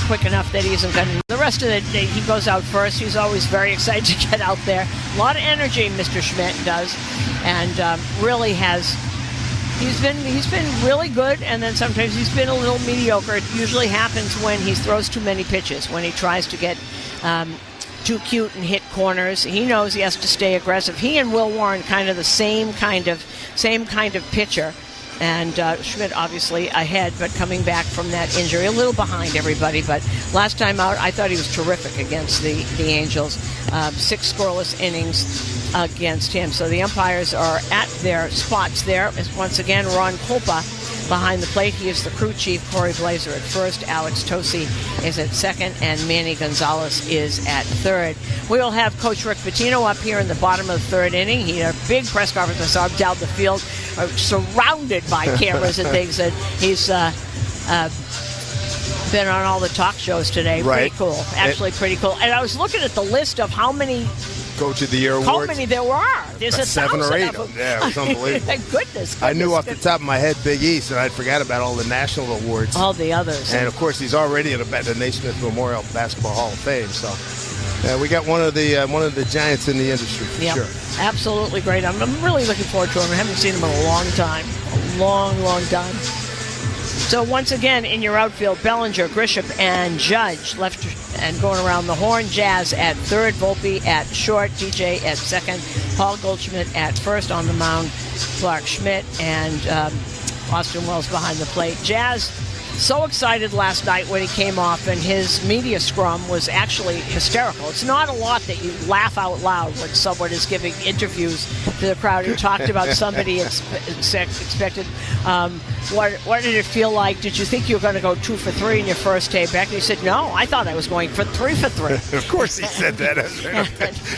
quick enough that he isn't going to. The rest of the day, he goes out first. He's always very excited to get out there. A lot of energy, Mr. Schmidt does, and really has. He's been really good, and then sometimes he's been a little mediocre. It usually happens when he throws too many pitches, when he tries to get too cute and hit corners. He knows he has to stay aggressive. He and Will Warren kind of the same kind of pitcher. And Schmidt obviously ahead, but coming back from that injury, a little behind everybody. But last time out, I thought he was terrific against the Angels. 6 scoreless innings against him. So the umpires are at their spots there. Once again, Ron Kolpa behind the plate. He is the crew chief. Corey Blazer at first. Alex Tosi is at second. And Manny Gonzalez is at third. We will have Coach Rick Pitino up here in the bottom of the third inning. He had a big press conference. I saw him down the field, surrounded by cameras and things. And he's been on all the talk shows today. Right. Pretty cool. Actually, pretty cool. And I was looking at the list of how many Coach of the Year awards. How many there were? There's about 7 or 8 of them. Yeah, it was unbelievable. Goodness. I knew off the top of my head Big East, and I forgot about all the national awards. All the others. And, of course, he's already in the Naismith Memorial Basketball Hall of Fame. So, we got one of the giants in the industry for sure. Absolutely great. I'm really looking forward to him. I haven't seen him in a long time. A long, long time. So once again, in your outfield, Bellinger, Grisham, and Judge left and going around the horn. Jazz at third, Volpe at short, DJ at second, Paul Goldschmidt at first on the mound, Clark Schmidt, and Austin Wells behind the plate. Jazz so excited last night when he came off, and his media scrum was actually hysterical. It's not a lot that you laugh out loud when someone is giving interviews to the crowd who talked about somebody expected. What did it feel like? Did you think you were going to go 2 for 3 in your first day back? And he said, no, I thought I was going for 3 for 3. Of course he said that.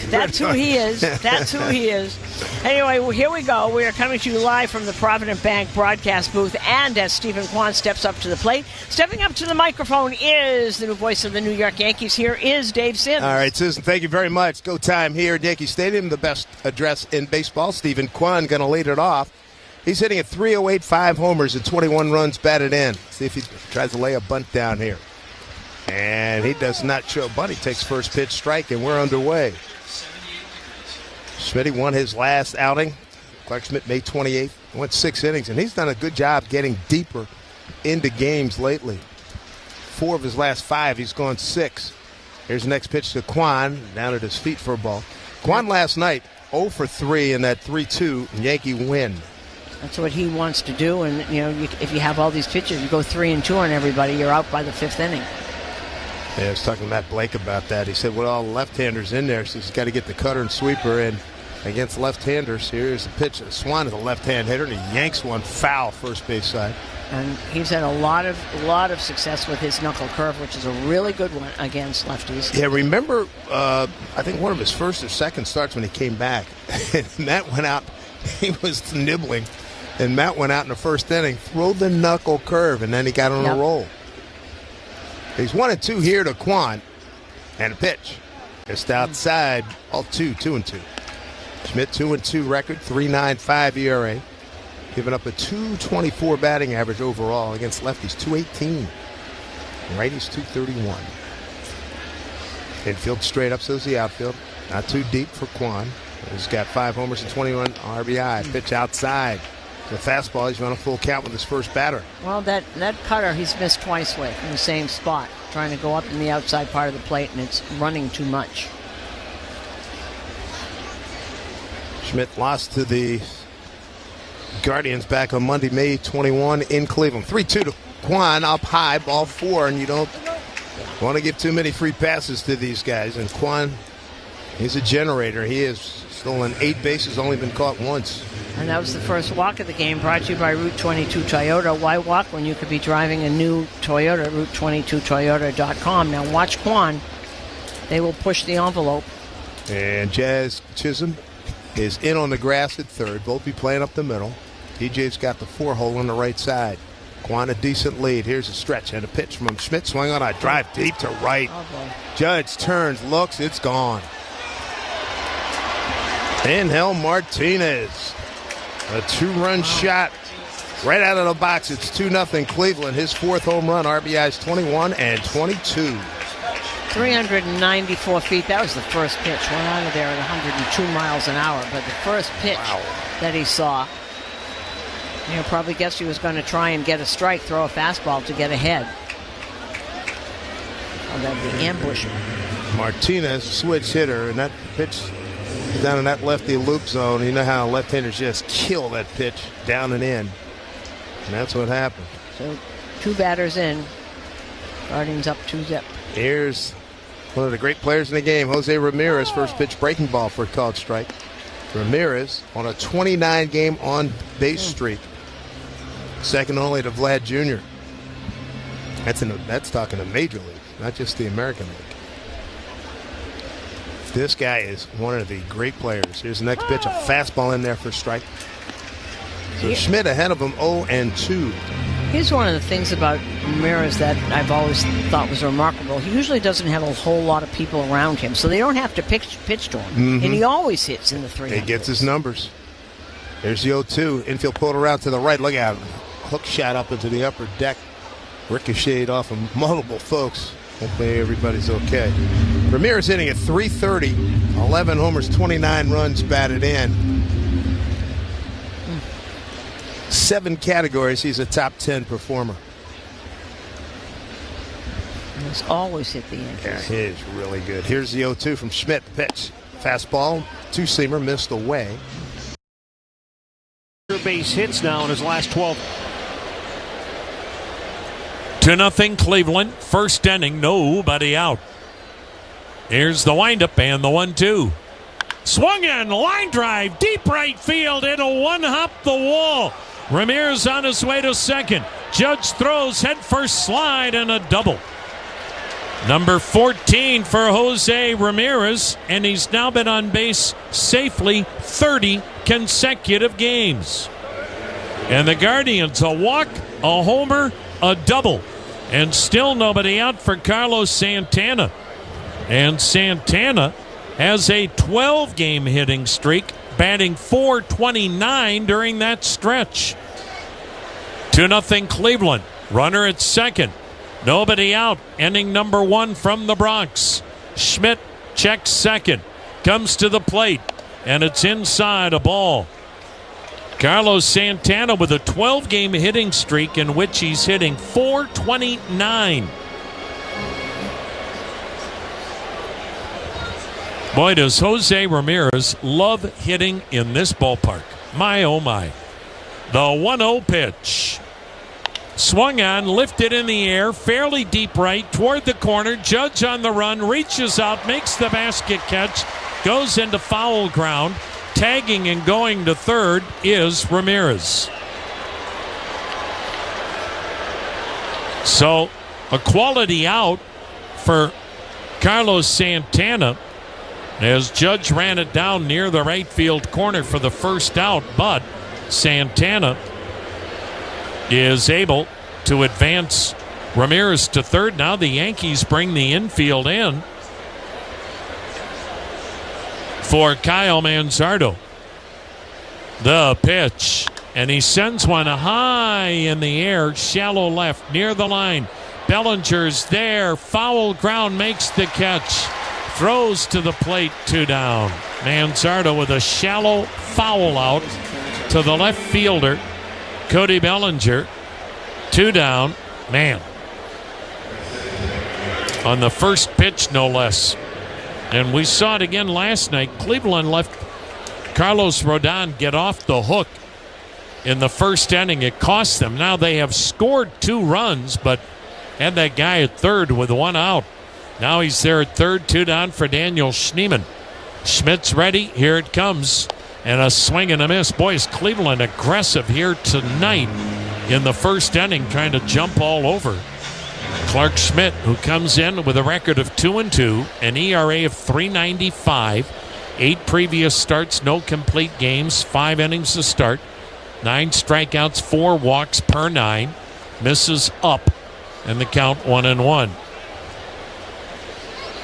That's who he is. That's who he is. Anyway, well, here we go. We are coming to you live from the Provident Bank broadcast booth, and as Stephen Kwan steps up to the plate, stepping up to the microphone is the new voice of the New York Yankees. Here is Dave Sims. All right, Susan, thank you very much. Go time here at Yankee Stadium, the best address in baseball. Stephen Kwan going to lead it off. He's hitting at .308, 5 homers, and 21 runs batted in. See if he tries to lay a bunt down here. And he does not show a bunt. He takes first pitch strike, and we're underway. Schmidt won his last outing. Clark Schmidt, May 28th, went 6 innings, and he's done a good job getting deeper into games lately. 4 of his last 5, he's gone 6. Here's the next pitch to Kwan, down at his feet for a ball. Kwan last night, 0 for 3 in that 3-2 Yankee win. That's what he wants to do, and if you have all these pitches, you go 3-2 on everybody, you're out by the 5th inning. Yeah, I was talking to Matt Blake about that. He said, with all the left-handers in there, so he's got to get the cutter and sweeper in against left-handers. Here's the pitch. Swan is a left-hand hitter, and he yanks one foul first base side. And he's had a lot of success with his knuckle curve, which is a really good one against lefties. Yeah, remember, I think one of his first or second starts when he came back, and Matt went out. He was nibbling. And Matt went out in the first inning, threw the knuckle curve, and then he got on a roll. He's 1-2 here to Kwan. And a pitch. Just outside, all 2-2. Schmidt 2-2 record, 3.95 ERA. Giving up a 2.24 batting average overall against lefties, 2.18. Righties, 2.31. Infield straight up, so's the outfield. Not too deep for Kwan. He's got 5 homers and 21 RBI. Pitch outside. The fastball, he's run a full count with his first batter. Well, that cutter he's missed twice with in the same spot, trying to go up in the outside part of the plate, and it's running too much. Schmidt lost to the Guardians back on Monday, May 21 in Cleveland. 3-2 to Kwan, up high, ball 4, and you don't want to give too many free passes to these guys. And Kwan, he's a generator. He has stolen 8 bases, only been caught once. And that was the first walk of the game, brought to you by Route 22 Toyota. Why walk when you could be driving a new Toyota? Route22Toyota.com. Now watch Kwan. They will push the envelope. And Jazz Chisholm is in on the grass at third. Both be playing up the middle. DJ's got the 4-hole on the right side. Kwan a decent lead. Here's a stretch and a pitch from Schmidt. Swing on a drive deep to right. Judge turns, looks, it's gone. Angel Martinez. A 2-run shot Right out of the box, it's 2-0 Cleveland. His fourth home run, RBIs 21 and 22. 394 feet. That was the first pitch. Went out of there at 102 miles an hour. But the first pitch that he saw, you know, probably guessed he was going to try and get a strike, throw a fastball to get ahead. Oh, that'd be ambush. Martinez, switch hitter, and that pitch down in that lefty loop zone. You know how left-handers just kill that pitch down and in. And that's what happened. So 2 batters in. Guardians up 2-0. Here's one of the great players in the game, Jose Ramirez. First pitch breaking ball for a called strike. Ramirez on a 29-game on-base streak. Second only to Vlad Jr. That's talking to Major League, not just the American League. This guy is one of the great players. Here's the next pitch, a fastball in there for a strike. So Schmidt ahead of him 0-2. Here's one of the things about Ramirez that I've always thought was remarkable. He usually doesn't have a whole lot of people around him, so they don't have to pitch to him. Mm-hmm. And he always hits in the 300s. He gets his numbers. There's the 0-2. Infield pulled around to the right. Look out. Hook shot up into the upper deck. Ricocheted off of multiple folks. Hopefully everybody's okay. Ramirez hitting at .330. 11 homers, 29 runs batted in. 7 categories. He's a top 10 performer. He's always hit the Yankees. Yeah, he is really good. Here's the 0-2 from Schmidt. Pitch. Fastball. Two-seamer missed away. Base hits now in his last 12. 2-0 Cleveland. First inning, nobody out. Here's the windup and the 1-2. Swung in, line drive, deep right field. It'll one-hop the wall. Ramirez on his way to second. Judge throws head first slide and a double. Number 14 for Jose Ramirez, and he's now been on base safely 30 consecutive games. And the Guardians, a walk, a homer, a double, and still nobody out for Carlos Santana. And Santana has a 12-game hitting streak, batting .429 during that stretch. 2-0 Cleveland. Runner at second. Nobody out. Inning number 1 from the Bronx. Schmidt checks second. Comes to the plate. And it's inside, a ball. Carlos Santana with a 12-game hitting streak in which he's hitting .429. Boy, does Jose Ramirez love hitting in this ballpark. My, oh my. The 1-0 pitch. Swung on, lifted in the air, fairly deep right, toward the corner. Judge on the run, reaches out, makes the basket catch, goes into foul ground. Tagging and going to third is Ramirez. So, a quality out for Carlos Santana, as Judge ran it down near the right field corner for the first out, but Santana is able to advance Ramirez to third. Now the Yankees bring the infield in for Kyle Manzardo. The pitch, and he sends one high in the air, shallow left, near the line. Bellinger's there, foul ground, makes the catch. Throws to the plate, 2 down. Manzardo with a shallow foul out to the left fielder, Cody Bellinger. 2 down. Man. On the first pitch, no less. And we saw it again last night. Cleveland left Carlos Rodon get off the hook in the first inning. It cost them. Now they have scored 2 runs, but had that guy at third with 1 out. Now he's there at third, 2 down for Daniel Schneemann. Schmidt's ready. Here it comes. And a swing and a miss. Boy, is Cleveland aggressive here tonight in the first inning, trying to jump all over. Clark Schmidt, who comes in with a record of 2-2, an ERA of .395, 8 previous starts, no complete games, 5 innings to start, 9 strikeouts, 4 walks per 9, misses up, and the count 1-1.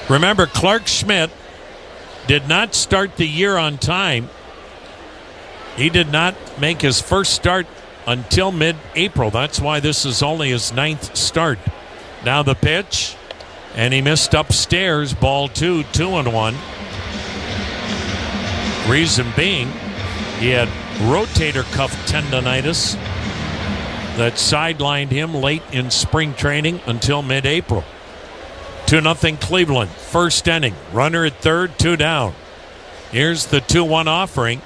Remember, Clark Schmidt did not start the year on time. He did not make his first start until mid-April. That's why this is only his 9th start. Now the pitch, and he missed upstairs. Ball 2, 2-1. Reason being, he had rotator cuff tendonitis that sidelined him late in spring training until mid-April. 2-0 Cleveland. First inning. Runner at third, 2 down. Here's the 2-1 offering.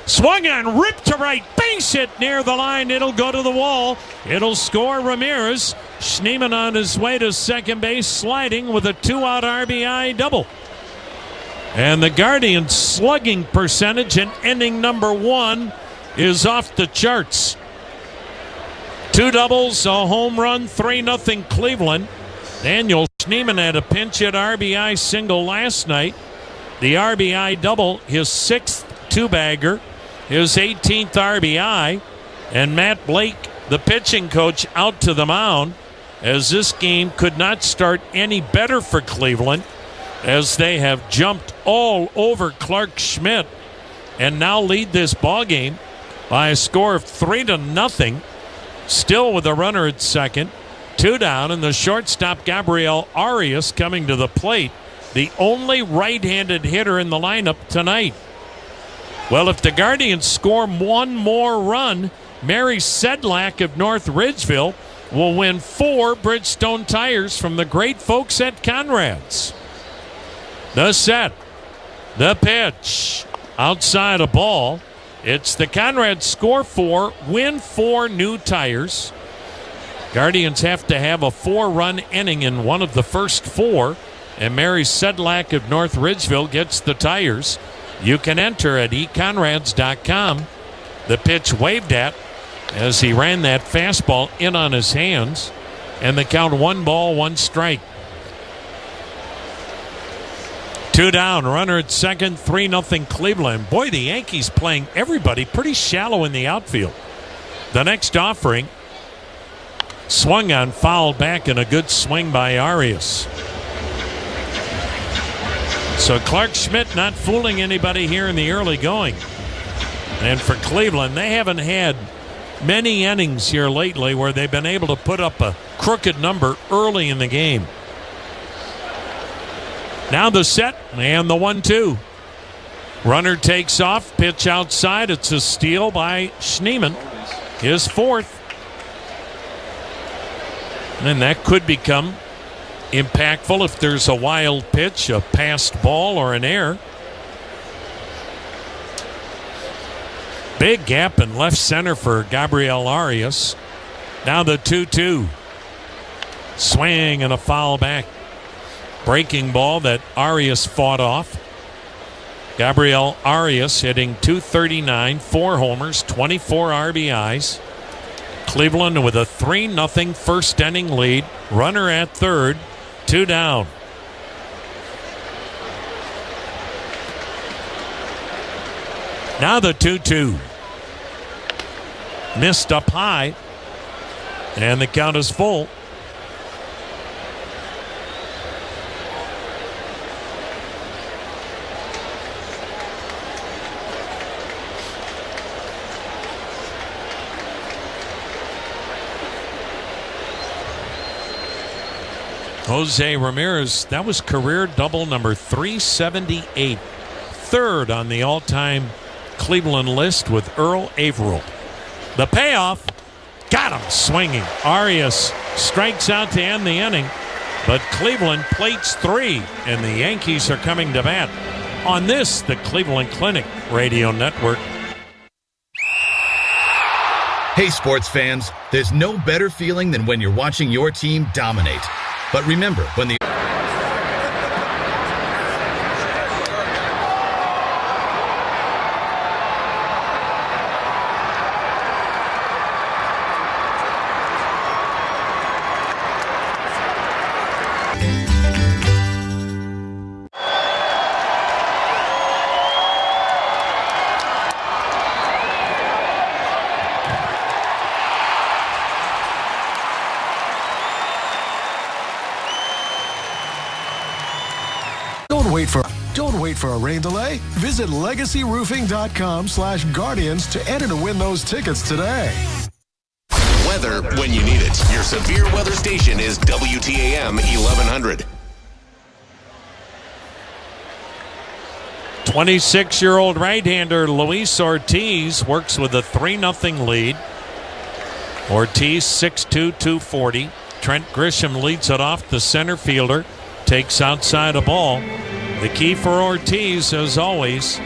Swung on, ripped to right, base hit near the line. It'll go to the wall. It'll score Ramirez. Schneemann on his way to second base, sliding with a 2-out RBI double. And the Guardians' slugging percentage in inning number 1 is off the charts. 2 doubles, a home run, 3-0 Cleveland. Daniel Schneemann had a pinch hit RBI single last night. The RBI double, his 6th two-bagger, his 18th RBI. And Matt Blake, the pitching coach, out to the mound, as this game could not start any better for Cleveland, as they have jumped all over Clark Schmidt and now lead this ballgame by a score of 3-0. Still with a runner at second, 2 down, and the shortstop Gabriel Arias coming to the plate, the only right-handed hitter in the lineup tonight. Well, if the Guardians score one more run, Mary Sedlak of North Ridgeville will win 4 Bridgestone tires from the great folks at Conrad's. The set, the pitch, outside a ball. It's the Conrad score 4, win 4 new tires. Guardians have to have a 4-run inning in one of the first 4, and Mary Sedlak of North Ridgeville gets the tires. You can enter at econrads.com. The pitch waved at as he ran that fastball in on his hands, and the count 1 ball, 1 strike. 2 down, runner at second, 3-0 Cleveland. Boy, the Yankees playing everybody pretty shallow in the outfield. The next offering, swung on, fouled back, and a good swing by Arias. So Clark Schmidt not fooling anybody here in the early going. And for Cleveland, they haven't had many innings here lately where they've been able to put up a crooked number early in the game. Now the set and the 1-2. Runner takes off, pitch outside. It's a steal by Schneemann, his 4th. And that could become impactful if there's a wild pitch, a passed ball, or an error. Big gap in left center for Gabriel Arias. Now the 2-2. Swing and a foul back. Breaking ball that Arias fought off. Gabriel Arias hitting .239, 4 homers, 24 RBIs. Cleveland with a 3-0 first inning lead. Runner at third, 2 down. Now the 2-2. Missed up high, and the count is full. Jose Ramirez, that was career double number 378. 3rd on the all-time Cleveland list with Earl Averill. The payoff, got him swinging. Arias strikes out to end the inning, but Cleveland plates 3, and the Yankees are coming to bat on this, the Cleveland Clinic Radio Network. Hey, sports fans, there's no better feeling than when you're watching your team dominate. But remember, when the Don't wait for a rain delay. Visit legacyroofing.com/guardians to enter to win those tickets today. Weather when you need it. Your severe weather station is WTAM 1100. 26-year-old right-hander Luis Ortiz works with a 3-0 lead. Ortiz 6'2", 240. Trent Grisham leads it off. The center fielder takes outside a ball. The key for Ortiz, as always,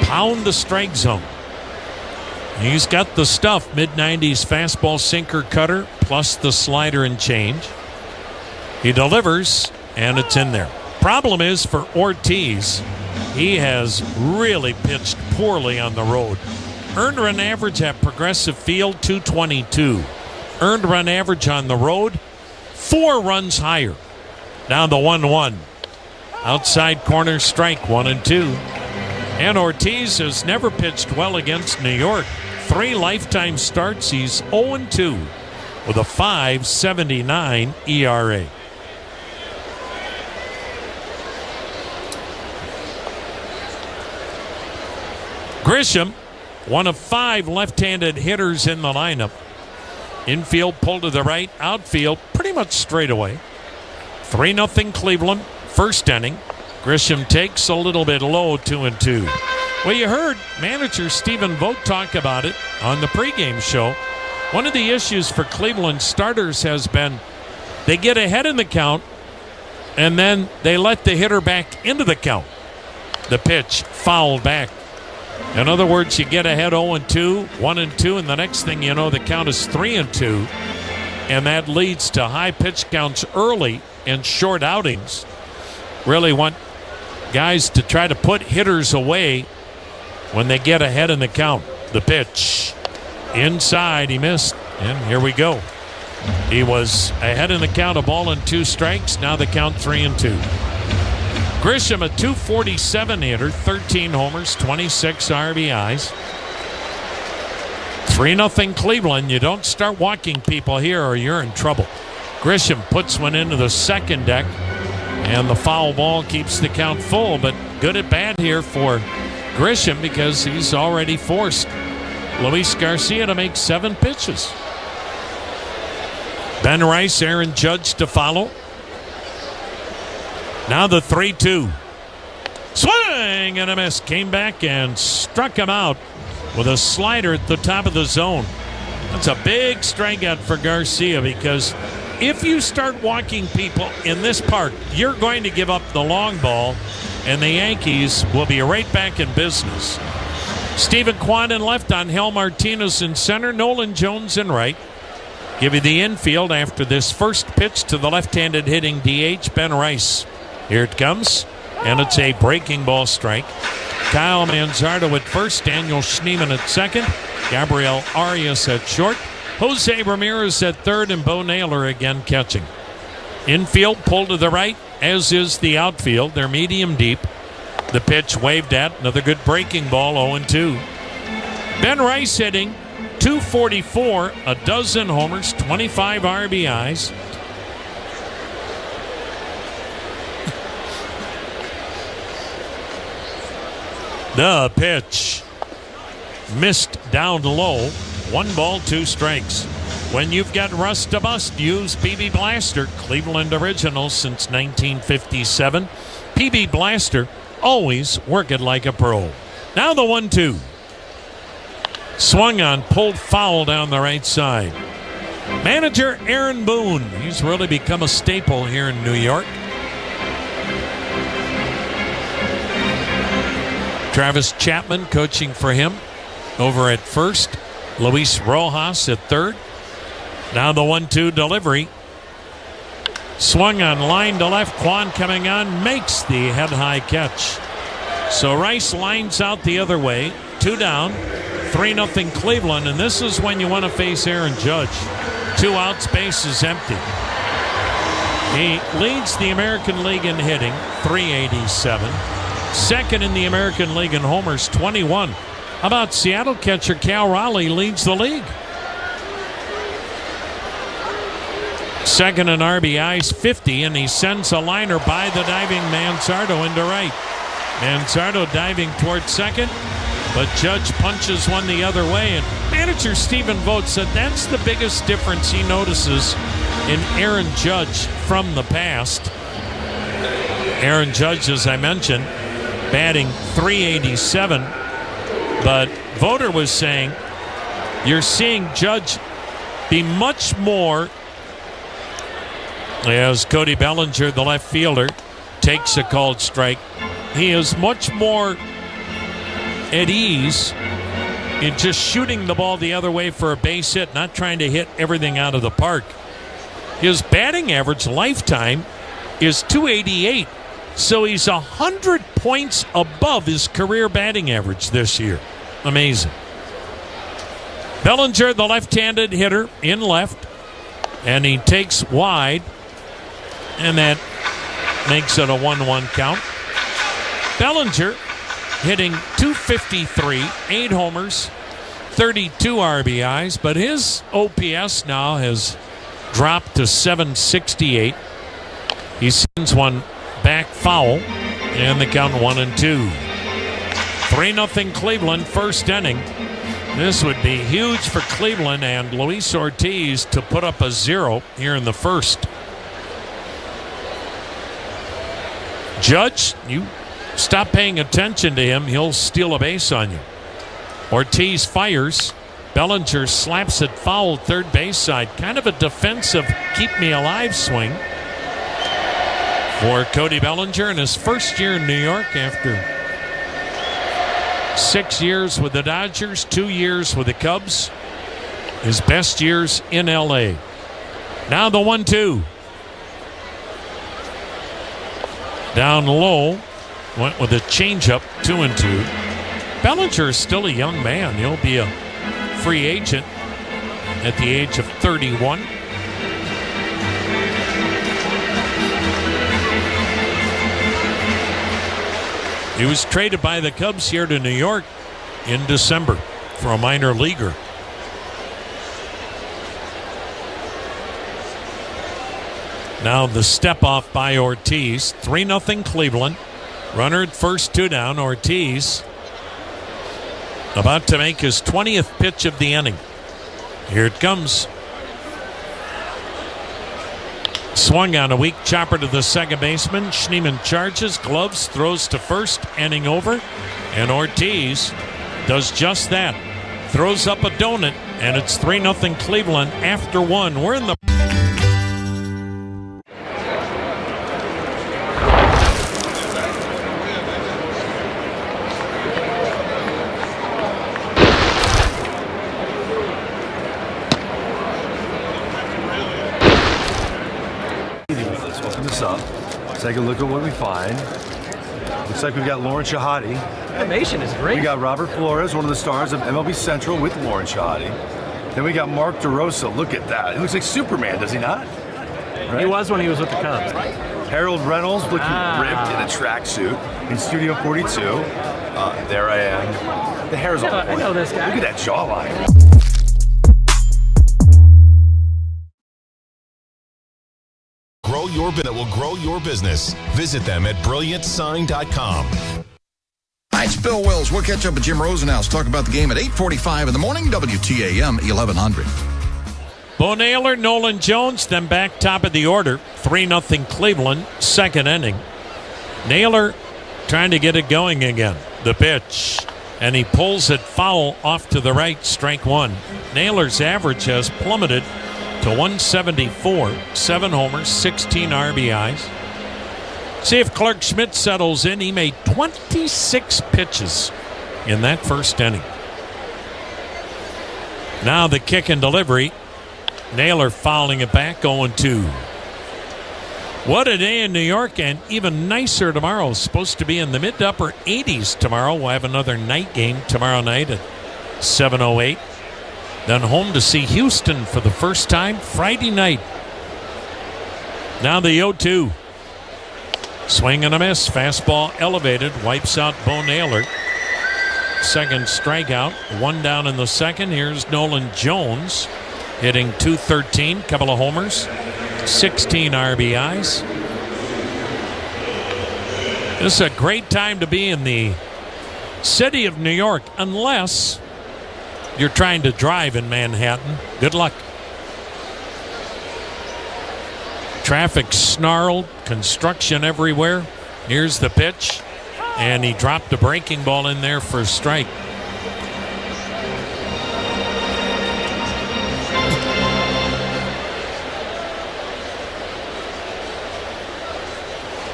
pound the strike zone. He's got the stuff, mid-90s fastball, sinker, cutter, plus the slider and change. He delivers, and it's in there. Problem is for Ortiz, he has really pitched poorly on the road. Earned run average at Progressive Field, 222. Earned run average on the road, 4 runs higher. Now the 1-1. Outside corner strike, 1-2. And Ortiz has never pitched well against New York. 3 lifetime starts, he's 0-2 with a 5.79 ERA. Grisham, one of 5 left-handed hitters in the lineup. Infield pulled to the right, outfield pretty much straight away. 3-0 Cleveland, first inning. Grisham takes a little bit low, 2-2. Well, you heard manager Stephen Vogt talk about it on the pregame show. One of the issues for Cleveland starters has been they get ahead in the count and then they let the hitter back into the count. The pitch fouled back. In other words, you get ahead 0-2, 1-2, and the next thing you know, the count is 3-2. And that leads to high pitch counts early in short outings. Really want guys to try to put hitters away when they get ahead in the count. The pitch inside, he missed, and here we go. He was ahead in the count, a ball and 2 strikes. Now the count 3-2. Grisham, a 247 hitter, 13 homers, 26 RBIs. 3-0 Cleveland. You don't start walking people here or you're in trouble. Grisham puts one into the second deck, and the foul ball keeps the count full, but good at bat here for Grisham because he's already forced Luis Garcia to make 7 pitches. Ben Rice, Aaron Judge to follow. Now the 3-2. Swing and a miss. Came back and struck him out with a slider at the top of the zone. That's a big strikeout for Garcia because if you start walking people in this park, you're going to give up the long ball, and the Yankees will be right back in business. Stephen Kwan in left, on Angel Martinez in center, Nolan Jones in right. Give you the infield after this first pitch to the left-handed hitting DH, Ben Rice. Here it comes, and it's a breaking ball strike. Kyle Manzardo at first, Daniel Schneemann at second, Gabriel Arias at short, Jose Ramirez at third, and Bo Naylor again catching. Infield pulled to the right, as is the outfield. They're medium deep. The pitch waved at. Another good breaking ball, 0-2. Ben Rice hitting, 244, a dozen homers, 25 RBIs. The pitch missed down low. 1 ball, 2 strikes. When you've got rust to bust, use PB Blaster. Cleveland original since 1957. PB Blaster, always working like a pro. Now the 1-2. Swung on, pulled foul down the right side. Manager Aaron Boone. He's really become a staple here in New York. Travis Chapman coaching for him over at first. Luis Rojas at third. Now the 1-2 delivery. Swung on, line to left. Kwan coming on, makes the head-high catch. So Rice lines out the other way. 2 down, 3-0 Cleveland, and this is when you want to face Aaron Judge. 2 outs, base is empty. He leads the American League in hitting, 387. Second in the American League in homers, 21. How about Seattle catcher Cal Raleigh leads the league? Second in RBIs, 50, and he sends a liner by the diving Manzardo into right. Manzardo diving towards second, but Judge punches one the other way. And manager Stephen Vogt said that's the biggest difference he notices in Aaron Judge from the past. Aaron Judge, as I mentioned, batting .387, but Voter was saying you're seeing Judge be much more, as Cody Bellinger, the left fielder, takes a called strike. He is much more at ease in just shooting the ball the other way for a base hit, not trying to hit everything out of the park. His batting average lifetime is .288, so he's 100 points above his career batting average this year. Amazing. Bellinger, the left-handed hitter, in left, and he takes wide, and that makes it a 1-1 count. Bellinger hitting .253, 8 homers, 32 RBIs, but his OPS now has dropped to .768. He sends one back foul, and the count 1-2. 3-0 Cleveland, first inning. This would be huge for Cleveland and Luis Ortiz to put up a 0 here in the first. Judge, you stop paying attention to him, he'll steal a base on you. Ortiz fires. Bellinger slaps it foul, third base side. Kind of a defensive keep me alive swing for Cody Bellinger in his first year in New York after 6 years with the Dodgers, 2 years with the Cubs. His best years in LA. Now the 1-2. Down low. Went with a changeup, 2-2. Bellinger is still a young man. He'll be a free agent at the age of 31. He was traded by the Cubs here to New York in December for a minor leaguer. Now the step off by Ortiz. 3-0 Cleveland. Runner at first, 2 down. Ortiz about to make his 20th pitch of the inning. Here it comes. Swung on a weak chopper to the second baseman. Schneemann charges, gloves, throws to first, inning over. And Ortiz does just that. Throws up a donut, and it's 3-0 Cleveland after 1. We're in the... Up. Let's take a look at what we find. Looks like we've got Lauren Shahadi. Animation is great. We got Robert Flores, one of the stars of MLB Central with Lauren Shahadi. Then we got Mark DeRosa. Look at that. He looks like Superman, does he not? Right? He was when he was with the Cubs. Harold Reynolds looking ripped in a tracksuit in Studio 42. There I am. The hair's on point. I know this guy. Look at that jawline. That will grow your business. Visit them at brilliantsign.com. Hi, it's Bill Wills. We'll catch up with Jim Rosenhaus. Talk about the game at 8:45 in the morning, WTAM 1100. Bo Naylor, Nolan Jones, then back top of the order. 3-0 Cleveland, second inning. Naylor trying to get it going again. The pitch. And he pulls it foul off to the right, strike one. Naylor's average has plummeted to 174, 7 homers, 16 RBIs. See if Clark Schmidt settles in. He made 26 pitches in that first inning. Now the kick and delivery. Naylor fouling it back, 0-2. What a day in New York, and even nicer tomorrow. Supposed to be in the mid to upper 80s tomorrow. We'll have another night game tomorrow night at 7:08. Then home to see Houston for the first time Friday night. Now the 0-2. Swing and a miss. Fastball elevated. Wipes out Bo Naylor. Second strikeout. 1 down in the second. Here's Nolan Jones hitting .213. Couple of homers. 16 RBIs. This is a great time to be in the city of New York, unless you're trying to drive in Manhattan. Good luck. Traffic snarled, construction everywhere. Here's the pitch, and he dropped a breaking ball in there for a strike.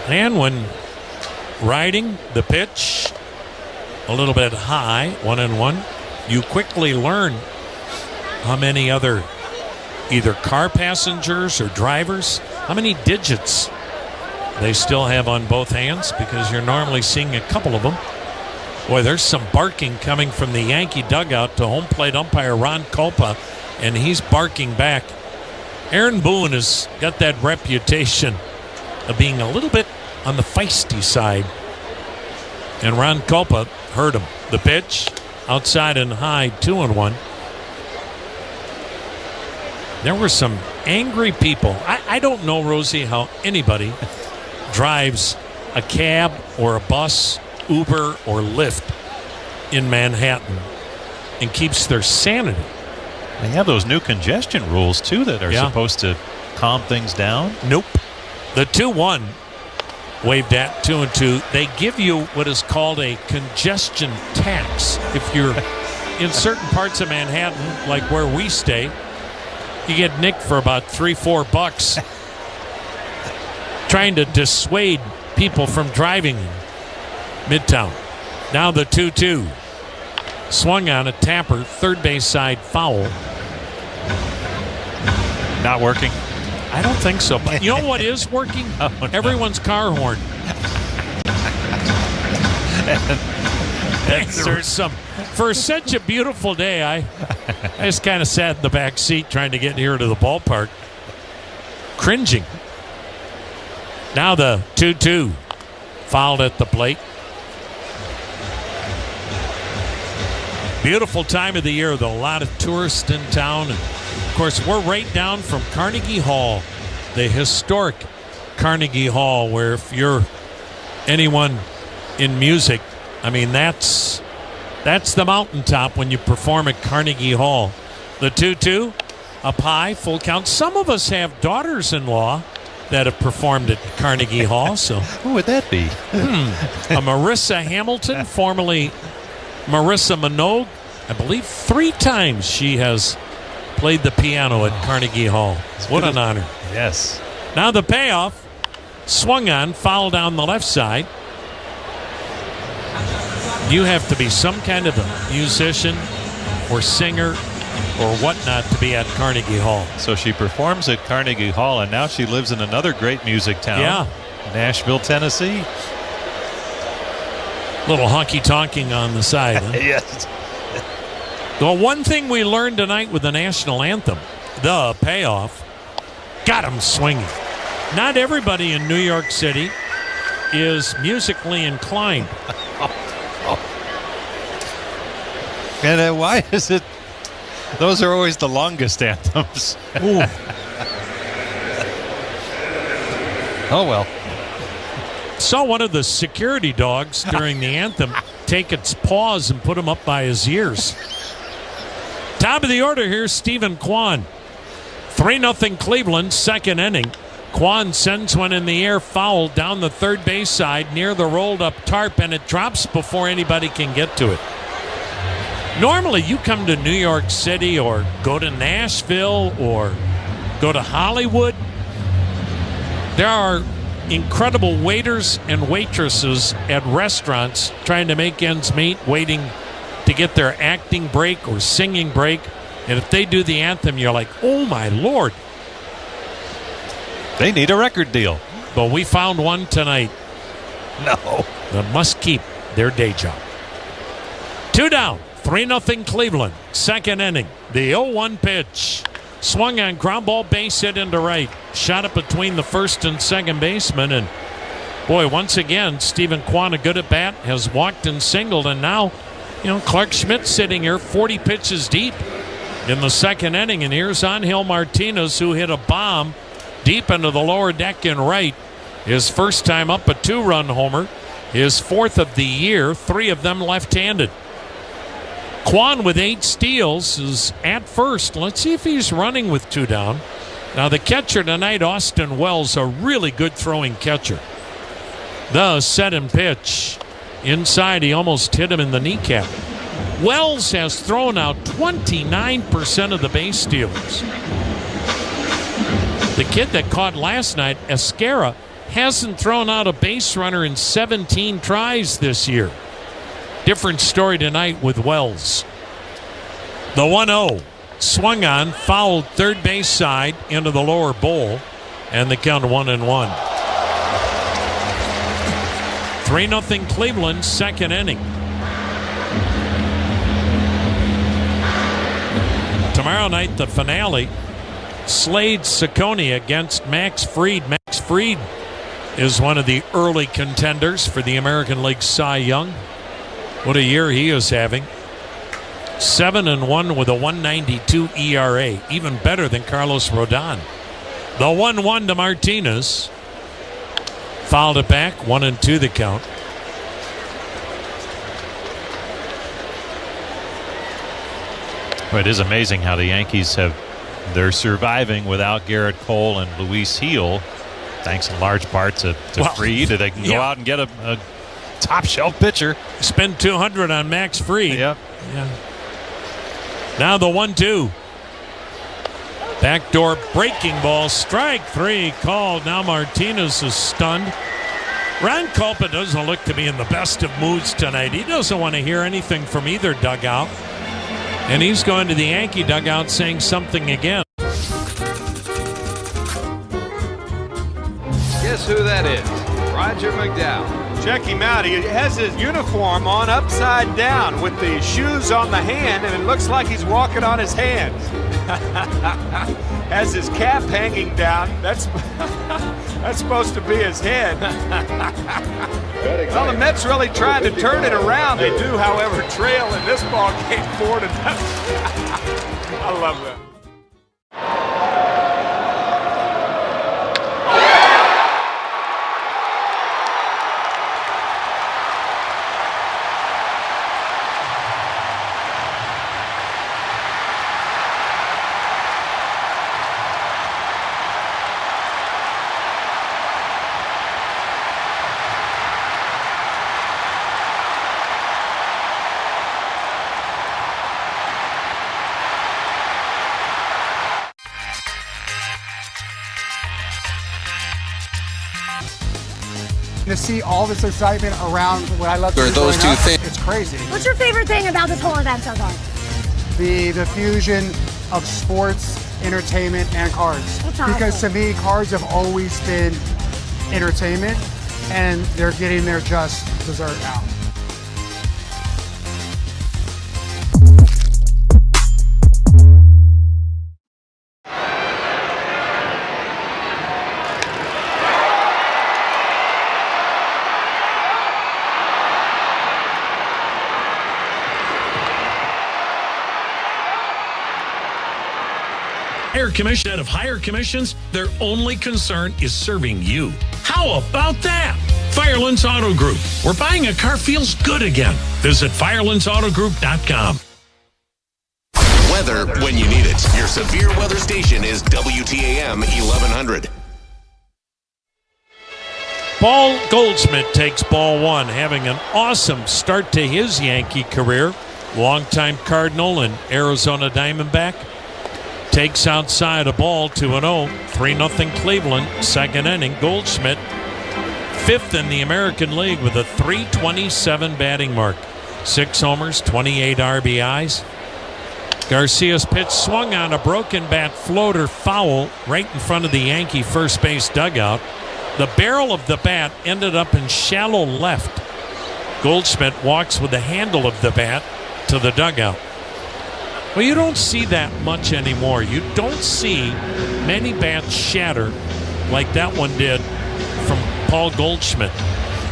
And when riding the pitch a little bit high, 1-1, you quickly learn how many other either car passengers or drivers, how many digits they still have on both hands, because you're normally seeing a couple of them. Boy, there's some barking coming from the Yankee dugout to home plate umpire Ron Kulpa, and he's barking back. Aaron Boone has got that reputation of being a little bit on the feisty side, and Ron Kulpa heard him. The pitch, outside and high, 2-1. There were some angry people. I don't know, Rosie, how anybody drives a cab or a bus, Uber or Lyft in Manhattan and keeps their sanity. They have those new congestion rules, too, that are supposed to calm things down. Nope. The 2-1 waved at 2-2. They give you what is called a congestion tax. If you're in certain parts of Manhattan, like where we stay, you get nicked for about $3-4 trying to dissuade people from driving in Midtown. Now the 2-2. Swung on a tapper, third base side foul. Not working? I don't think so. But you know what is working? Oh, no. Everyone's car horn. There's some. For such a beautiful day, I just kind of sat in the back seat trying to get here to the ballpark, cringing. Now the 2-2, fouled at the plate. Beautiful time of the year, though. A lot of tourists in town. And, of course, we're right down from Carnegie Hall, the historic Carnegie Hall, where if you're anyone in music, I mean, that's the mountaintop when you perform at Carnegie Hall. The 2-2, up high, full count. Some of us have daughters-in-law that have performed at Carnegie Hall. So who would that be? A Marissa Hamilton, formerly Marissa Minogue. I believe 3 times she has played the piano at Carnegie Hall. What an honor. Yes. Now the payoff, swung on, foul down the left side. You have to be some kind of a musician or singer or whatnot to be at Carnegie Hall. So she performs at Carnegie Hall, and now she lives in another great music town. Yeah. Nashville, Tennessee. Little honky-tonking on the side. Huh? Yes. Well, one thing we learned tonight with the national anthem, the payoff, got him swinging. Not everybody in New York City is musically inclined. And why is it? Those are always the longest anthems. Ooh. Oh, well. Saw one of the security dogs during the anthem take its paws and put them up by his ears. Top of the order here, Stephen Kwan. 3-0 Cleveland, second inning. Kwan sends one in the air, foul down the third base side near the rolled up tarp, and it drops before anybody can get to it. Normally, you come to New York City or go to Nashville or go to Hollywood, there are incredible waiters and waitresses at restaurants trying to make ends meet, waiting to get their acting break or singing break. And if they do the anthem, you're like, oh, my Lord. They need a record deal. But we found one tonight. No. That must keep their day job. 2 down. 3-0 Cleveland. Second inning. The 0-1 pitch. Swung on, ground ball, base hit into right. Shot it between the first and second baseman. And, boy, once again, Stephen Kwan, a good at bat, has walked and singled. And now, Clark Schmidt sitting here 40 pitches deep in the second inning. And here's Angel Martinez, who hit a bomb deep into the lower deck in right. His first time up, a 2-run homer. His 4th of the year, 3 of them left-handed. Kwan with 8 steals is at first. Let's see if he's running with 2 down. Now the catcher tonight, Austin Wells, a really good throwing catcher. The set and pitch. Inside, he almost hit him in the kneecap. Wells has thrown out 29% of the base stealers. The kid that caught last night, Esquera, hasn't thrown out a base runner in 17 tries this year. Different story tonight with Wells. The 1-0 swung on, fouled third base side into the lower bowl, and the count 1-1. 3-0 Cleveland, second inning. Tomorrow night, the finale. Slade Ciccone against Max Fried. Max Fried is one of the early contenders for the American League Cy Young. What a year he is having. 7-1 with a 1.92 ERA. Even better than Carlos Rodon. The 1-1 to Martinez. Fouled it back. 1-2 the count. Well, it is amazing how the Yankees they're surviving without Garrett Cole and Luis Heel, thanks in large part to Fried. They can go out and get a top shelf pitcher. Spend $200 on Max Fried. Yep. Yeah. Now the 1-2. Backdoor breaking ball. Strike 3 called. Now Martinez is stunned. Ron Kulpa doesn't look to be in the best of moods tonight. He doesn't want to hear anything from either dugout. And he's going to the Yankee dugout saying something again. Guess who that is? Roger McDowell. Check him out. He has his uniform on upside down with the shoes on the hand, and it looks like he's walking on his hands. Has his cap hanging down. That's supposed to be his head. Well, the Mets really trying to turn it around. They do, however, trail in this ball game 4-0. I love that. To see all this excitement around what I love to do those two things. It's crazy. What's your favorite thing about this whole event so far? The fusion of sports, entertainment, and cards. That's awesome. Because to me, cards have always been entertainment, and they're getting their just dessert now. Commission out of higher commissions, their only concern is serving you. How about that? Firelands Auto Group, where buying a car feels good again. Visit firelandsautogroup.com. Weather when you need it. Your severe weather station is WTAM 1100. Paul Goldschmidt takes ball 1, having an awesome start to his Yankee career. Longtime Cardinal and Arizona Diamondback. Takes outside a ball, 2-0. 3-0 Cleveland, second inning. Goldschmidt, 5th in the American League with a .327 batting mark. 6 homers, 28 RBIs. Garcia's pitch swung on a broken bat floater foul right in front of the Yankee first base dugout. The barrel of the bat ended up in shallow left. Goldschmidt walks with the handle of the bat to the dugout. Well, you don't see that much anymore. You don't see many bats shatter like that one did from Paul Goldschmidt.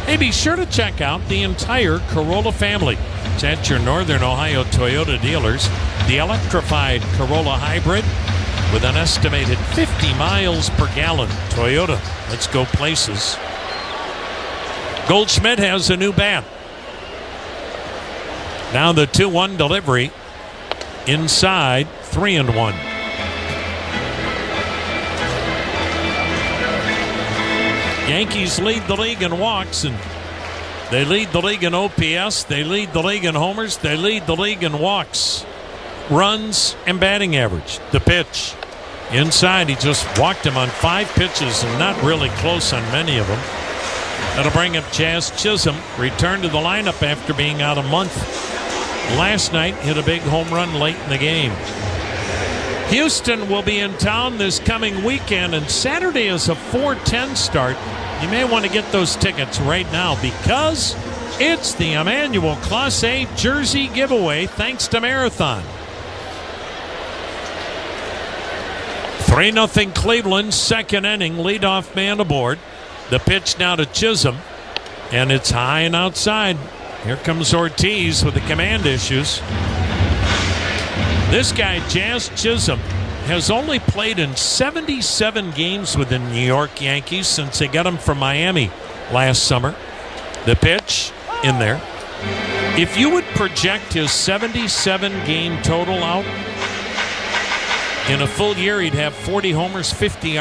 Hey, be sure to check out the entire Corolla family. It's at your Northern Ohio Toyota dealers. The electrified Corolla Hybrid, with an estimated 50 miles per gallon. Toyota, let's go places. Goldschmidt has a new bat. Now the 2-1 delivery. Inside, 3-1. Yankees lead the league in walks, and they lead the league in OPS. They lead the league in homers. They lead the league in walks, runs, and batting average. The pitch. Inside, he just walked him on 5 pitches and not really close on many of them. That'll bring up Jazz Chisholm, returned to the lineup after being out a month. Last night, hit a big home run late in the game. Houston will be in town this coming weekend, and Saturday is a 4:10 start. You may want to get those tickets right now because it's the Emmanuel Class A jersey giveaway thanks to Marathon. 3-0 Cleveland, second inning, leadoff man aboard. The pitch now to Chisholm, and it's high and outside. Here comes Ortiz with the command issues. This guy, Jazz Chisholm, has only played in 77 games with the New York Yankees since they got him from Miami last summer. The pitch in there. If you would project his 77-game total out, in a full year, he'd have 40 homers, 40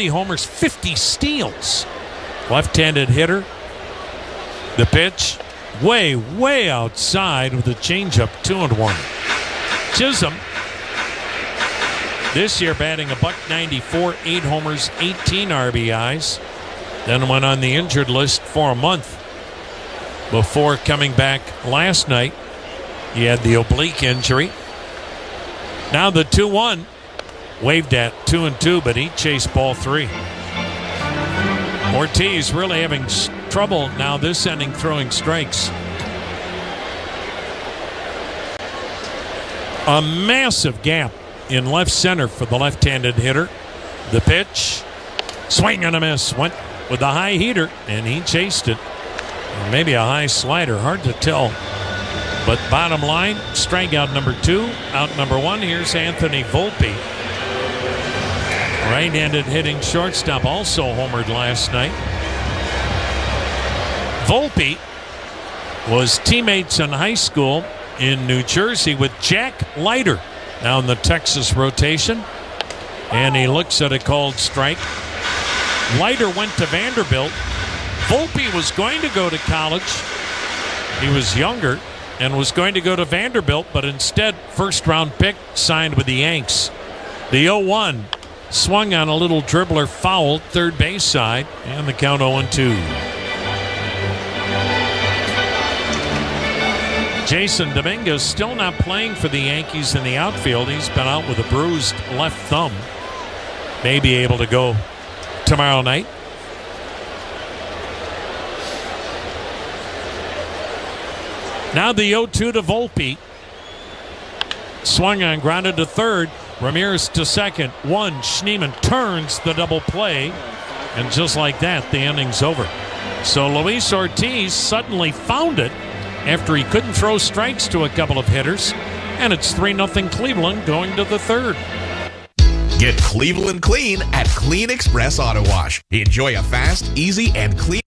homers, 50 steals. Left-handed hitter. The pitch, way outside with a changeup, 2-1. Chisholm, this year batting $194, 8 homers, 18 RBIs. Then went on the injured list for a month before coming back last night. He had the oblique injury. Now the 2-1, waved at 2-2, but he chased ball 3. Ortiz really having trouble now this inning throwing strikes. A massive gap in left center for the left-handed hitter. The pitch, swing and a miss. Went with the high heater, and he chased it. Or maybe a high slider, hard to tell. But bottom line, strikeout number 2, out number 1. Here's Anthony Volpe. Right-handed hitting shortstop, also homered last night. Volpe was teammates in high school in New Jersey with Jack Leiter, now in the Texas rotation. And he looks at a called strike. Leiter went to Vanderbilt. Volpe was going to go to college. He was younger and was going to go to Vanderbilt, but instead, first-round pick, signed with the Yanks. The 0-1 swung on a little dribbler, fouled third base side, and the count 0-2. Jason Dominguez still not playing for the Yankees in the outfield. He's been out with a bruised left thumb. May be able to go tomorrow night. Now the 0-2 to Volpe. Swung on, grounded to third. Ramirez to second. 1. Schneemann turns the double play. And just like that, the inning's over. So Luis Ortiz suddenly found it after he couldn't throw strikes to a couple of hitters. And it's 3-0 Cleveland going to the third. Get Cleveland clean at Clean Express Auto Wash. Enjoy a fast, easy, and clean.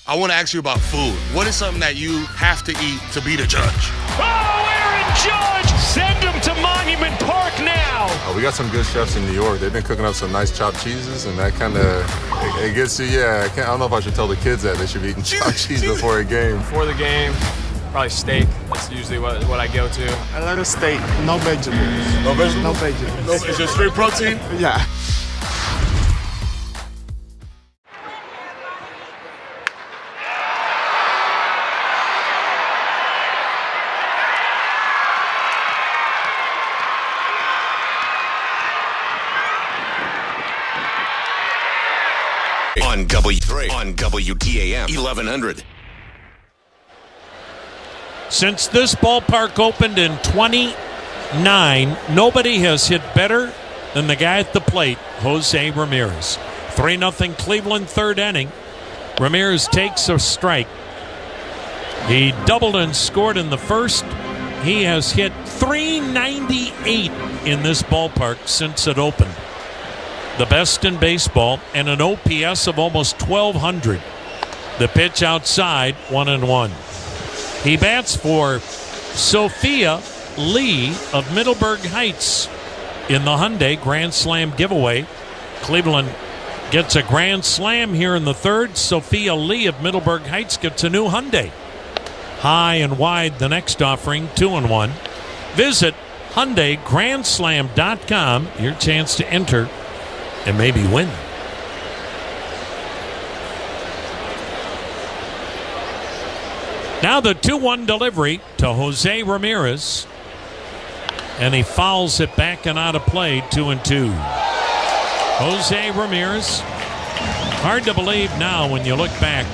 I want to ask you about food. What is something that you have to eat to beat a judge? Oh, Aaron Judge, send him to Monument Park now. We got some good chefs in New York. They've been cooking up some nice chopped cheeses, and that kind of it gets you. Yeah, I don't know if I should tell the kids that they should be eating chopped cheese before a game. Before the game, probably steak. That's usually what I go to. A lot of steak, no vegetables. No vegetables? No vegetables. It's just straight protein? Yeah. On WTAM 1100. Since this ballpark opened in 29, nobody has hit better than the guy at the plate, Jose Ramirez. 3-0 Cleveland, third inning. Ramirez takes a strike. He doubled and scored in the first. He has hit .398 in this ballpark since it opened. The best in baseball, and an OPS of almost 1,200. The pitch outside, 1-1. He bats for Sophia Lee of Middleburg Heights in the Hyundai Grand Slam giveaway. Cleveland gets a Grand Slam here in the third. Sophia Lee of Middleburg Heights gets a new Hyundai. High and wide the next offering, 2-1. Visit HyundaiGrandSlam.com. Your chance to enter and maybe win. Now the 2-1 delivery to Jose Ramirez, and he fouls it back and out of play, 2-2. Jose Ramirez, hard to believe now when you look back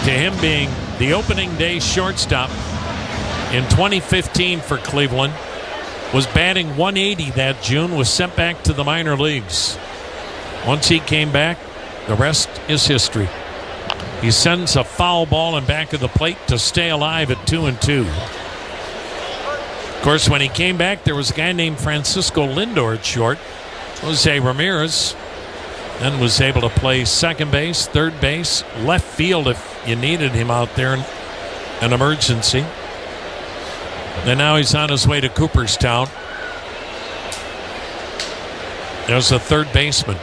to him being the opening day shortstop in 2015 for Cleveland. Was batting .180 that June, was sent back to the minor leagues. Once he came back, the rest is history. He sends a foul ball in back of the plate to stay alive at 2-2. Of course, when he came back, there was a guy named Francisco Lindor at short. Jose Ramirez then was able to play second base, third base, left field if you needed him out there in an emergency. And now he's on his way to Cooperstown. There's a third baseman.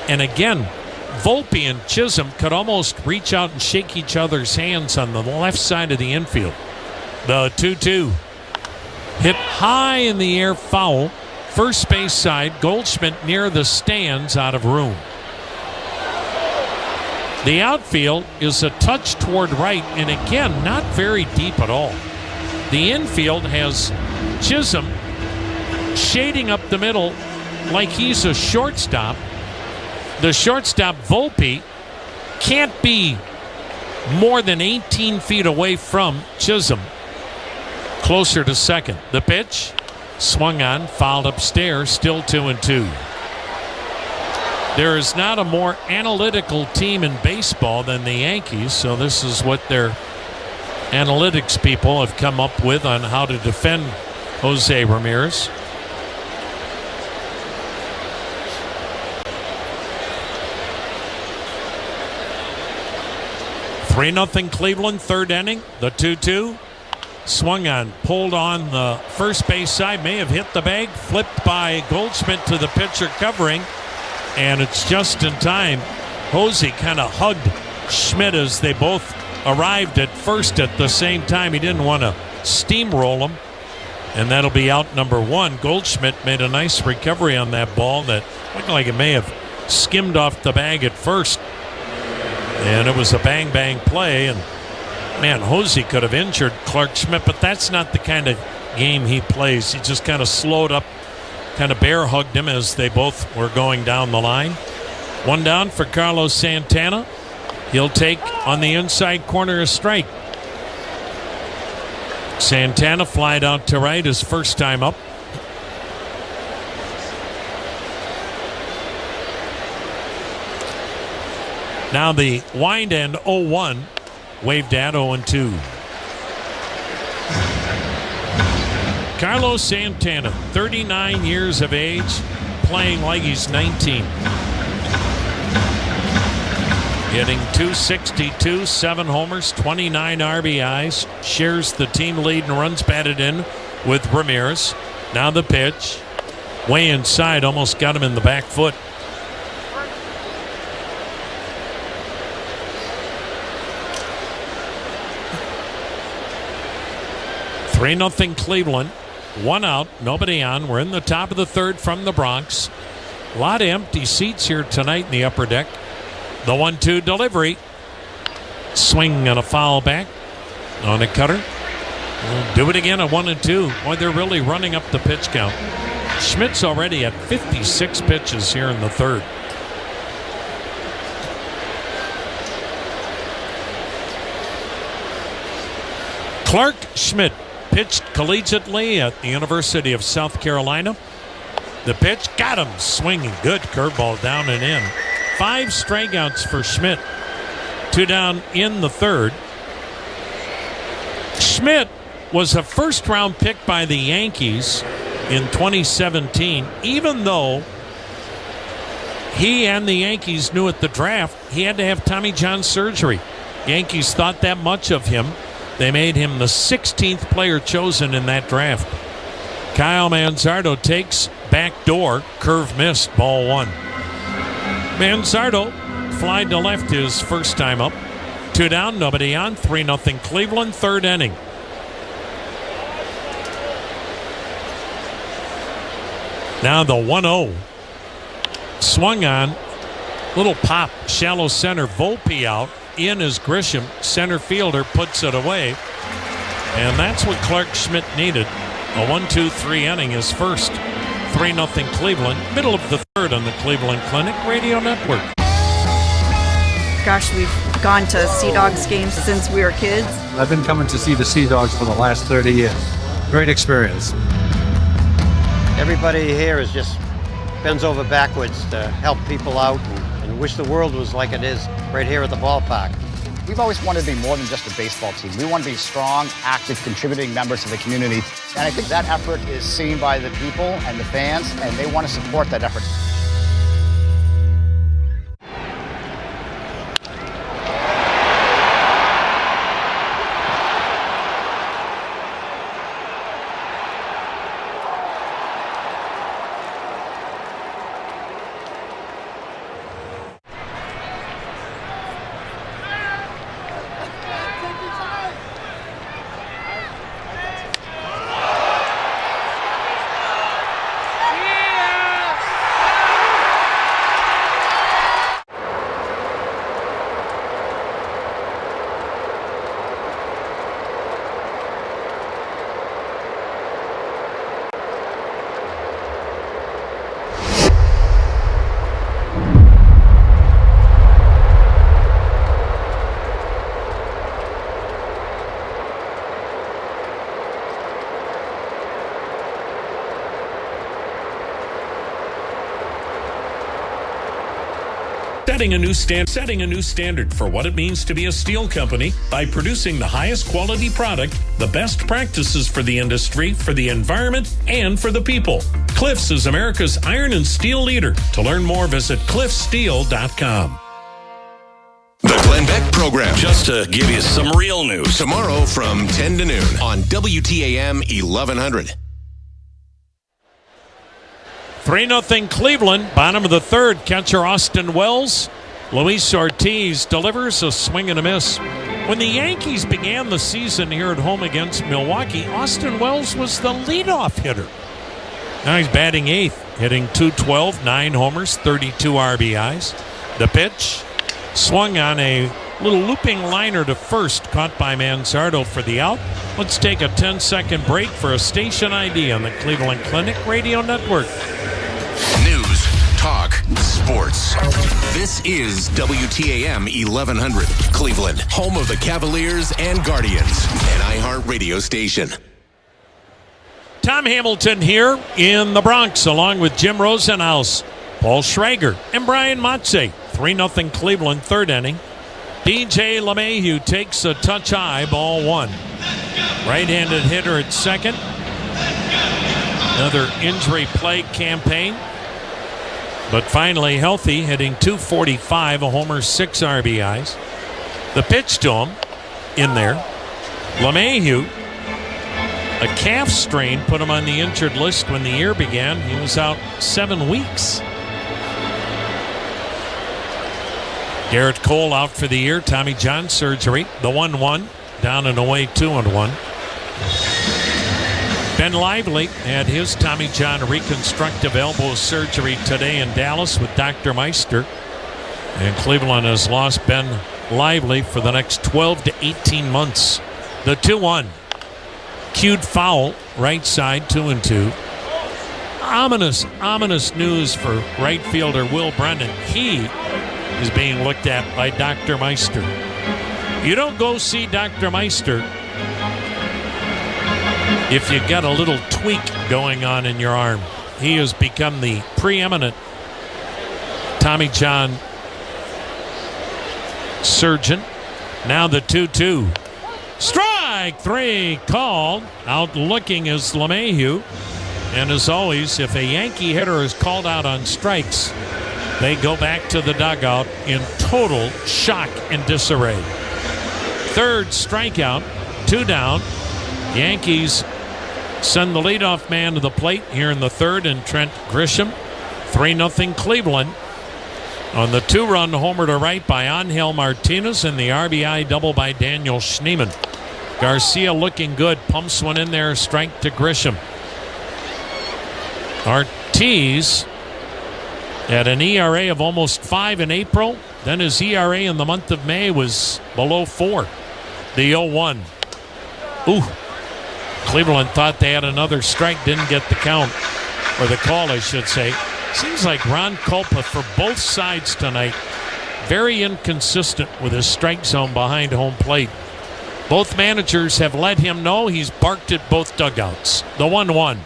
And again, Volpe and Chisholm could almost reach out and shake each other's hands on the left side of the infield. The 2-2. Hit high in the air, foul. First base side, Goldschmidt near the stands, out of room. The outfield is a touch toward right, and again, not very deep at all. The infield has Chisholm shading up the middle like he's a shortstop. The shortstop, Volpe, can't be more than 18 feet away from Chisholm, closer to second. The pitch, swung on, fouled upstairs, still 2-2. There is not a more analytical team in baseball than the Yankees, so this is what their analytics people have come up with on how to defend Jose Ramirez. .3-0 Cleveland, third inning. The 2-2. Swung on, pulled on the first base side, may have hit the bag, flipped by Goldschmidt to the pitcher covering, and it's just in time. Jose kind of hugged Schmidt as they both arrived at first at the same time. He didn't want to steamroll him, and that'll be out number one. Goldschmidt made a nice recovery on that ball that looked like it may have skimmed off the bag at first, and it was a bang-bang play, and man, Jose could have injured Clark Schmidt, but that's not the kind of game he plays. He just kind of slowed up, kind of bear hugged him as they both were going down the line. One down for Carlos Santana. He'll take on the inside corner a strike. Santana flied out to right his first time up. Now the wind end 0-1. Waved at 0-2. Carlos Santana, 39 years of age, playing like he's 19. hitting .262, 7 homers, 29 RBIs. Shares the team lead in runs batted in with Ramirez. Now the pitch. Way inside, almost got him in the back foot. Three 0 Cleveland. 1 out, nobody on. We're in the top of the third from the Bronx. A lot of empty seats here tonight in the upper deck. The 1-2 delivery. Swing and a foul back on a cutter. We'll do it again at 1-2. Boy, they're really running up the pitch count. Schmidt's already at 56 pitches here in the third. Clark Schmidt pitched collegiately at the University of South Carolina. The pitch got him swinging. Good curveball down and in. 5 strikeouts for Schmidt. 2 down in the third. Schmidt was a first-round pick by the Yankees in 2017, even though he and the Yankees knew at the draft he had to have Tommy John surgery. Yankees thought that much of him. They made him the 16th player chosen in that draft. Kyle Manzardo takes back door. Curve missed. Ball 1. Manzardo flied to left his first time up. 2 down, nobody on. 3-0 Cleveland, third inning. Now the 1-0. Swung on. Little pop. Shallow center. Volpe out. In is Grisham. Center fielder puts it away. And that's what Clark Schmidt needed. A 1-2-3 inning, his first. 3-0 Cleveland. Middle of the third on the Cleveland Clinic Radio Network. Gosh, we've gone to Sea Dogs games since we were kids. I've been coming to see the Sea Dogs for the last 30 years. Great experience. Everybody here is just bends over backwards to help people out and wish the world was like it is right here at the ballpark. We've always wanted to be more than just a baseball team. We want to be strong, active, contributing members of the community. And I think that effort is seen by the people and the fans, and they want to support that effort. Setting a new standard for what it means to be a steel company by producing the highest quality product, the best practices for the industry, for the environment, and for the people. Cliffs is America's iron and steel leader. To learn more, visit cliffsteel.com. The Glenn Beck Program, just to give you some real news. Tomorrow from 10 to noon on WTAM 1100. 3-0 Cleveland, bottom of the third. Catcher Austin Wells. Luis Ortiz delivers a swing and a miss. When the Yankees began the season here at home against Milwaukee, Austin Wells was the leadoff hitter. Now he's batting 8th, hitting .212, 9 homers, 32 RBIs. The pitch, swung on a little looping liner to first, caught by Manzardo for the out. Let's take a 10-second break for a station ID on the Cleveland Clinic Radio Network. News, talk, sports. This is WTAM 1100, Cleveland, home of the Cavaliers and Guardians, an iHeart radio station. Tom Hamilton here in the Bronx, along with Jim Rosenhaus, Paul Schrager, and Brian Motze. 3-0 Cleveland, third inning. DJ LeMahieu takes a touch high, ball 1. Right-handed hitter at second. Another injury plague campaign but finally healthy, hitting .245, a homer, 6 RBIs. The pitch to him in there. LeMahieu, a calf strain, put him on the injured list when the year began. He was out 7 weeks. Garrett Cole out for the year. Tommy John surgery. The 1-1. Down and away 2-1. Ben Lively had his Tommy John reconstructive elbow surgery today in Dallas with Dr. Meister. And Cleveland has lost Ben Lively for the next 12 to 18 months. The 2-1. Cued foul, right side, 2-2. Ominous news for right fielder Will Brennan. He is being looked at by Dr. Meister. You don't go see Dr. Meister if you got a little tweak going on in your arm. He has become the preeminent Tommy John surgeon. Now the 2-2. Strike 3 called. Out looking is LeMahieu. And as always, if a Yankee hitter is called out on strikes, they go back to the dugout in total shock and disarray. Third strikeout, 2 down. Yankees send the leadoff man to the plate here in the third, and Trent Grisham. 3-0 Cleveland on the 2-run homer to right by Angel Martinez and the RBI double by Daniel Schneemann. Garcia looking good, pumps one in there, strike to Grisham. Ortiz had an ERA of almost 5 in April. Then his ERA in the month of May was below 4. The 0-1. Ooh. Cleveland thought they had another strike, didn't get the count. Or the call, I should say. Seems like Ron Kulpa for both sides tonight, very inconsistent with his strike zone behind home plate. Both managers have let him know he's barked at both dugouts. The 1-1.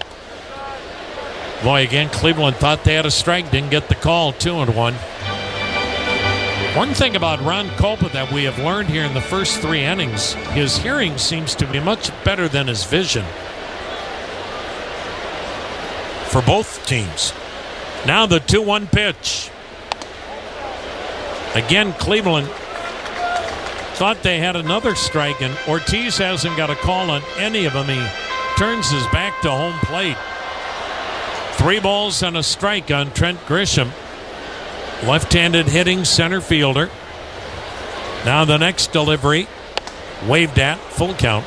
Boy, again, Cleveland thought they had a strike, didn't get the call. 2-1. One thing about Ron Kulpa that we have learned here in the first 3 innings, his hearing seems to be much better than his vision for both teams. Now the 2-1 pitch. Again, Cleveland thought they had another strike, and Ortiz hasn't got a call on any of them. He turns his back to home plate. 3 balls and a strike on Trent Grisham. Left-handed hitting center fielder. Now the next delivery. Waved at, full count.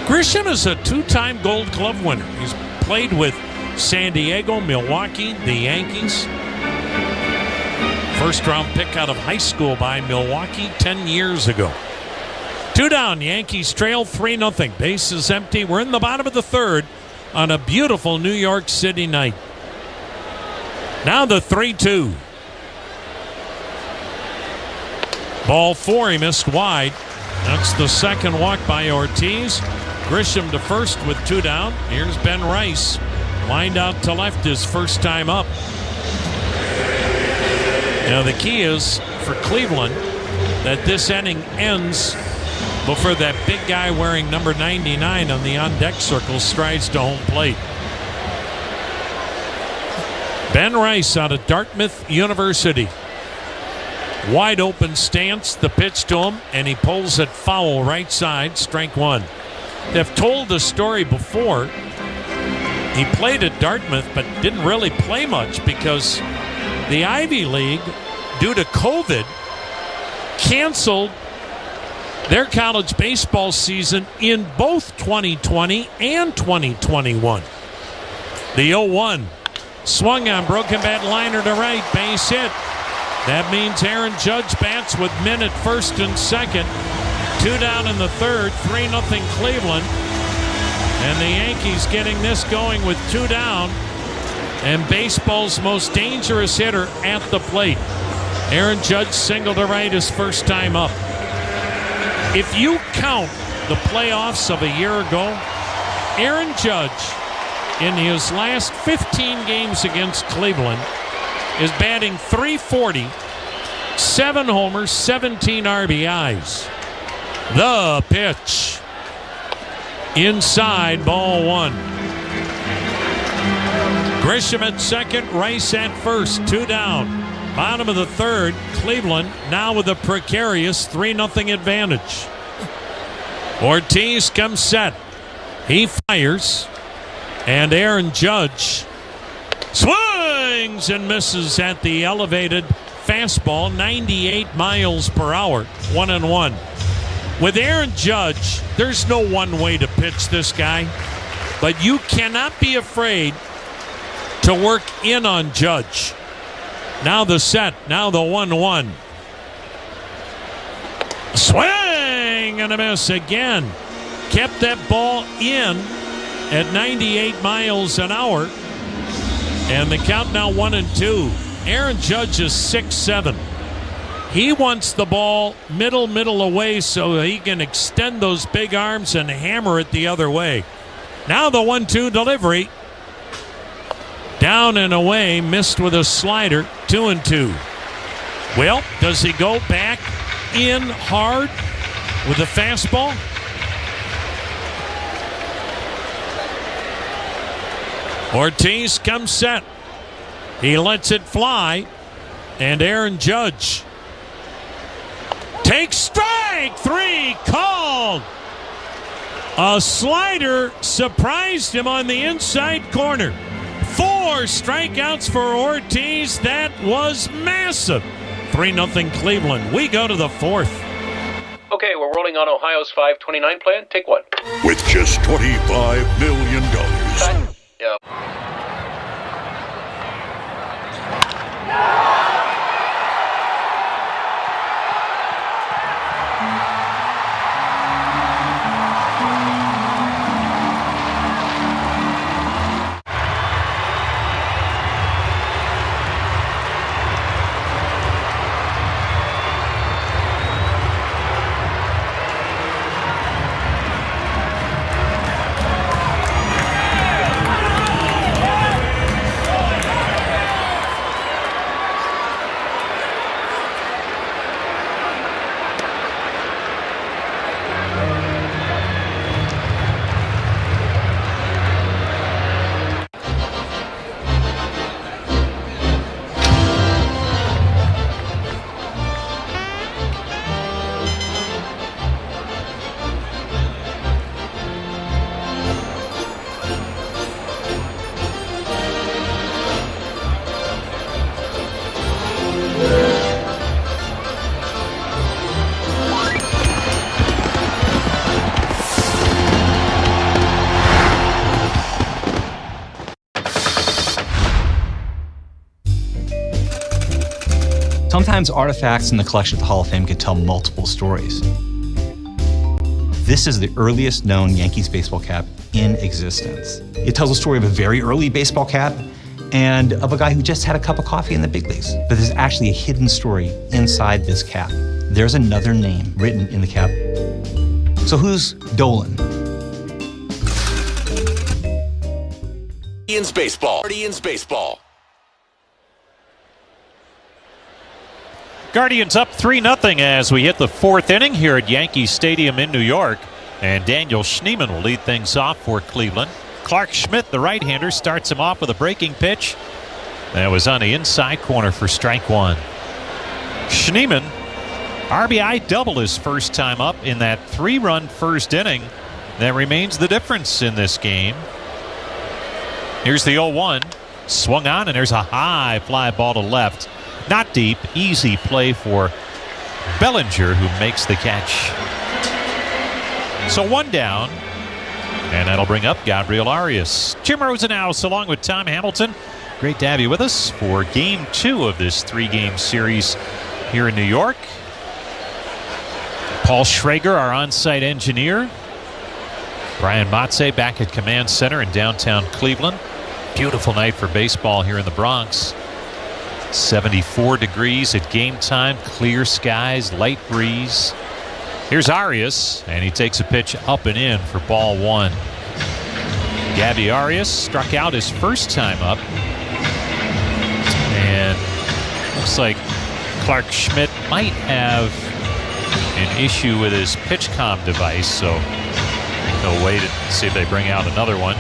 Grisham is a 2-time Gold Glove winner. He's played with San Diego, Milwaukee, the Yankees. First-round pick out of high school by Milwaukee 10 years ago. 2 down, Yankees trail 3-0. Base is empty. We're in the bottom of the third on a beautiful New York City night. Now the 3-2. Ball 4, he missed wide. That's the second walk by Ortiz. Grisham to first with 2 down. Here's Ben Rice. Lined out to left his first time up. Now the key is for Cleveland that this inning ends before that big guy wearing number 99 on the on-deck circle strides to home plate. Ben Rice out of Dartmouth University. Wide open stance, the pitch to him, and he pulls it foul right side, strike 1. They've told the story before. He played at Dartmouth but didn't really play much because the Ivy League, due to COVID, canceled their college baseball season in both 2020 and 2021. The 0-1. Swung on, broken bat liner to right, base hit. That means Aaron Judge bats with men at first and second. 2 down in the third, 3-0 Cleveland. And the Yankees getting this going with 2 down. And baseball's most dangerous hitter at the plate. Aaron Judge single to right his first time up. If you count the playoffs of a year ago, Aaron Judge, in his last 15 games against Cleveland, is batting .340, 7 homers, 17 RBIs. The pitch. Inside, ball 1. Grisham at second, Rice at first, 2 down. Bottom of the third, Cleveland now with a precarious 3-0 advantage. Ortiz comes set. He fires. And Aaron Judge swings and misses at the elevated fastball, 98 miles per hour, 1-1. With Aaron Judge, there's no one way to pitch this guy, but you cannot be afraid to work in on Judge. Now the set, now the 1-1. Swing and a miss again. Kept that ball in at 98 miles an hour. And the count now 1-2. Aaron Judge is 6'7". He wants the ball middle away so he can extend those big arms and hammer it the other way. Now the 1-2 delivery. Down and away, missed with a slider, 2-2. Well, does he go back in hard with the fastball? Ortiz comes set. He lets it fly. And Aaron Judge takes strike 3 called. A slider surprised him on the inside corner. 4 strikeouts for Ortiz. That was massive. 3-0 Cleveland. We go to the 4th. Okay, we're rolling on Ohio's 529 plan. Take one. With just $25 million. Yeah. Sometimes artifacts in the collection of the Hall of Fame can tell multiple stories. This is the earliest known Yankees baseball cap in existence. It tells a story of a very early baseball cap and of a guy who just had a cup of coffee in the big leagues. But there's actually a hidden story inside this cap. There's another name written in the cap. So who's Dolan? Guardians baseball. Guardians baseball. Guardians up 3-0 as we hit the 4th inning here at Yankee Stadium in New York. And Daniel Schneemann will lead things off for Cleveland. Clark Schmidt, the right-hander, starts him off with a breaking pitch. That was on the inside corner for strike 1. Schneemann, RBI double his first time up in that 3-run first inning. That remains the difference in this game. Here's the 0-1. Swung on, and there's a high fly ball to left. Not deep, easy play for Bellinger, who makes the catch. So 1 down, and that'll bring up Gabriel Arias. Jim Rosenhaus along with Tom Hamilton. Great to have you with us for Game 2 of this 3-game series here in New York. Paul Schrager, our on-site engineer. Brian Matze back at Command Center in downtown Cleveland. Beautiful night for baseball here in the Bronx. 74 degrees at game time, clear skies, light breeze. Here's Arias, and he takes a pitch up and in for ball 1. Gabby Arias struck out his first time up, and looks like Clark Schmidt might have an issue with his pitch comm device, so they'll wait and see if they bring out another one.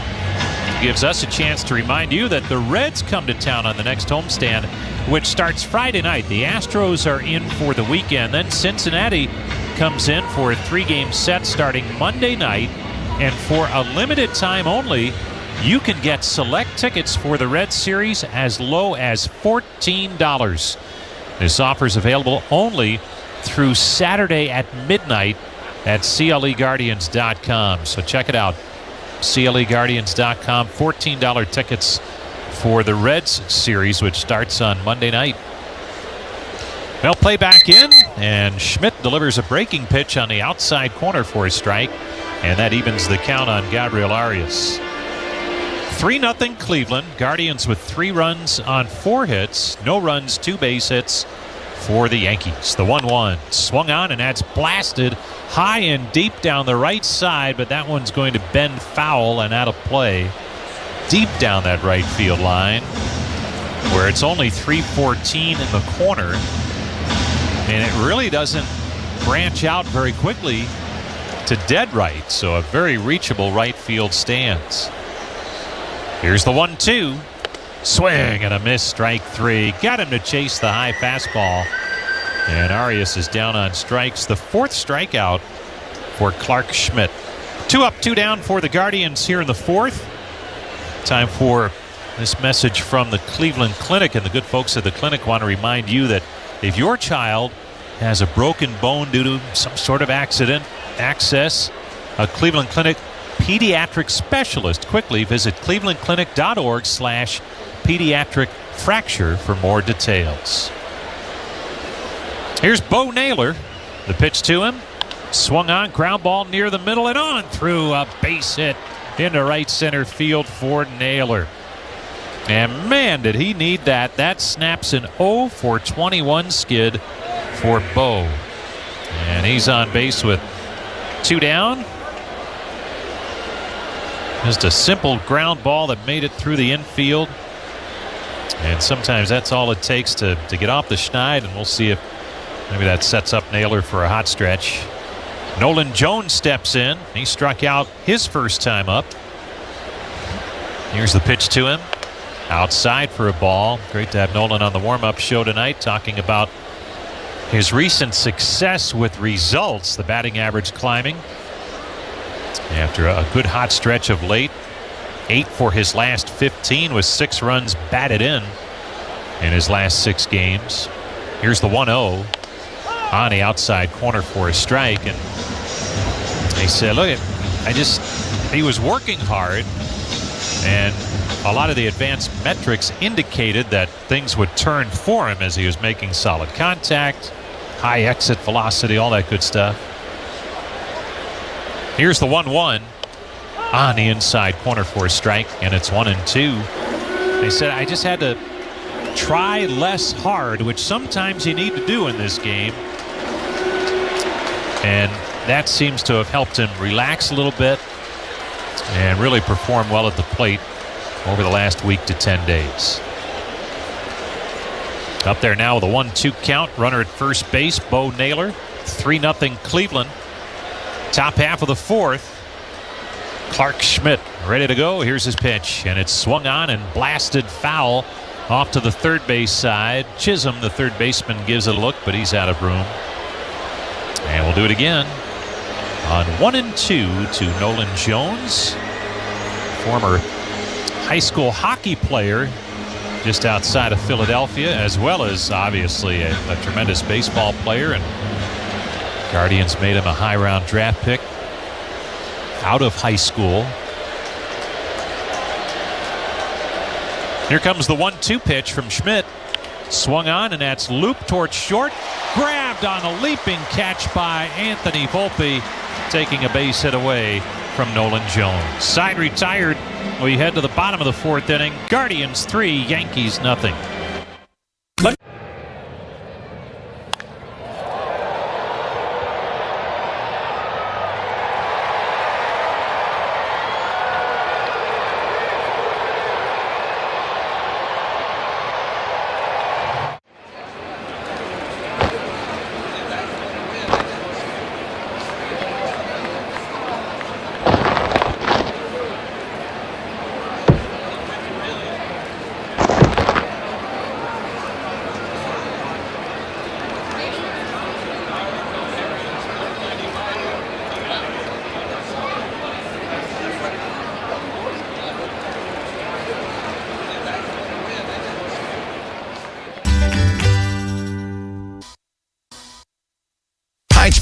gives us a chance to remind you that the Reds come to town on the next homestand, which starts Friday night. The Astros are in for the weekend. Then Cincinnati comes in for a 3-game set starting Monday night. And for a limited time only, you can get select tickets for the Reds series as low as $14. This offer is available only through Saturday at midnight at CLEGuardians.com. So check it out. CLEGuardians.com. $14 tickets for the Reds series, which starts on Monday night. They'll play back in, and Schmidt delivers a breaking pitch on the outside corner for a strike, and that evens the count on Gabriel Arias. 3-0 Cleveland. Guardians with 3 runs on 4 hits. No runs, 2 base hits for the Yankees. The 1-1 swung on, and that's blasted high and deep down the right side, but that one's going to bend foul and out of play deep down that right field line, where it's only 314 in the corner, and it really doesn't branch out very quickly to dead right, so a very reachable right field stance. Here's the 1-2. Swing and a miss, strike 3. Got him to chase the high fastball. And Arias is down on strikes. The 4th strikeout for Clark Schmidt. 2 up, 2 down for the Guardians here in the 4th. Time for this message from the Cleveland Clinic. And the good folks at the clinic want to remind you that if your child has a broken bone due to some sort of accident, access a Cleveland Clinic pediatric specialist. Quickly visit clevelandclinic.org/pediatric fracture for more details. Here's Bo Naylor. The pitch to him. Swung on, ground ball near the middle and on through a base hit into right center field for Naylor. And man, did he need that. That snaps an 0 for 21 skid for Bo. And he's on base with 2 down. Just a simple ground ball that made it through the infield. And sometimes that's all it takes to get off the schneid, and we'll see if maybe that sets up Naylor for a hot stretch. Nolan Jones steps in. He struck out his first time up. Here's the pitch to him. Outside for a ball. Great to have Nolan on the warm-up show tonight, talking about his recent success with results, the batting average climbing after a good hot stretch of late. 8 for his last 15 with 6 runs batted in his last 6 games. Here's the 1-0 on the outside corner for a strike, and they said, look, he was working hard, and a lot of the advanced metrics indicated that things would turn for him as he was making solid contact, high exit velocity, all that good stuff. Here's the 1-1 on the inside corner for a strike, and it's 1-2. They said, I just had to try less hard, which sometimes you need to do in this game. And that seems to have helped him relax a little bit and really perform well at the plate over the last week to 10 days. Up there now with a 1-2 count. Runner at first base, Bo Naylor. 3-0 Cleveland. Top half of the 4th. Clark Schmidt ready to go. Here's his pitch, and it's swung on and blasted foul off to the third base side. Chisholm, the third baseman, gives it a look, but he's out of room. And we'll do it again on 1-2 to Nolan Jones, former high school hockey player just outside of Philadelphia, as well as obviously a tremendous baseball player. And Guardians made him a high round draft pick out of high school. Here comes the 1-2 pitch from Schmidt. Swung on, and that's looped towards short. Grabbed on a leaping catch by Anthony Volpe, taking a base hit away from Nolan Jones. Side retired. We head to the bottom of the 4th inning. Guardians 3, Yankees nothing.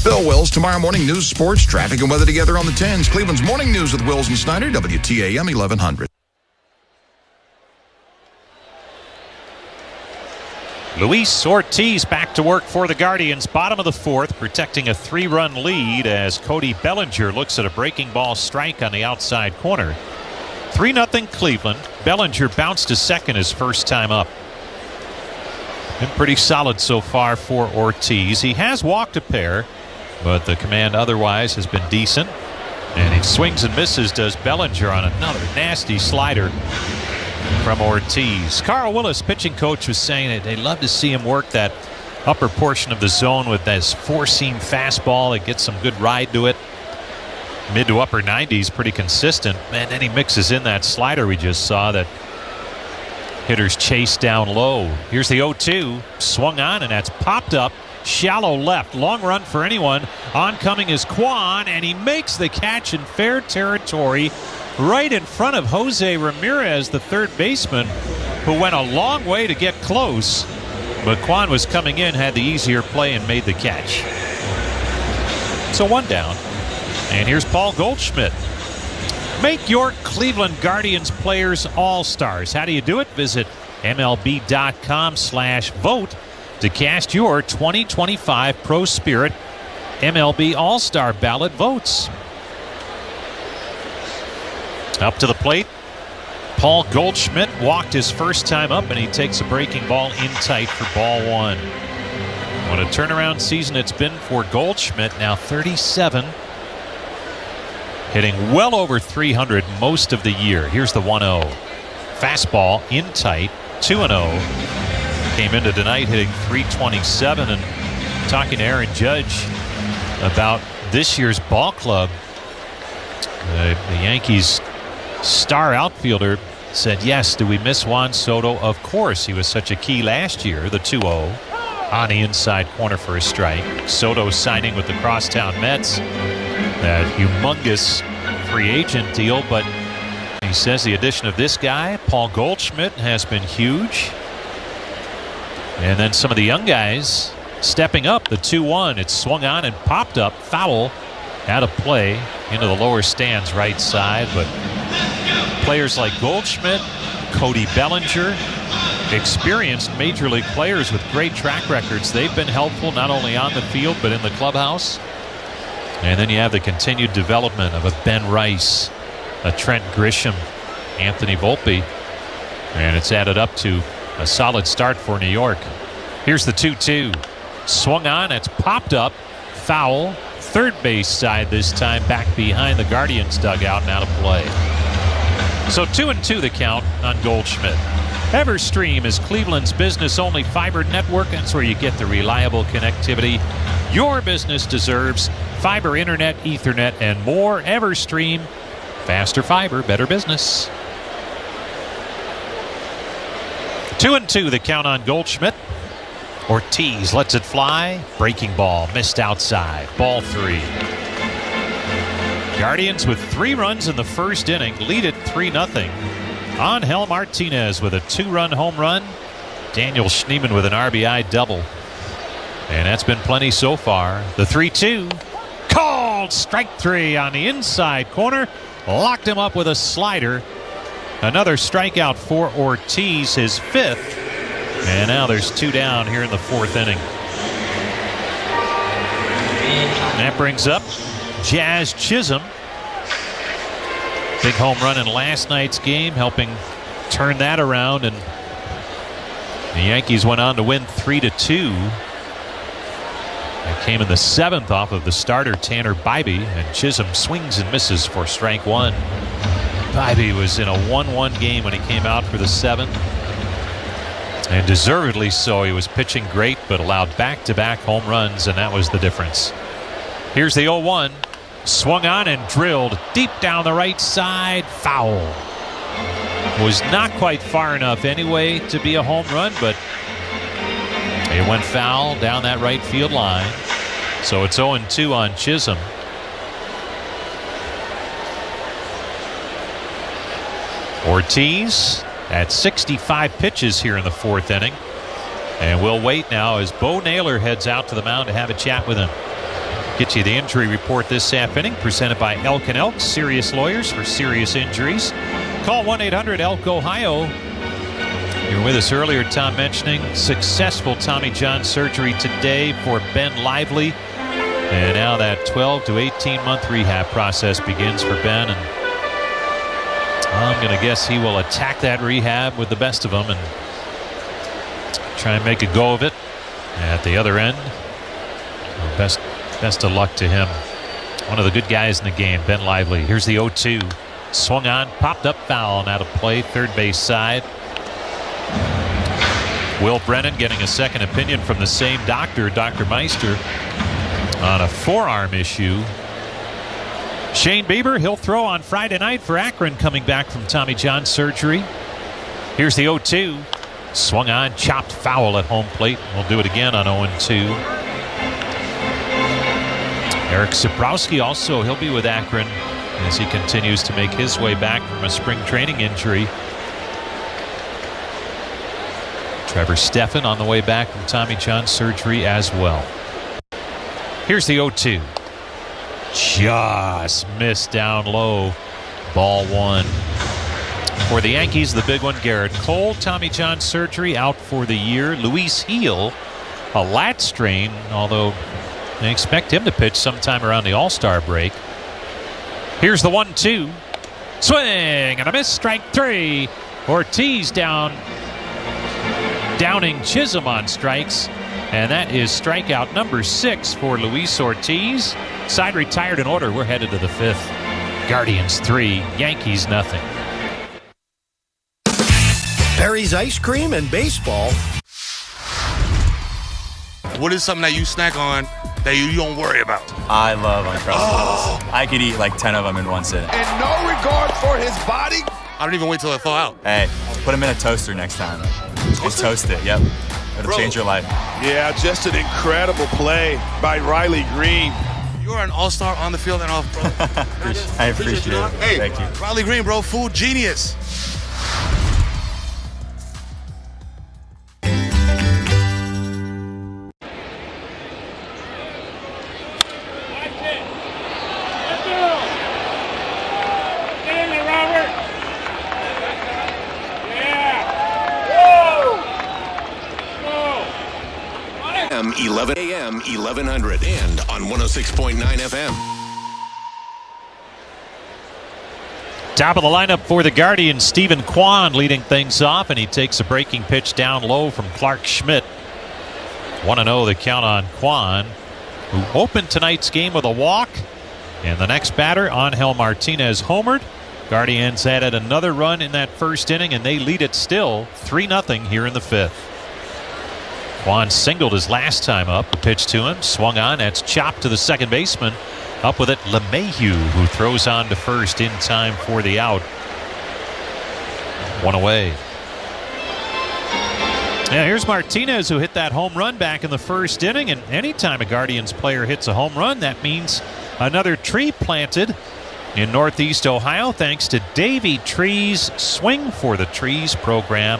Bill Wills. Tomorrow morning, news, sports, traffic, and weather together on the 10s. Cleveland's Morning News with Wills and Snyder, WTAM 1100. Luis Ortiz back to work for the Guardians. Bottom of the fourth, protecting a 3-run lead as Cody Bellinger looks at a breaking ball strike on the outside corner. 3-0 Cleveland. Bellinger bounced to second his first time up. Been pretty solid so far for Ortiz. He has walked a pair, but the command otherwise has been decent. And he swings and misses, does Bellinger, on another nasty slider from Ortiz. Carl Willis, pitching coach, was saying that they'd love to see him work that upper portion of the zone with this four-seam fastball that gets some good ride to it. Mid to upper 90s, pretty consistent. And then he mixes in that slider we just saw that hitters chase down low. Here's the 0-2. Swung on, and that's popped up. Shallow left. Long run for anyone. Oncoming is Kwan, and he makes the catch in fair territory right in front of Jose Ramirez, the third baseman, who went a long way to get close. But Kwan was coming in, had the easier play, and made the catch. So one down. And here's Paul Goldschmidt. Make your Cleveland Guardians players all-stars. How do you do it? Visit MLB.com/vote to cast your 2025 Pro Spirit MLB All-Star ballot votes. Up to the plate, Paul Goldschmidt walked his first time up, and he takes a breaking ball in tight for ball one. What a turnaround season it's been for Goldschmidt, now 37. Hitting well over 300 most of the year. Here's the 1-0. Fastball in tight, 2-0. Came into tonight hitting 327, and talking to Aaron Judge about this year's ball club. The Yankees star outfielder said, yes, do we miss Juan Soto? Of course, he was such a key last year. The 2-0 on the inside corner for a strike. Soto signing with the Crosstown Mets. That humongous free agent deal, but he says the addition of this guy, Paul Goldschmidt, has been huge. And then some of the young guys stepping up. The 2-1, it's swung on and popped up, foul, out of play into the lower stands right side. But players like Goldschmidt, Cody Bellinger, experienced major league players with great track records. They've been helpful not only on the field but in the clubhouse. And then you have the continued development of a Ben Rice, a Trent Grisham, Anthony Volpe. And it's added up to a solid start for New York. Here's the 2-2. Swung on, it's popped up, foul, third base side this time, back behind the Guardians dugout and out of play. So 2-2 the count on Goldschmidt. Everstream is Cleveland's business-only fiber network. That's where you get the reliable connectivity your business deserves. Fiber, internet, Ethernet, and more. Everstream. Faster fiber, better business. 2-2 the count on Goldschmidt. Ortiz lets it fly. Breaking ball missed outside. Ball 3. Guardians with 3 runs in the first inning. Lead it 3-0. Angel Martinez with a 2-run home run. Daniel Schneemann with an RBI double. And that's been plenty so far. The 3-2. Called strike 3 on the inside corner. Locked him up with a slider. Another strikeout for Ortiz, his 5th. And now there's 2 down here in the 4th inning. That brings up Jazz Chisholm. Big home run in last night's game, helping turn that around. And the Yankees went on to win 3-2. It came in the 7th off of the starter, Tanner Bybee, and Chisholm swings and misses for strike 1. Bybee was in a 1-1 game when he came out for the 7th. And deservedly so. He was pitching great, but allowed back-to-back home runs, and that was the difference. Here's the 0-1. Swung on and drilled deep down the right side. Foul. Was not quite far enough anyway to be a home run, but it went foul down that right field line. So it's 0-2 on Chisholm. Ortiz at 65 pitches here in the 4th inning. And we'll wait now as Bo Naylor heads out to the mound to have a chat with him. Get you the injury report this half inning, presented by Elk & Elk, serious lawyers for serious injuries. Call 1-800-ELK Ohio. You were with us earlier, Tom, mentioning successful Tommy John surgery today for Ben Lively. And now that 12 to 18-month rehab process begins for Ben. And I'm going to guess he will attack that rehab with the best of them and try and make a go of it at the other end. Well, best of luck to him. One of the good guys in the game, Ben Lively. Here's the 0-2. Swung on, popped up, foul, and out of play, third base side. Will Brennan getting a second opinion from the same doctor, Dr. Meister, on a forearm issue. Shane Bieber, he'll throw on Friday night for Akron, coming back from Tommy John surgery. Here's the 0-2. Swung on, chopped foul at home plate. We'll do it again on 0-2. Eric Sabrowski also, he'll be with Akron as he continues to make his way back from a spring training injury. Trevor Steffen on the way back from Tommy John surgery as well. Here's the 0-2. Just missed down low. Ball one. For the Yankees, the big one, Garrett Cole, Tommy John surgery, out for the year. Luis Heel, a lat strain, although they expect him to pitch sometime around the All-Star break. Here's the 1-2. Swing and a miss, strike three. Ortiz downing Chisholm on strikes. And that is strikeout number 6 for Luis Ortiz. Side retired in order. We're headed to the 5th. Guardians 3, Yankees nothing. Perry's Ice Cream and Baseball. What is something that you snack on that you don't worry about? I love Uncrustables. I could eat like 10 of them in one sitting. And no regard for his body? I don't even wait till it thaw out. Hey, put them in a toaster next time. Just toast it, yep. It'll change your life. Yeah, just an incredible play by Riley Green. You are an all-star on the field and off, bro. I appreciate it. Hey, thank you. Riley Green, bro, food genius. AM 1100 and on 106.9 FM. Top of the lineup for the Guardians, Stephen Kwan leading things off, and he takes a breaking pitch down low from Clark Schmidt. 1-0 the count on Kwan, who opened tonight's game with a walk. And the next batter, Angel Martinez, homered. Guardians added another run in that first inning, and they lead it still 3-0 here in the 5th. Kwan singled his last time up. The pitch to him, swung on. That's chopped to the second baseman. Up with it, LeMahieu, who throws on to first in time for the out. One away. Yeah, here's Martinez, who hit that home run back in the first inning. And anytime a Guardians player hits a home run, that means another tree planted in Northeast Ohio, thanks to Davey Trees' Swing for the Trees program.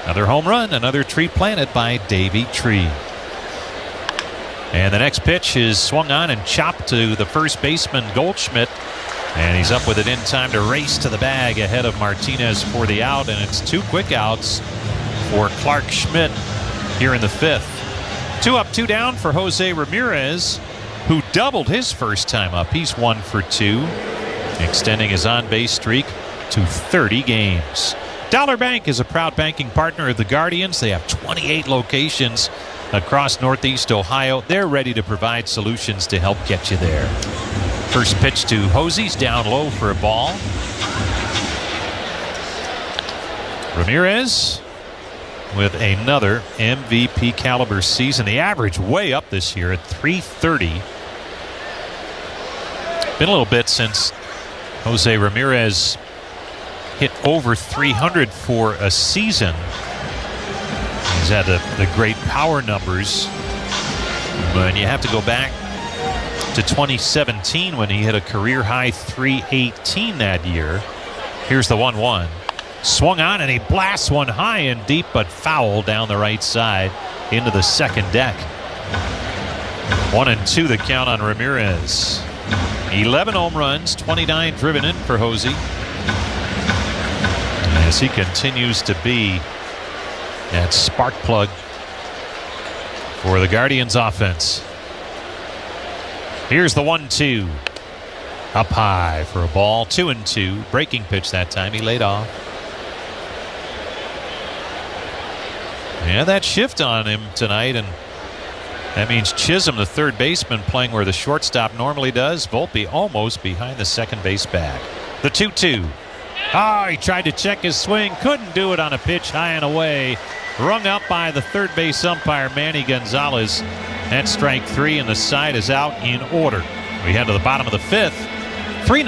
Another home run, another tree planted by Davey Tree. And the next pitch is swung on and chopped to the first baseman, Goldschmidt. And he's up with it in time to race to the bag ahead of Martinez for the out. And it's 2 quick outs for Clark Schmidt here in the 5th. 2 up, 2 down for Jose Ramirez, who doubled his first time up. He's 1 for 2, extending his on-base streak to 30 games. Dollar Bank is a proud banking partner of the Guardians. They have 28 locations across Northeast Ohio. They're ready to provide solutions to help get you there. First pitch to Hosey's down low for a ball. Ramirez with another MVP caliber season. The average way up this year at .330. Been a little bit since Jose Ramirez hit over 300 for a season. He's had the great power numbers, but you have to go back to 2017 when he hit a career-high 318 that year. Here's the 1-1. Swung on, and he blasts one high and deep, but foul down the right side into the second deck. 1-2 the count on Ramirez. 11 home runs, 29 driven in for Hosey, as he continues to be that spark plug for the Guardians offense. Here's the 1-2. Up high for a ball. 2-2. Breaking pitch that time. He laid off. Yeah, that shift on him tonight, and that means Chisholm, the third baseman, playing where the shortstop normally does. Volpe almost behind the second base bag. The 2-2. Oh, he tried to check his swing. Couldn't do it on a pitch high and away. Rung up by the third base umpire, Manny Gonzalez. That's strike 3, and the side is out in order. We head to the bottom of the 5th. 3-0.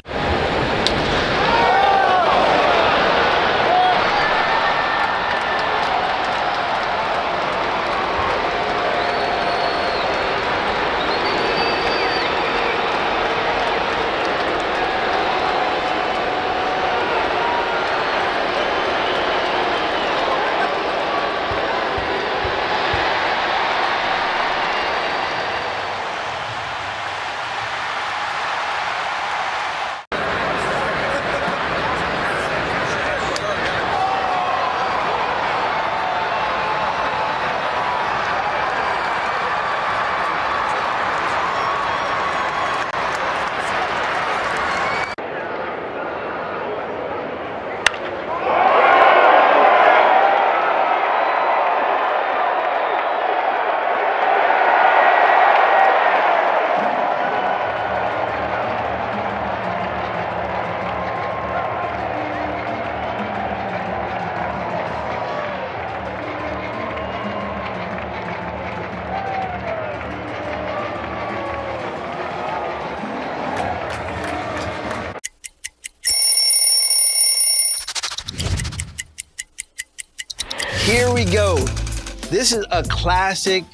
Here we go. This is a classic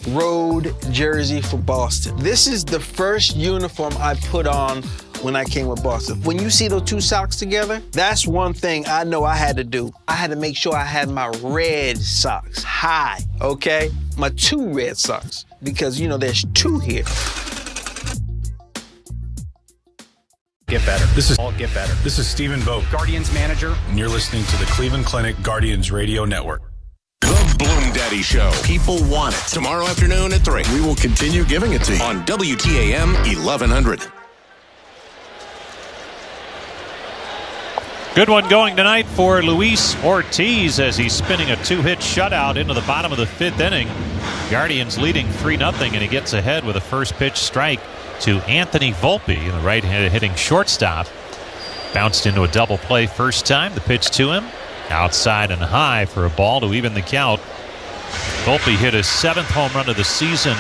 road jersey for Boston. This is the first uniform I put on when I came with Boston. When you see those two socks together, that's one thing I know I had to do. I had to make sure I had my red socks high, okay? My 2 red socks, because, you know, there's 2 here. Get better. This is Stephen Vogt, Guardians manager, and you're listening to the Cleveland Clinic Guardians Radio Network. The Bloom Daddy Show. People want it. Tomorrow afternoon at 3. We will continue giving it to you on WTAM 1100. Good one going tonight for Luis Ortiz as he's spinning a 2-hit shutout into the bottom of the 5th inning. Guardians leading 3-0, and he gets ahead with a first pitch strike to Anthony Volpe, the right-handed hitting shortstop. Bounced into a double play first time. The pitch to him, outside and high for a ball to even the count. Volpe hit his 7th home run of the season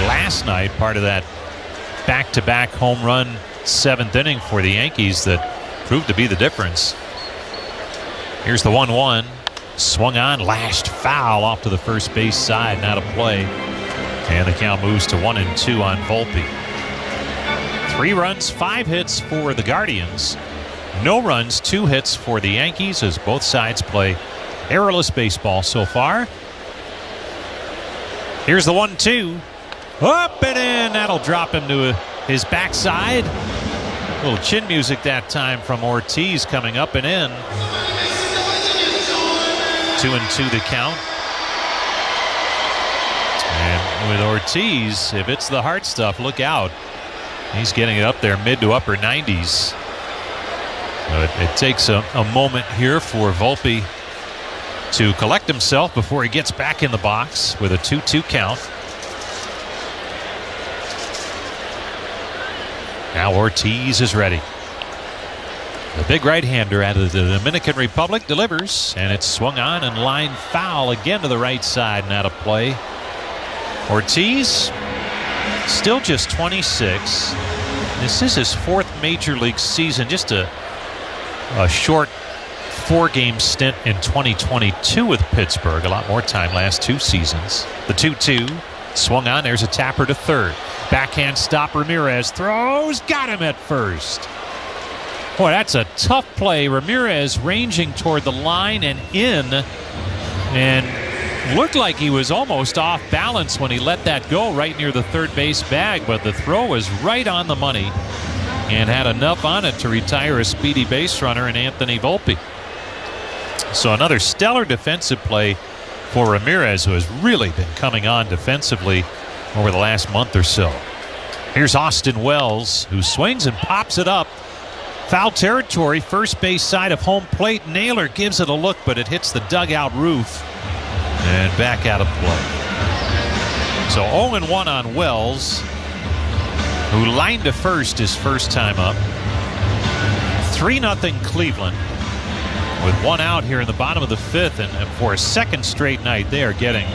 last night, part of that back-to-back home run 7th inning for the Yankees that proved to be the difference. Here's the 1-1. Swung on, lashed foul off to the first base side, not a play. And the count moves to 1-2 on Volpe. 3 runs, 5 hits for the Guardians. No runs, 2 hits for the Yankees as both sides play errorless baseball so far. Here's the 1-2. Up and in. That'll drop him to his backside. A little chin music that time from Ortiz coming up and in. 2-2 the count. And with Ortiz, if it's the heart stuff, look out. He's getting it up there mid to upper 90s. So it takes a moment here for Volpe to collect himself before he gets back in the box with a 2-2 count. Now Ortiz is ready. The big right-hander out of the Dominican Republic delivers, and it's swung on and line foul again to the right side, not a play. Ortiz, still just 26. This is his 4th major league season, just a short 4-game stint in 2022 with Pittsburgh. A lot more time last 2 seasons. The 2-2 swung on. There's a tapper to third. Backhand stop. Ramirez throws. Got him at first. Boy, that's a tough play. Ramirez ranging toward the line and in. And Looked like he was almost off balance when he let that go right near the third base bag, but the throw was right on the money and had enough on it to retire a speedy base runner in Anthony Volpe. So another stellar defensive play for Ramirez, who has really been coming on defensively over the last month or so. Here's Austin Wells, who swings and pops it up. Foul territory, first base side of home plate. Naylor gives it a look, but it hits the dugout roof and back out of play. So 0-1 on Wells, who lined to first his first time up. 3-0 Cleveland with one out here in the bottom of the fifth, and for a second straight night they are getting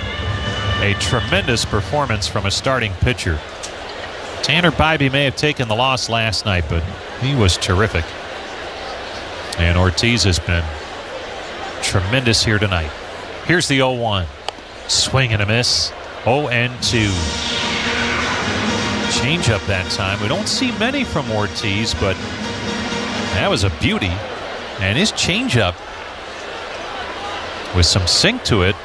a tremendous performance from a starting pitcher. Tanner Bybee may have taken the loss last night, but he was terrific. And Ortiz has been tremendous here tonight. Here's the 0-1. Swing and a miss. 0-2. Change up that time. We don't see many from Ortiz, but that was a beauty. And his changeup, with some sink to it,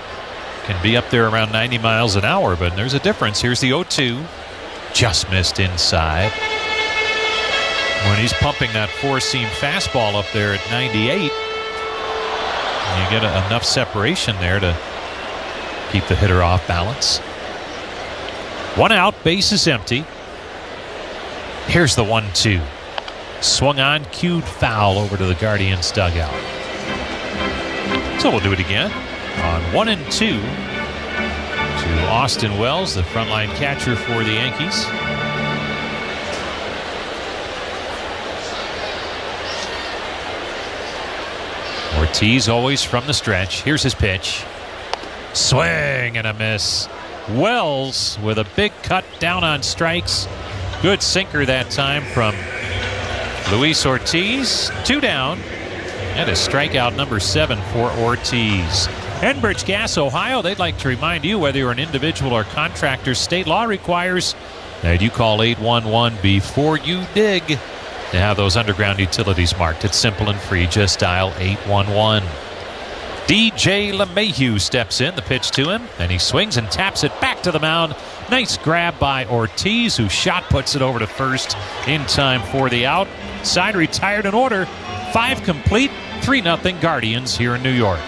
can be up there around 90 miles an hour, but there's a difference. Here's the 0-2. Just missed inside. When he's pumping that four-seam fastball up there at 98, you get enough separation there to keep the hitter off balance. One out, base is empty. Here's the 1-2. Swung on, cued foul over to the Guardians dugout. So we'll do it again on 1-2 to Austin Wells, the frontline catcher for the Yankees. Ortiz always from the stretch. Here's his pitch. Swing and a miss. Wells with a big cut down on strikes. Good sinker that time from Luis Ortiz. 2 down. And a strikeout number 7 for Ortiz. Enbridge Gas, Ohio, they'd like to remind you, whether you're an individual or contractor, state law requires that you call 811 before you dig to have those underground utilities marked. It's simple and free. Just dial 811. DJ LeMahieu steps in. The pitch to him, and he swings and taps it back to the mound. Nice grab by Ortiz, whose shot puts it over to first in time for the out. Side retired in order. 5 complete. 3-0 Guardians here in New York.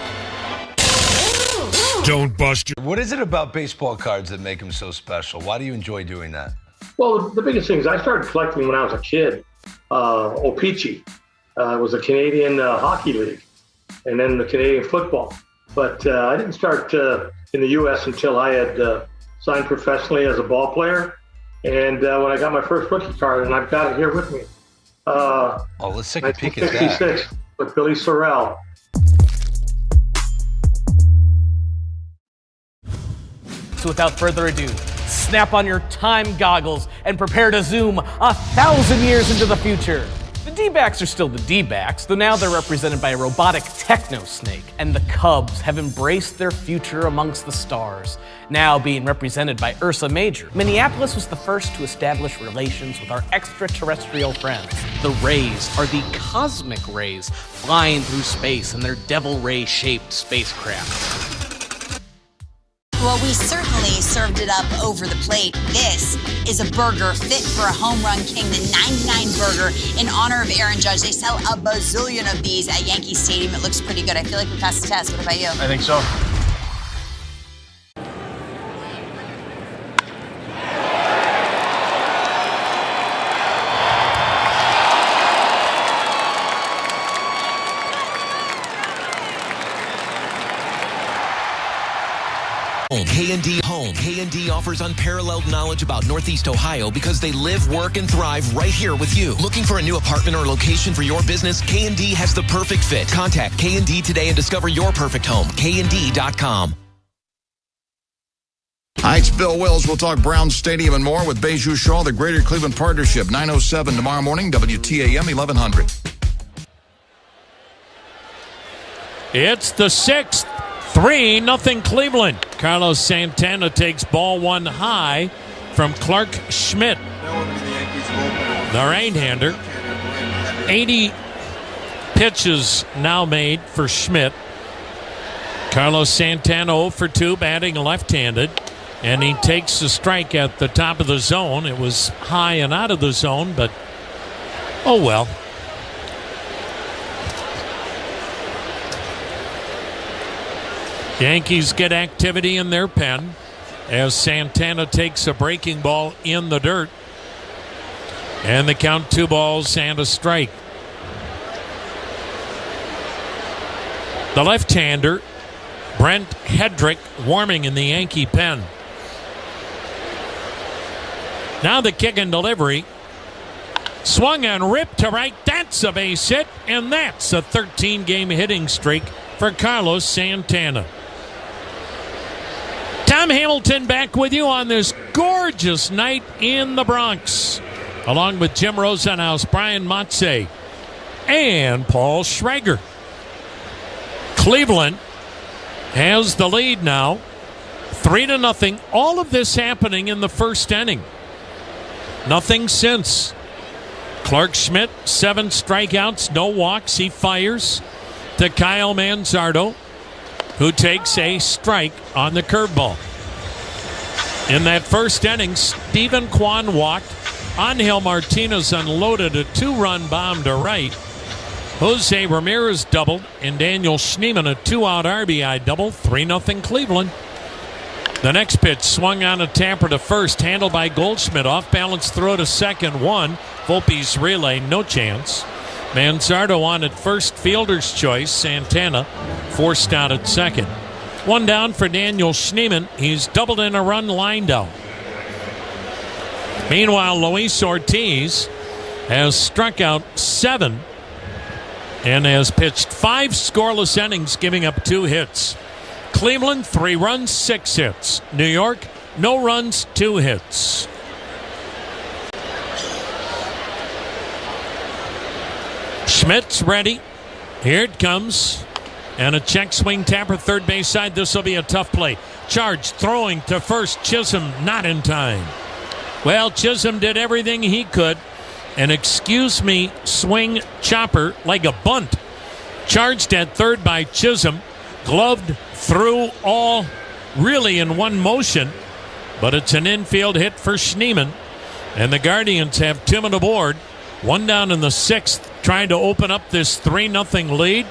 Don't bust your... What is it about baseball cards that make them so special? Why do you enjoy doing that? Well, the biggest thing is I started collecting when I was a kid. O-Pee-Chee was a Canadian hockey league, and then the Canadian football. But I didn't start in the U.S. until I had signed professionally as a ball player. And when I got my first rookie card, and I've got it here with me. Let's take a peek at that. 1966 with Billy Sorrell. So without further ado, snap on your time goggles and prepare to zoom 1,000 years into the future. The D-backs are still the D-backs, though now they're represented by a robotic techno-snake, and the Cubs have embraced their future amongst the stars, now being represented by Ursa Major. Minneapolis was the first to establish relations with our extraterrestrial friends. The Rays are the cosmic rays flying through space in their devil ray-shaped spacecraft. Well, we certainly served it up over the plate. This is a burger fit for a home run king, the 99 burger in honor of Aaron Judge. They sell a bazillion of these at Yankee Stadium. It looks pretty good. I feel like we passed the test. What about you? I think so. K&D Home. K&D offers unparalleled knowledge about Northeast Ohio because they live, work, and thrive right here with you. Looking for a new apartment or location for your business? K&D has the perfect fit. Contact K&D today and discover your perfect home. KND.com. Hi, it's Bill Wills. We'll talk Brown Stadium and more with Beju Shaw, the Greater Cleveland Partnership. 9:07 tomorrow morning, WTAM 1100. It's the 6th. 3-0 Cleveland. Carlos Santana takes ball 1 high from Clark Schmidt, the right-hander. 80 pitches now made for Schmidt. Carlos Santana 0 for 2, batting left-handed. And he takes the strike at the top of the zone. It was high and out of the zone, but oh well. Yankees get activity in their pen as Santana takes a breaking ball in the dirt. And the count 2 balls and a strike. The left-hander, Brent Hedrick, warming in the Yankee pen. Now the kick and delivery. Swung and ripped to right. That's a base hit, and that's a 13-game hitting streak for Carlos Santana. Tom Hamilton back with you on this gorgeous night in the Bronx, along with Jim Rosenhaus, Brian Motze, and Paul Schrager. Cleveland has the lead now, 3-0. All of this happening in the first inning. Nothing since. Clark Schmidt, 7 strikeouts, no walks. He fires to Kyle Manzardo, who takes a strike on the curveball. In that first inning, Stephen Kwan walked. Angel Martinez unloaded a 2-run bomb to right. Jose Ramirez doubled, and Daniel Schneemann a 2-out RBI double. 3-0 Cleveland. The next pitch swung on a tamper to first, handled by Goldschmidt. Off balance throw to second, 1. Volpe's relay, no chance. Manzardo on at first, fielder's choice. Santana forced out at second. 1 down for Daniel Schneemann. He's doubled in a run, lined out. Meanwhile, Luis Ortiz has struck out 7 and has pitched 5 scoreless innings, giving up 2 hits. Cleveland, 3 runs, 6 hits. New York, no runs, 2 hits. Schmidt's ready. Here it comes. And a check swing tapper, third base side. This will be a tough play. Charge throwing to first. Chisholm not in time. Well, Chisholm did everything he could. And excuse me, swing chopper like a bunt. Charged at third by Chisholm. Gloved through all really in one motion. But it's an infield hit for Schneemann. And the Guardians have 2 men aboard. 1 down in the 6th, trying to open up this 3-0 lead.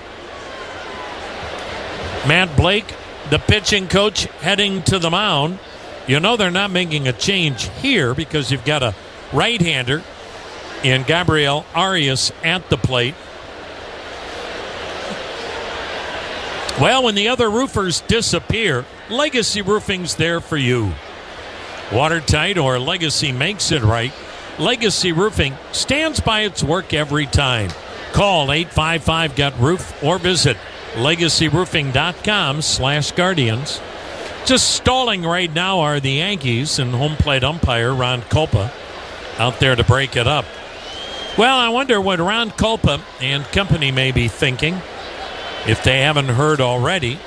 Matt Blake, the pitching coach, heading to the mound. You know they're not making a change here because you've got a right-hander in Gabriel Arias at the plate. Well, when the other roofers disappear, Legacy Roofing's there for you. Watertight or Legacy makes it right. Legacy Roofing stands by its work every time. Call 855-GOT-ROOF or visit legacyroofing.com/Guardians. Just stalling right now are the Yankees and home plate umpire Ron Kulpa out there to break it up. Well, I wonder what Ron Kulpa and company may be thinking, if they haven't heard already.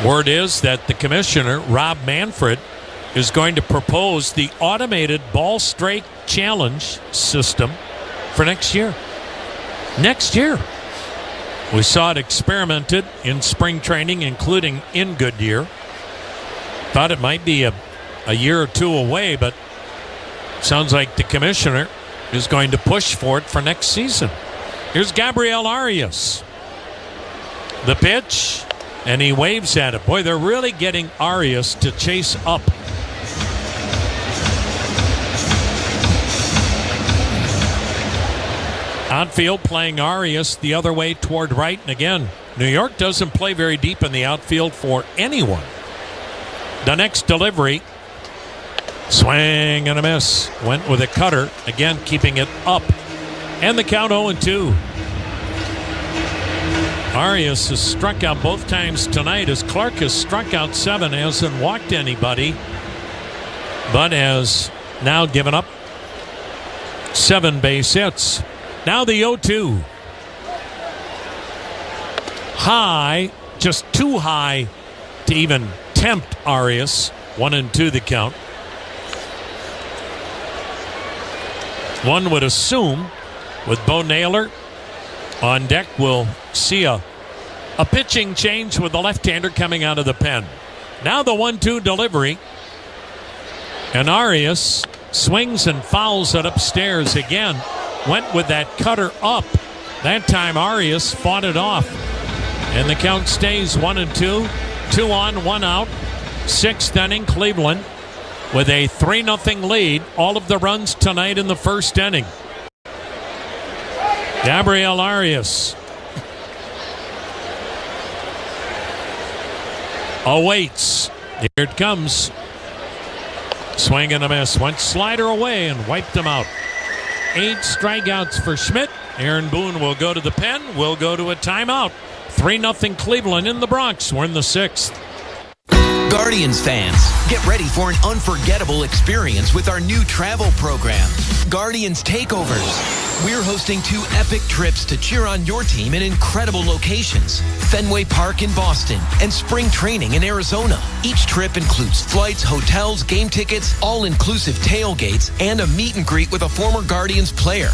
Word is that the commissioner, Rob Manfred, is going to propose the automated ball strike challenge system for next year. Next year. We saw it experimented in spring training, including in Goodyear. Thought it might be a year or 2 away, but sounds like the commissioner is going to push for it for next season. Here's Gabriel Arias. The pitch, and he waves at it. Boy, they're really getting Arias to chase up. Outfield playing Arias the other way toward right. And again, New York doesn't play very deep in the outfield for anyone. The next delivery, swing and a miss. Went with a cutter, again keeping it up. And the count 0-2. Arias has struck out both times tonight, as Clark has struck out 7, hasn't walked anybody, but has now given up 7 base hits. Now the 0-2. High, just too high to even tempt Arias. 1-2 the count. One would assume with Bo Naylor on deck, we'll see a A pitching change with the left-hander coming out of the pen. Now the 1-2 delivery. And Arias swings and fouls it upstairs again. Went with that cutter up. That time Arias fought it off. And the count stays 1-2. 2 on, 1 out. 6th inning, Cleveland with a 3-0 lead. All of the runs tonight in the first inning. Gabriel Arias awaits. Here it comes. Swing and a miss. Went slider away and wiped him out. 8 strikeouts for Schmidt. Aaron Boone will go to the pen. We'll go to a timeout. 3-0 Cleveland in the Bronx. We're in the 6th. Guardians fans, get ready for an unforgettable experience with our new travel program, Guardians Takeovers. We're hosting 2 epic trips to cheer on your team in incredible locations, Fenway Park in Boston and spring training in Arizona. Each trip includes flights, hotels, game tickets, all-inclusive tailgates, and a meet and greet with a former Guardians player.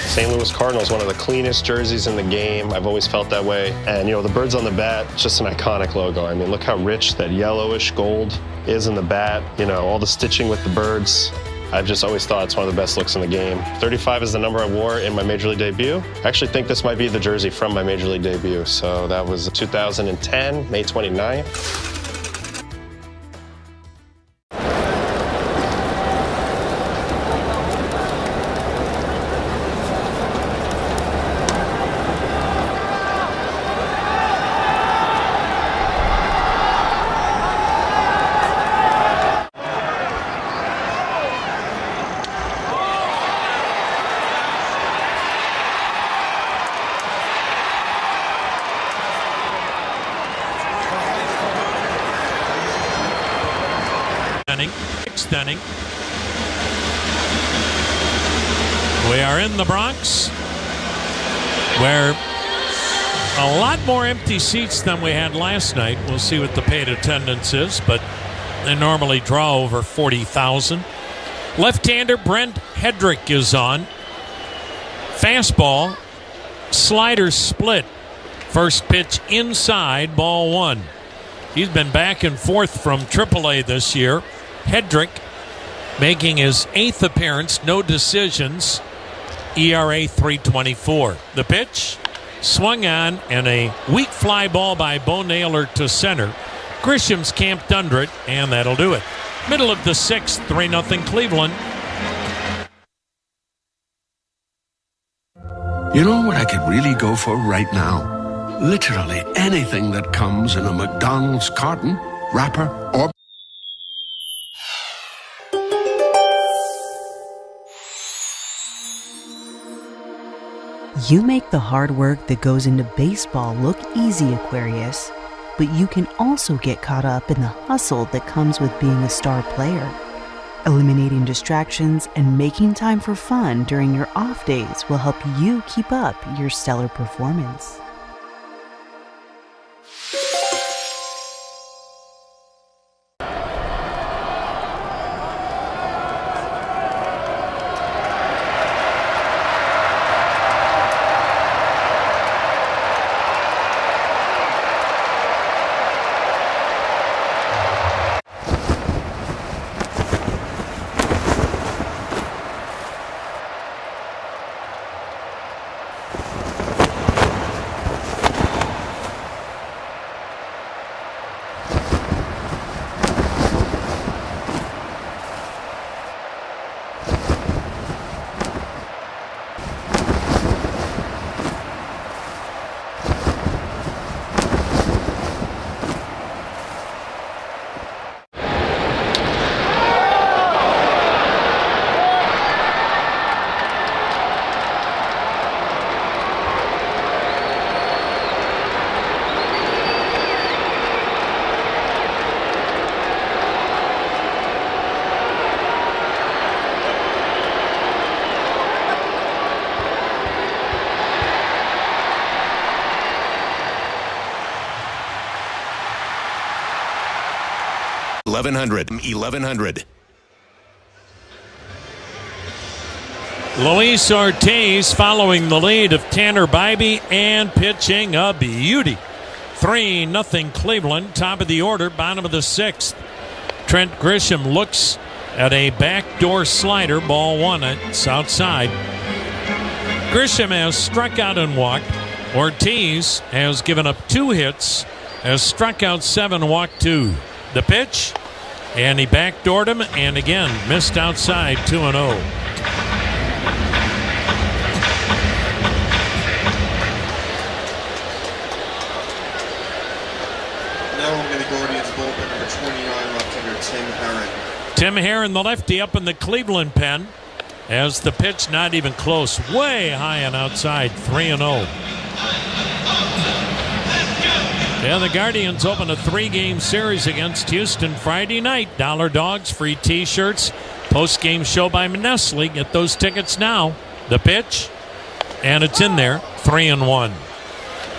St. Louis Cardinals, one of the cleanest jerseys in the game. I've always felt that way. And, you know, the birds on the bat, just an iconic logo. I mean, look how rich that yellowish gold is in the bat. You know, all the stitching with the birds. I've just always thought it's one of the best looks in the game. 35 is the number I wore in my Major League debut. I actually think this might be the jersey from my Major League debut. So that was 2010, May 29th. Inning. We are in the Bronx, where a lot more empty seats than we had last night. We'll see what the paid attendance is, but they normally draw over 40,000. Left-hander Brent Hedrick is on. Fastball, slider split. First pitch inside, ball 1. He's been back and forth from AAA this year. Hedrick making his 8th appearance, no decisions, ERA 3.24. The pitch, swung on, and a weak fly ball by Bo Naylor to center. Grisham's camped under it, and that'll do it. Middle of the 6th, 3-0 Cleveland. You know what I could really go for right now? Literally anything that comes in a McDonald's carton, wrapper, or... You make the hard work that goes into baseball look easy, Aquarius, but you can also get caught up in the hustle that comes with being a star player. Eliminating distractions and making time for fun during your off days will help you keep up your stellar performance. 1100. Luis Ortiz following the lead of Tanner Bybee and pitching a beauty. 3-0 Cleveland, top of the order, bottom of the 6th. Trent Grisham looks at a backdoor slider, ball 1. It's outside. Grisham has struck out and walked. Ortiz has given up 2 hits, has struck out 7, walked 2. The pitch, and he backdoored him, and again missed outside, 2-0. Tim Herron, the lefty, up in the Cleveland pen as the pitch not even close. Way high and outside, 3-0. Yeah, the Guardians open a 3-game series against Houston Friday night. $1 dogs, free T-shirts, post-game show by Nestle. Get those tickets now. The pitch, and it's in there, 3-1.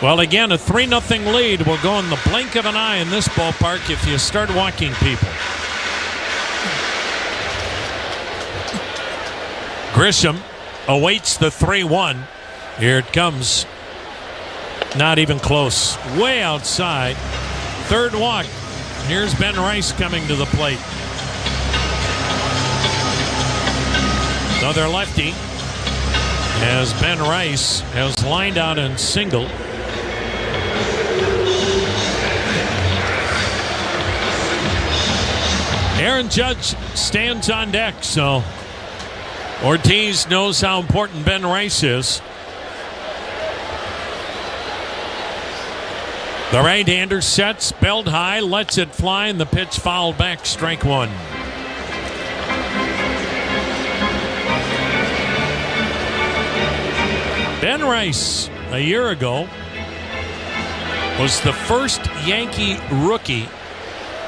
Well, again, a 3-0 lead will go in the blink of an eye in this ballpark if you start walking people. Grisham awaits the 3-1. Here it comes. Not even close. Way outside. Third walk. Here's Ben Rice coming to the plate. Another lefty as Ben Rice has lined out and singled. Aaron Judge stands on deck, so Ortiz knows how important Ben Rice is. The right-hander sets, belled high, lets it fly, and the pitch fouled back, strike 1. Ben Rice, a year ago, was the first Yankee rookie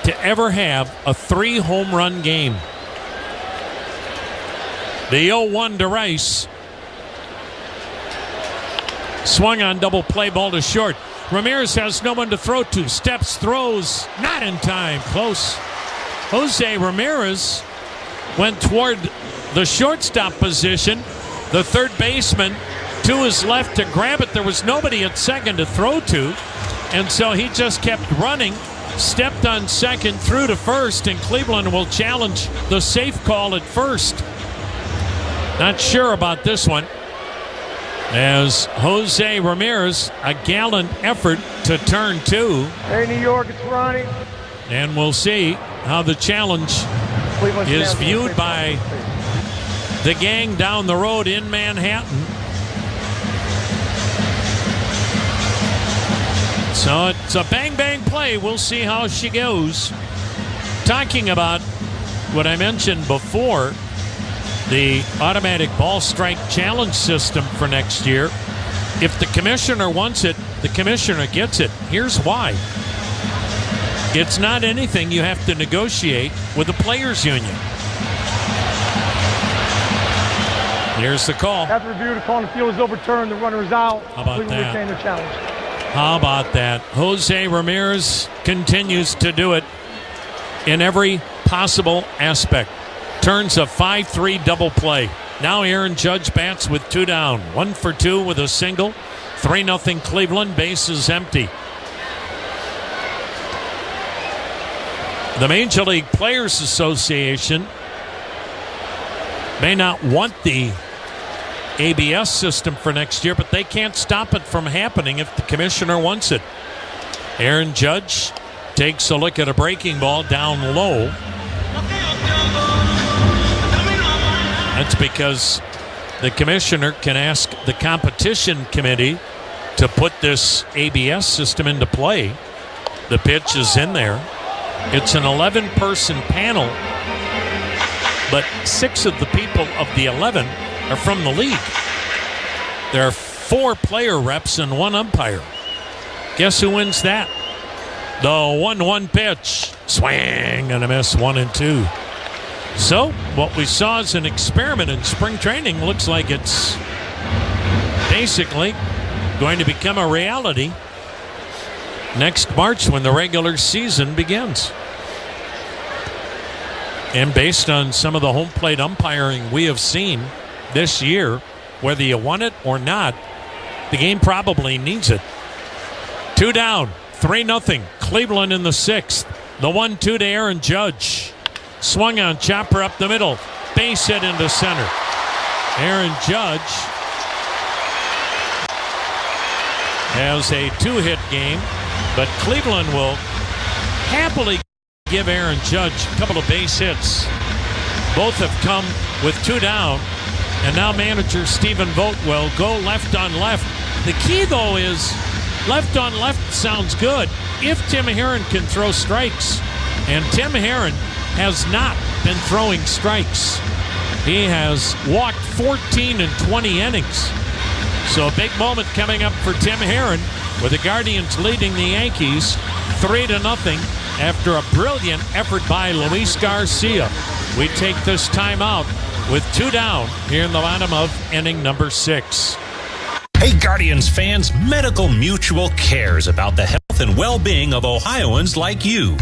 to ever have a 3-home run game. The 0-1 to Rice. Swung on double play, ball to short. Ramirez has no one to throw to. Steps, throws, not in time. Close. Jose Ramirez went toward the shortstop position. The third baseman to his left to grab it. There was nobody at second to throw to. And so he just kept running. Stepped on second, through to first, and Cleveland will challenge the safe call at first. Not sure about this one, as Jose Ramirez, a gallant effort to turn 2. Hey, New York, it's Ronnie. And we'll see how the challenge is viewed by the gang down the road in Manhattan. So it's a bang-bang play. We'll see how she goes. Talking about what I mentioned before, the automatic ball strike challenge system for next year. If the commissioner wants it, the commissioner gets it. Here's why. It's not anything you have to negotiate with the players' union. Here's the call. After review, the call on the field is overturned. The runner is out. How about Cleveland that? retain their challenge. How about that? Jose Ramirez continues to do it in every possible aspect. Turns a 5-3 double play. Now Aaron Judge bats with 2 down. 1 for 2 with a single. 3-0 Cleveland. Bases empty. The Major League Players Association may not want the ABS system for next year, but they can't stop it from happening if the commissioner wants it. Aaron Judge takes a look at a breaking ball down low. That's because the commissioner can ask the competition committee to put this ABS system into play. The pitch is in there. It's an 11-person panel, but 6 of the people of the 11 are from the league. There are 4 player reps and 1 umpire. Guess who wins that? The 1-1 pitch. Swing and a miss, 1-2. So what we saw as an experiment in spring training looks like it's basically going to become a reality next March when the regular season begins. And based on some of the home plate umpiring we have seen this year, whether you want it or not, the game probably needs it. 2 down, 3-0. Cleveland in the 6th. The 1-2 to Aaron Judge. Swung on, chopper up the middle. Base hit into center. Aaron Judge has a 2-hit game, but Cleveland will happily give Aaron Judge a couple of base hits. Both have come with 2 down, and now manager Stephen Vogt will go left on left. The key, though, is left on left sounds good if Tim Herron can throw strikes, and Tim Herron has not been throwing strikes. He has walked 14 in 20 innings. So a big moment coming up for Tim Herron, with the Guardians leading the Yankees 3-0 after a brilliant effort by Luis Garcia. We take this time out with 2 down here in the bottom of inning number 6. Hey, Guardians fans, Medical Mutual cares about the health and well-being of Ohioans like you.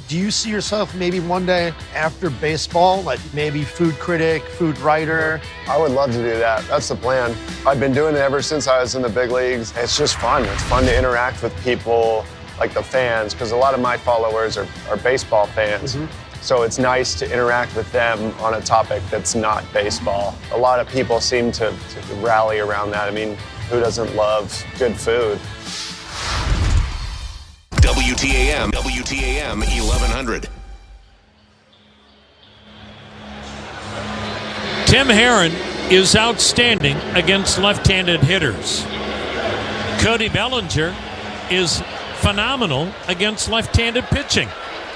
Do you see yourself maybe one day after baseball, like maybe food critic, food writer? I would love to do that. That's the plan. I've been doing it ever since I was in the big leagues. It's just fun. It's fun to interact with people like the fans, because a lot of my followers are baseball fans. Mm-hmm. So it's nice to interact with them on a topic that's not baseball. A lot of people seem to rally around that. I mean, who doesn't love good food? WTAM 1100. Tim Herron is outstanding against left-handed hitters. Cody Bellinger is phenomenal against left-handed pitching.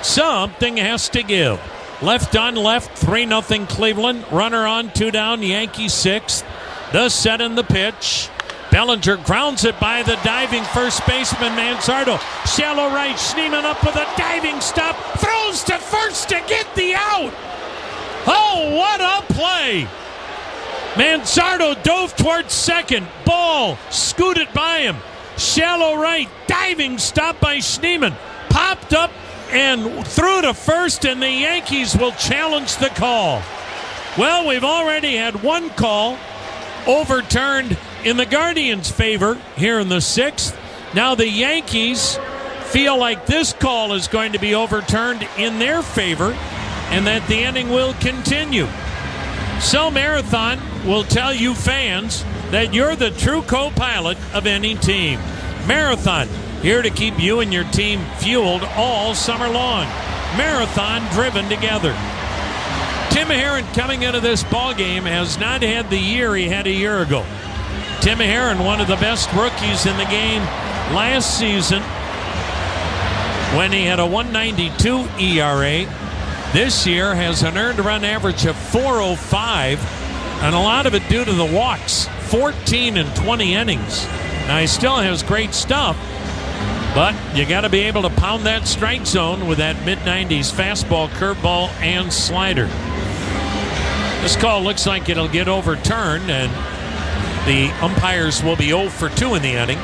Something has to give. Left on left, 3-0 Cleveland. Runner on, 2 down, Yankees 6th. The set in the pitch. Bellinger grounds it by the diving first baseman Manzardo. Shallow right, Schneemann up with a diving stop. Throws to first to get the out. Oh, what a play. Manzardo dove towards second. Ball scooted by him. Shallow right, diving stop by Schneemann. Popped up and threw to first, and the Yankees will challenge the call. Well, we've already had one call overturned in the Guardians' favor here in the 6th. Now the Yankees feel like this call is going to be overturned in their favor and that the inning will continue. So Marathon will tell you fans that you're the true co-pilot of any team. Marathon, here to keep you and your team fueled all summer long. Marathon driven together. Tim Herron coming into this ballgame has not had the year he had a year ago. Tim Herron, one of the best rookies in the game last season when he had a 1.92 ERA. This year has an earned run average of 4.05, and a lot of it due to the walks. 14 in 20 innings. Now he still has great stuff, but you got to be able to pound that strike zone with that mid-90s fastball, curveball, and slider. This call looks like it'll get overturned, and the umpires will be 0 for 2 in the inning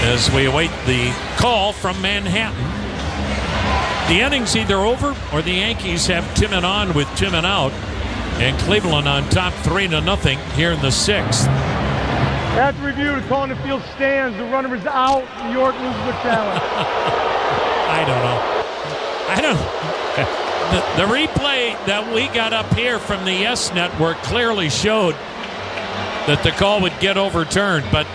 as we await the call from Manhattan. The inning's either over or the Yankees have Timon on with Timon out, and Cleveland on top 3-0 here in the 6th. After review, the call in the field stands. The runner is out. New York loses the challenge. I don't know. I don't. The replay that we got up here from the Yes Network clearly showed that the call would get overturned, but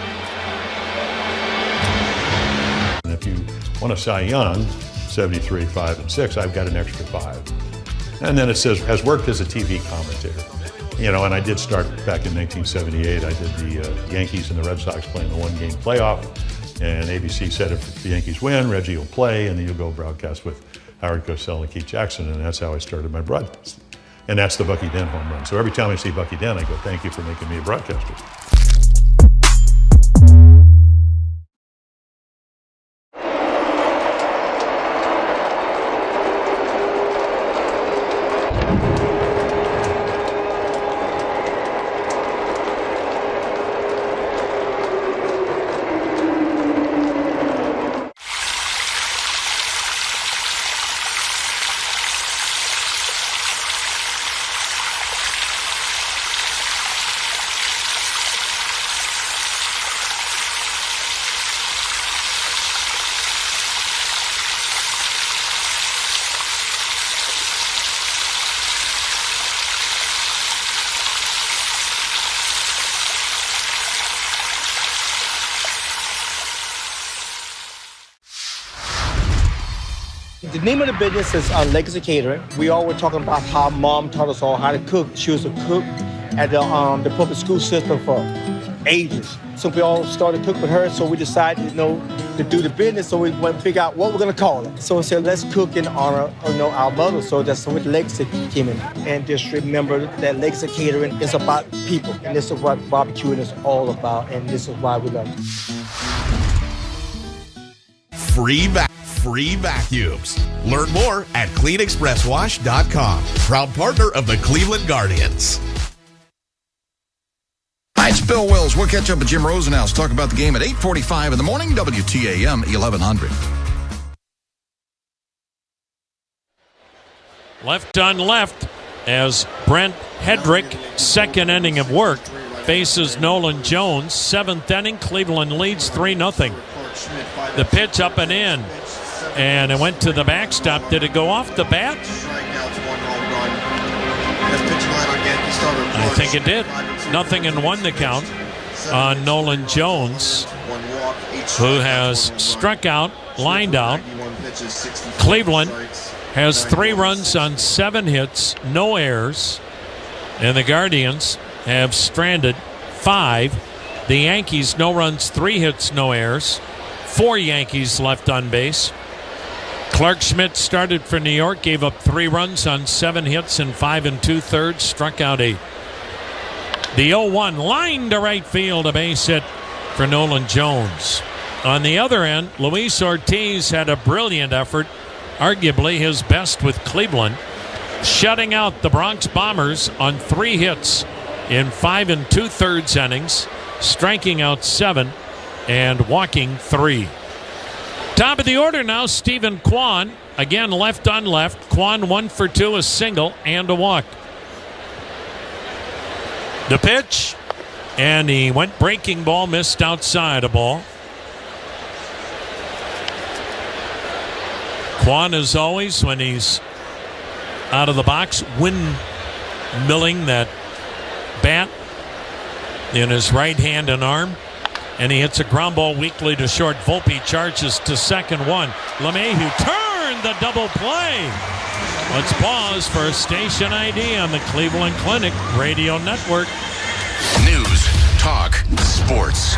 if you want a Cy Young, 73, 5, and 6, I've got an extra 5. And then it says, has worked as a TV commentator. You know, and I did start back in 1978. I did the Yankees and the Red Sox playing the one-game playoff. And ABC said if the Yankees win, Reggie will play, and then you'll go broadcast with Howard Cosell and Keith Jackson. And that's how I started my broadcast. And that's the Bucky Dent home run. So every time I see Bucky Dent, I go, thank you for making me a broadcaster. The name of the business is Legacy Catering. We all were talking about how Mom taught us all how to cook. She was a cook at the public school system for ages. So we all started cooking with her, so we decided, to do the business, so we went to figure out what we're gonna call it. So we said, let's cook in honor of, our mother. So that's where Legacy came in. And just remember that Legacy Catering is about people, and this is what barbecuing is all about, and this is why we love it. Free vacuums. Learn more at cleanexpresswash.com. Proud partner of the Cleveland Guardians. Hi, it's Bill Wills. We'll catch up with Jim Rosenhaus. Talk about the game at 8:45 in the morning, WTAM 1100. left on left as Brent Hedrick, second inning of work, faces Nolan Jones. Seventh inning, Cleveland leads 3-0. The pitch up and in. And it went to the backstop. Did it go off the bat? I think it did. 0-1 the count on Nolan Jones, who has struck out, lined out. Cleveland has 3 runs on 7 hits, no errors. And the Guardians have stranded 5. The Yankees, no runs, 3 hits, no errors. 4 Yankees left on base. Clark Schmidt started for New York, gave up 3 runs on 7 hits and 5 2/3, struck out 8. The 0-1 line to right field, a base hit for Nolan Jones. On the other end, Luis Ortiz had a brilliant effort, arguably his best with Cleveland, shutting out the Bronx Bombers on 3 hits in 5 2/3 innings, striking out 7 and walking 3. Top of the order now, Stephen Kwan. Again, left on left. Kwan 1 for 2, a single and a walk. The pitch, and he went breaking ball, missed outside a ball. Kwan, as always, when he's out of the box, windmilling that bat in his right hand and arm. And he hits a ground ball weakly to short. Volpe charges to second. 1. LeMahieu turned the double play. Let's pause for a station ID on the Cleveland Clinic Radio Network. News, talk, sports.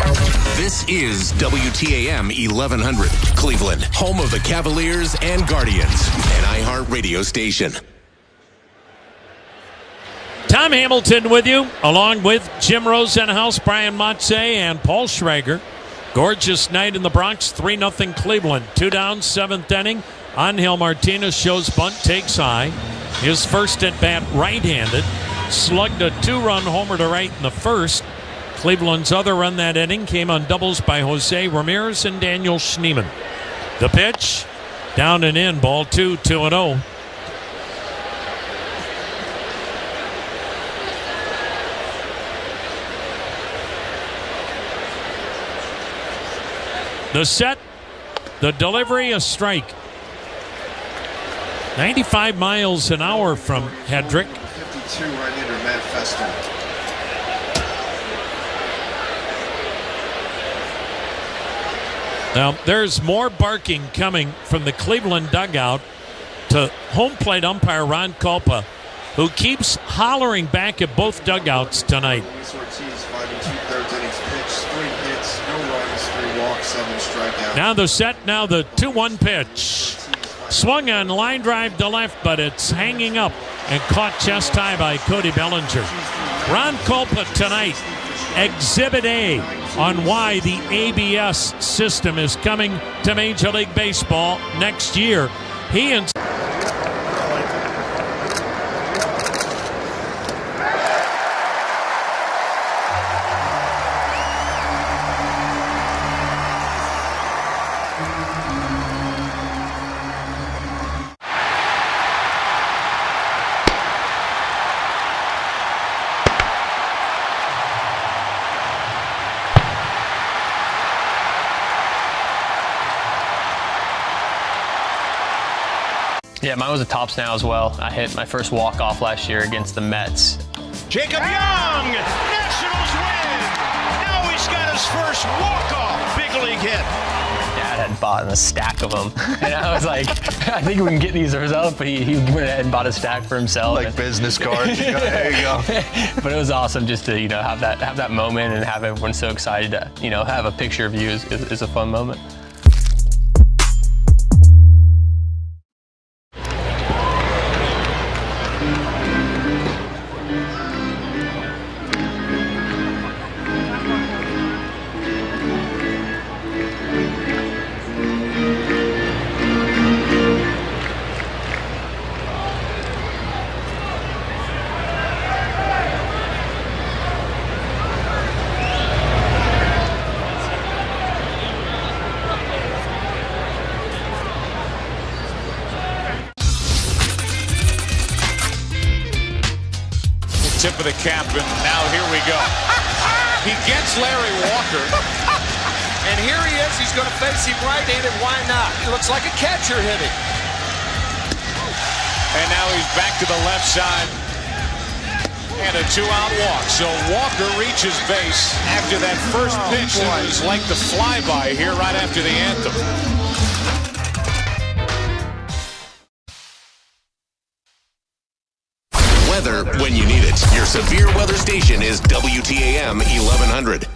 This is WTAM 1100, Cleveland, home of the Cavaliers and Guardians, an iHeart radio station. Tom Hamilton with you, along with Jim Rosenhaus, Brian Motze, and Paul Schrager. Gorgeous night in the Bronx, 3-0 Cleveland. 2 down, 7th inning. Angel Martinez shows bunt, takes high. His first at bat right-handed. Slugged a 2-run homer to right in the first. Cleveland's other run that inning came on doubles by Jose Ramirez and Daniel Schneemann. The pitch, down and in, ball 2, 2-0. The set, the delivery, a strike. 95 miles an hour from Hedrick. 52 right-hander Matt Festa. Now, there's more barking coming from the Cleveland dugout to home plate umpire Ron Kulpa, who keeps hollering back at both dugouts tonight. Luis Ortiz, 5 2/3 innings pitched, 3 hits, no runs, 3 walks, 7 strikeouts. Now the set, now the 2-1 pitch. Swung on, line drive to left, but it's hanging up and caught chest high by Cody Bellinger. Ron Kulpa tonight, Exhibit A on why the ABS system is coming to Major League Baseball next year. He and Yeah, mine was a tops now as well. I hit my first walk-off last year against the Mets. Jacob Young, Nationals win! Now he's got his first walk-off big league hit. Dad had bought a stack of them, and I was like, I think we can get these results, but he went ahead and bought a stack for himself. Like business cards. There you go. But it was awesome just to have that moment and have everyone so excited to have a picture of you is a fun moment. Tip of the cap, and now here we go. He gets Larry Walker, and here he is. He's going to face him right-handed. Why not? He looks like a catcher hitting. And now he's back to the left side, and a 2-out walk. So Walker reaches base after that first pitch. It was like the flyby here right after the anthem. Weather when you need it. Your severe weather station is WTAM 1100.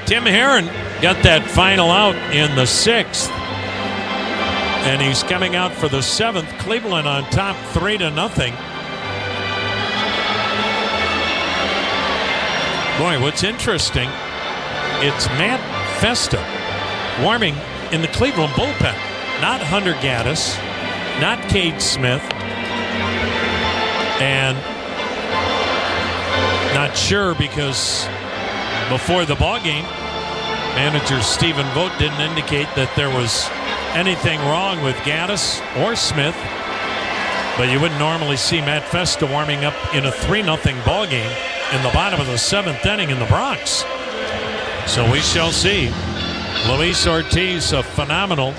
Tim Herron got that final out in the 6th. And he's coming out for the 7th. Cleveland on top 3-0. Boy, what's interesting, it's Matt Festa warming in the Cleveland bullpen. Not Hunter Gaddis. Not Cade Smith, and not sure because before the ballgame, manager Stephen Vogt didn't indicate that there was anything wrong with Gaddis or Smith, but you wouldn't normally see Matt Festa warming up in a 3-0 ballgame in the bottom of the 7th inning in the Bronx. So we shall see. Luis Ortiz, a phenomenal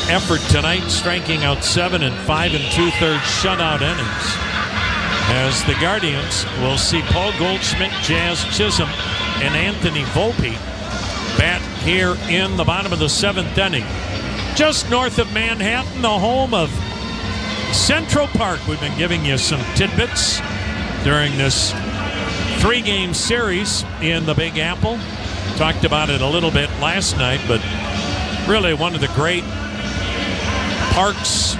effort tonight, striking out 7 and 5 2/3 shutout innings. As the Guardians will see Paul Goldschmidt, Jazz Chisholm, and Anthony Volpe bat here in the bottom of the 7th inning. Just north of Manhattan, the home of Central Park. We've been giving you some tidbits during this 3-game series in the Big Apple. Talked about it a little bit last night, but really one of the great parks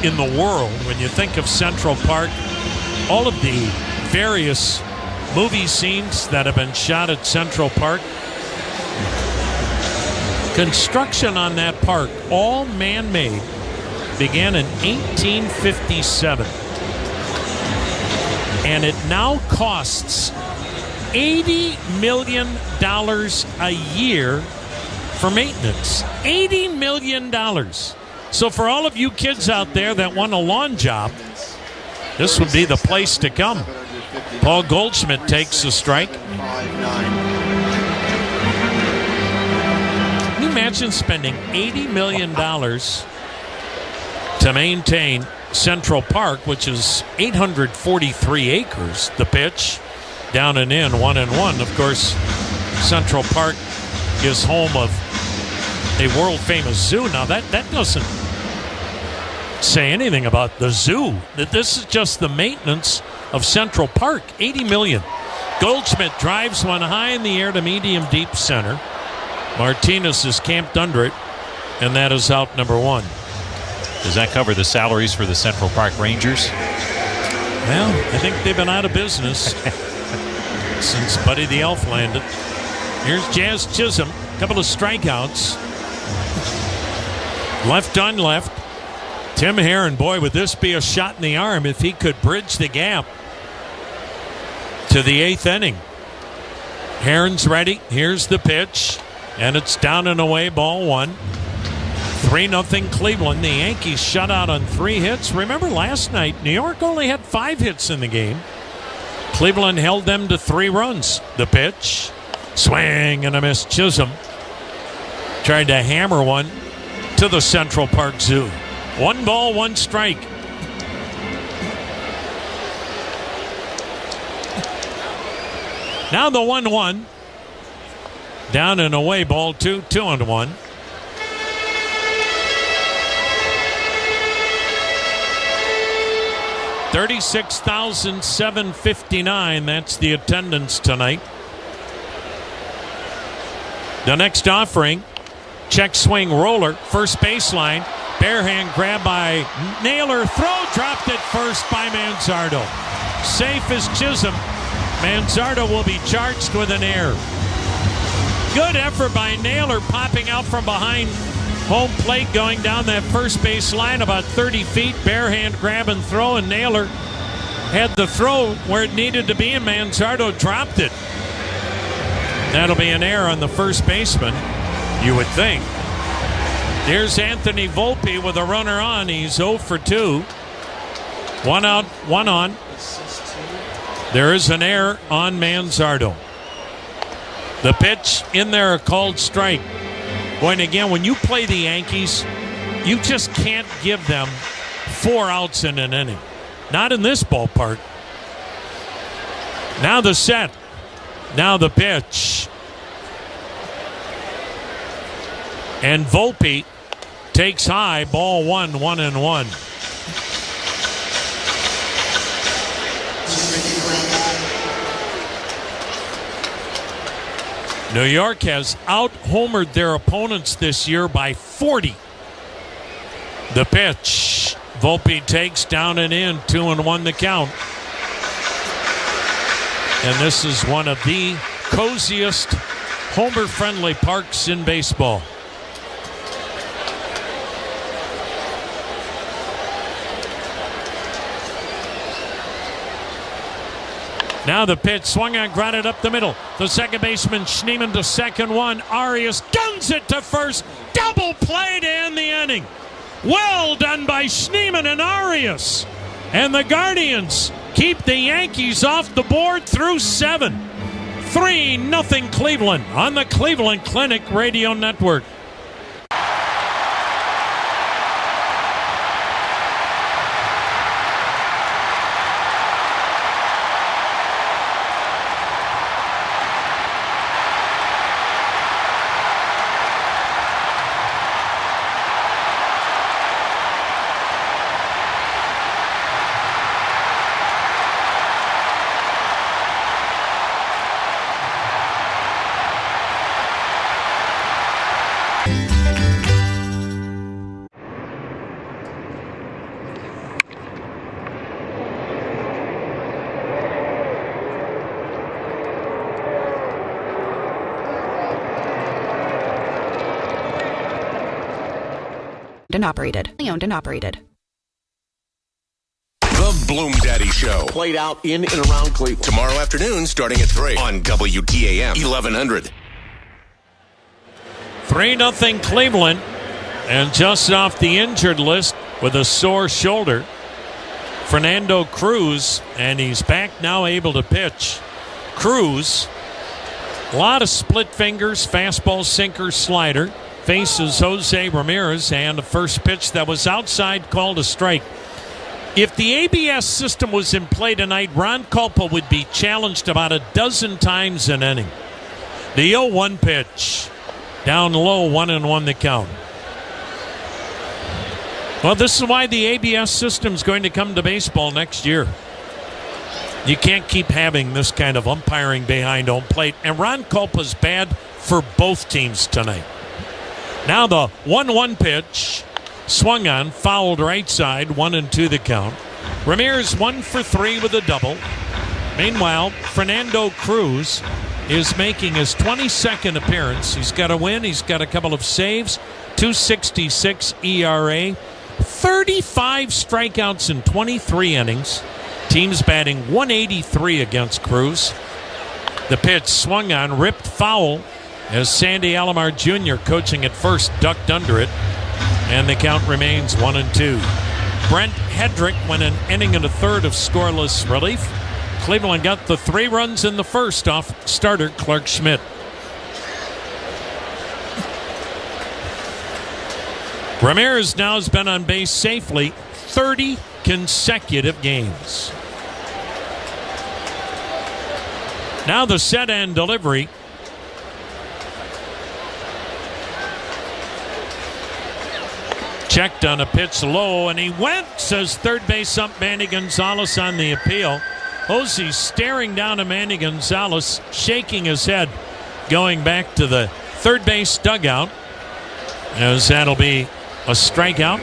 in the world. When you think of Central Park, all of the various movie scenes that have been shot at Central Park, construction on that park, all man-made, began in 1857. And it now costs $80 million a year for maintenance. $80 million. So for all of you kids out there that want a lawn job, this would be the place to come. Paul Goldschmidt takes the strike. Can you imagine spending $80 million to maintain Central Park, which is 843 acres? The pitch, down and in, 1-1. Of course, Central Park is home of a world-famous zoo. Now, that doesn't say anything about the zoo. That this is just the maintenance of Central Park. $80 million. Goldschmidt drives one high in the air to medium deep center. Martinez is camped under it, and that is out number 1. Does that cover the salaries for the Central Park Rangers? Well, I think they've been out of business since Buddy the Elf landed. Here's Jazz Chisholm. A couple of strikeouts. Left on left. Tim Herron, boy, would this be a shot in the arm if he could bridge the gap to the 8th inning. Herron's ready. Here's the pitch. And it's down and away, ball 1. 3-0 Cleveland. The Yankees shut out on 3 hits. Remember last night, New York only had 5 hits in the game. Cleveland held them to 3 runs. The pitch. Swing and a miss. Chisholm tried to hammer one to the Central Park Zoo. 1 ball, 1 strike. Now the 1-1. Down and away, ball 2, 2-1. $36,759. That's the attendance tonight. The next offering, check swing roller, first baseline. Bare hand grab by Naylor. Throw dropped at first by Manzardo. Safe as Chisholm. Manzardo will be charged with an error. Good effort by Naylor, popping out from behind home plate, going down that first base line about 30 feet. Bare hand grab and throw, and Naylor had the throw where it needed to be, and Manzardo dropped it. That'll be an error on the first baseman, you would think. Here's Anthony Volpe with a runner on. He's 0 for 2. 1 out, 1 on. There is an error on Manzardo. The pitch in there, a called strike. Boy, and again, when you play the Yankees, you just can't give them 4 outs in an inning. Not in this ballpark. Now the set. Now the pitch. And Volpe takes high, ball 1, 1-1. New York has out-homered their opponents this year by 40. The pitch. Volpe takes down and in, 2-1 the count. And this is one of the coziest, homer-friendly parks in baseball. Now the pitch, swung on, grounded up the middle. The second baseman, Schneemann to second one. Arias guns it to first. Double play to end the inning. Well done by Schneemann and Arias. And the Guardians keep the Yankees off the board through 7. 3-0 Cleveland on the Cleveland Clinic Radio Network. Owned and operated. The Bloom Daddy Show. Played out in and around Cleveland. Tomorrow afternoon, starting at 3 on WTAM 1100. 3-0 Cleveland. And just off the injured list with a sore shoulder, Fernando Cruz, and he's back now able to pitch. Cruz, a lot of split fingers, fastball, sinker, slider. faces Jose Ramirez, and the first pitch that was outside called a strike. If the ABS system was in play tonight, Ron Culpa would be challenged about a dozen times an inning. The 0-1 pitch. Down low, 1-1 the count. Well, this is why the ABS system is going to come to baseball next year. You can't keep having this kind of umpiring behind home plate. And Ron Culpa's bad for both teams tonight. Now the 1-1 pitch. Swung on, fouled right side, 1-2 the count. Ramirez 1 for 3 with a double. Meanwhile, Fernando Cruz is making his 22nd appearance. He's got a win. He's got a couple of saves. 2.66 ERA. 35 strikeouts in 23 innings. Team's batting 183 against Cruz. The pitch swung on, ripped foul as Sandy Alomar Jr., coaching at first, ducked under it. And the count remains 1-2. Brent Hedrick went an inning and a third of scoreless relief. Cleveland got the 3 runs in the first off starter Clark Schmidt. Ramirez now has been on base safely 30 consecutive games. Now the set and delivery. Checked on a pitch low, and he went, says third base ump Manny Gonzalez on the appeal. Hosey's staring down at Manny Gonzalez, shaking his head, going back to the third base dugout, as that'll be a strikeout.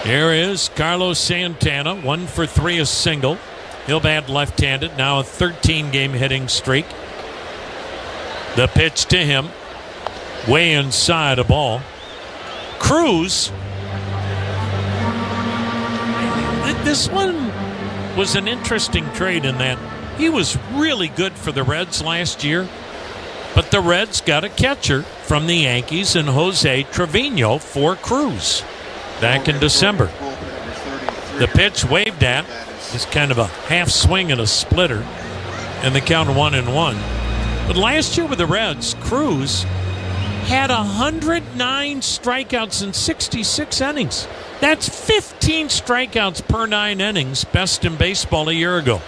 Here is Carlos Santana, 1 for 3, a single. He'll bat left-handed, now a 13-game hitting streak. The pitch to him. Way inside a ball. Cruz. This one was an interesting trade in that he was really good for the Reds last year, but the Reds got a catcher from the Yankees in Jose Trevino for Cruz back in December. The pitch waved at is kind of a half swing and a splitter, and the count 1-1. But last year with the Reds, Cruz had 109 strikeouts in 66 innings. That's 15 strikeouts per 9 innings, best in baseball a year ago.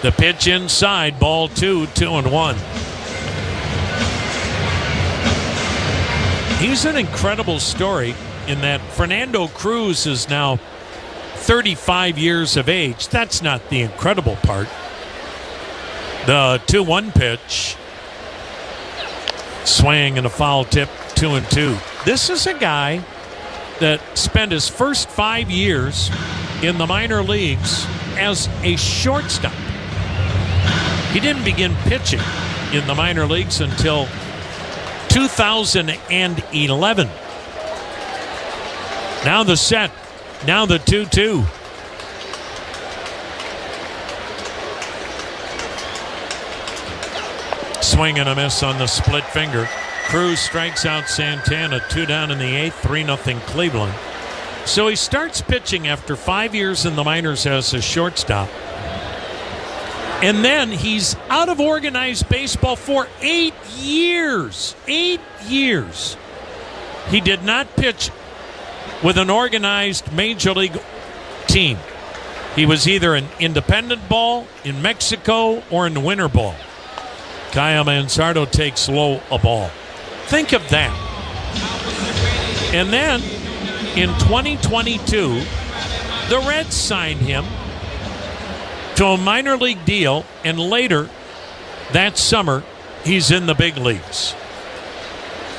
The pitch inside, ball 2, 2-1. He's an incredible story in that Fernando Cruz is now 35 years of age. That's not the incredible part. The 2-1 pitch. Swing and a foul tip, 2-2. This is a guy that spent his first 5 years in the minor leagues as a shortstop. He didn't begin pitching in the minor leagues until 2011. Now the set. Now the 2-2. Swing and a miss on the split finger. Cruz strikes out Santana. 2 down in the 8th. 3-0 Cleveland. So he starts pitching after 5 years in the minors as a shortstop. And then he's out of organized baseball for 8 years. 8 years. He did not pitch with an organized major league team. He was either an independent ball in Mexico or in the winter ball. Kyle Manzardo takes low a ball. Think of that. And then in 2022, the Reds signed him to a minor league deal, and later that summer, he's in the big leagues.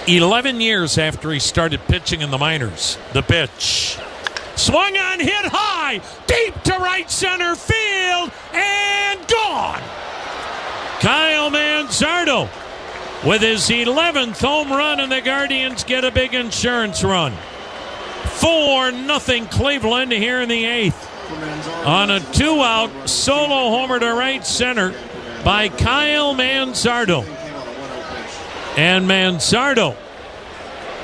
11 years after he started pitching in the minors. The pitch. Swung on, hit high, deep to right center field, and gone. Kyle Manzardo with his 11th home run, and the Guardians get a big insurance run. 4-0 Cleveland here in the 8th. On a 2-out solo homer to right center by Kyle Manzardo. And Manzardo,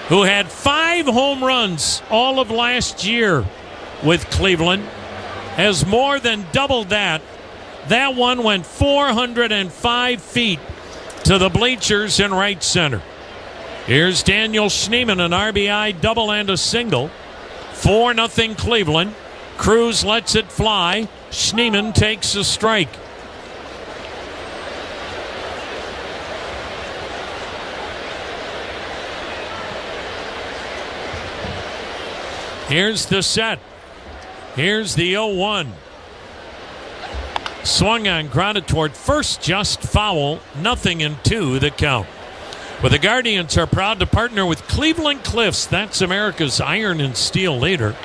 who had 5 home runs all of last year with Cleveland, has more than doubled that. That one went 405 feet to the bleachers in right center. Here's Daniel Schneemann, an RBI double and a single. 4-0 Cleveland. Cruz lets it fly. Schneemann takes a strike. Here's the set. Here's the 0-1. Swung on, grounded toward first, just foul. 0-2 the count. Well, the Guardians are proud to partner with Cleveland Cliffs. That's America's iron and steel leader.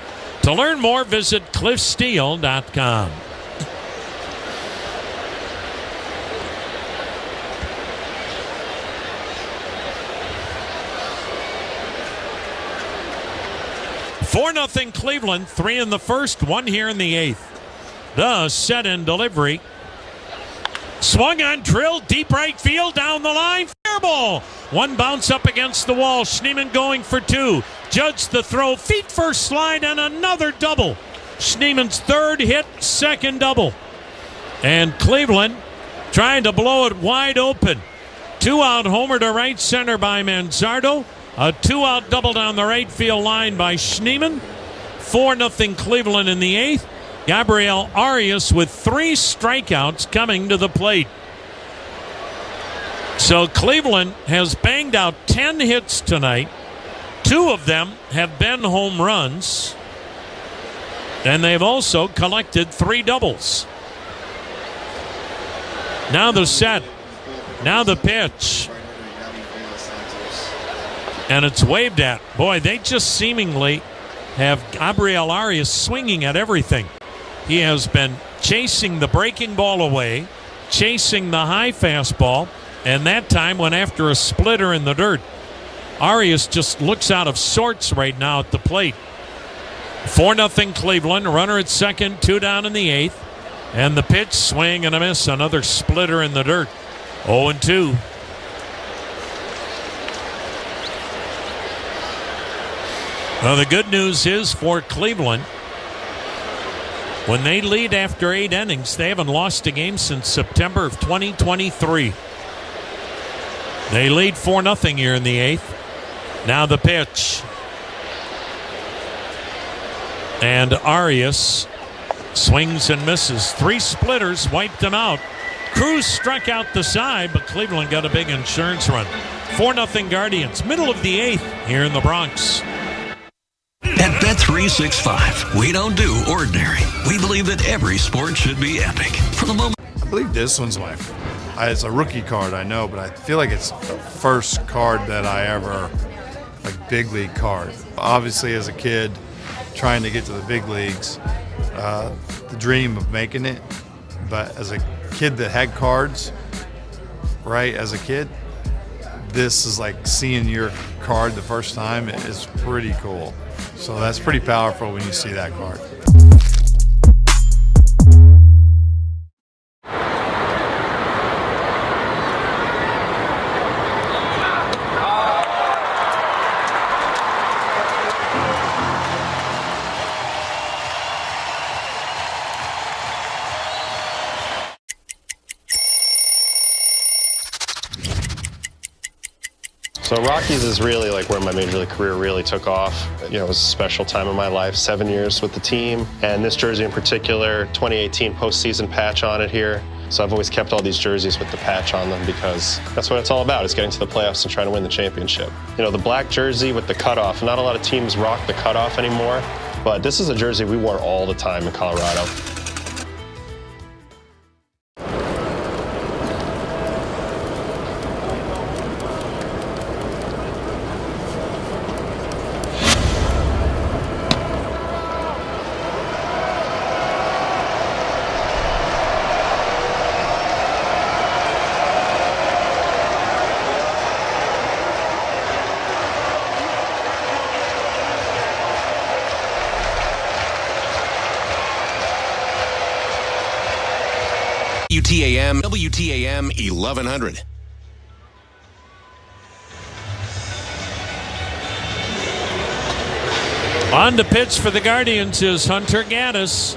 To learn more, visit cliffsteel.com. Four 0 Cleveland, 3 in the first, 1 here in the 8th. The set and delivery. Swung on, drilled, deep right field, down the line. Fair ball. One bounce up against the wall. Schneemann going for 2. Judge the throw. Feet first slide and another double. Schneemann's third hit, second double. And Cleveland trying to blow it wide open. 2-out homer to right center by Manzardo. A 2-out double down the right field line by Schneemann. 4-0 Cleveland in the 8th. Gabriel Arias with 3 strikeouts coming to the plate. So Cleveland has banged out 10 hits tonight. 2 of them have been home runs. And they've also collected 3 doubles. Now the set. Now the pitch. And it's waved at. Boy, they just seemingly have Gabriel Arias swinging at everything. He has been chasing the breaking ball away, chasing the high fastball, and that time went after a splitter in the dirt. Arias just looks out of sorts right now at the plate. 4-0 Cleveland, runner at second, 2 down in the 8th. And the pitch, swing and a miss, another splitter in the dirt. 0-2. Well, the good news is for Cleveland, when they lead after 8 innings, they haven't lost a game since September of 2023. They lead 4-0 here in the 8th. Now the pitch. And Arias swings and misses. 3 splitters wiped them out. Cruz struck out the side, but Cleveland got a big insurance run. 4-0 Guardians, middle of the 8th here in the Bronx. At Bet365, we don't do ordinary. We believe that every sport should be epic. For the moment, I believe this one's it's a rookie card, I know, but I feel like it's the first card that I ever, big league card. Obviously, as a kid, trying to get to the big leagues, the dream of making it. But as a kid that had cards, right, as a kid, this is like seeing your card the first time is pretty cool. So that's pretty powerful when you see that card. So Rockies is really where my major league career really took off. It was a special time in my life, 7 years with the team. And this jersey in particular, 2018 postseason patch on it here. So I've always kept all these jerseys with the patch on them because that's what it's all about, is getting to the playoffs and trying to win the championship. The black jersey with the cutoff, not a lot of teams rock the cutoff anymore, but this is a jersey we wore all the time in Colorado. WTAM 1100. On to pitch for the Guardians is Hunter Gaddis.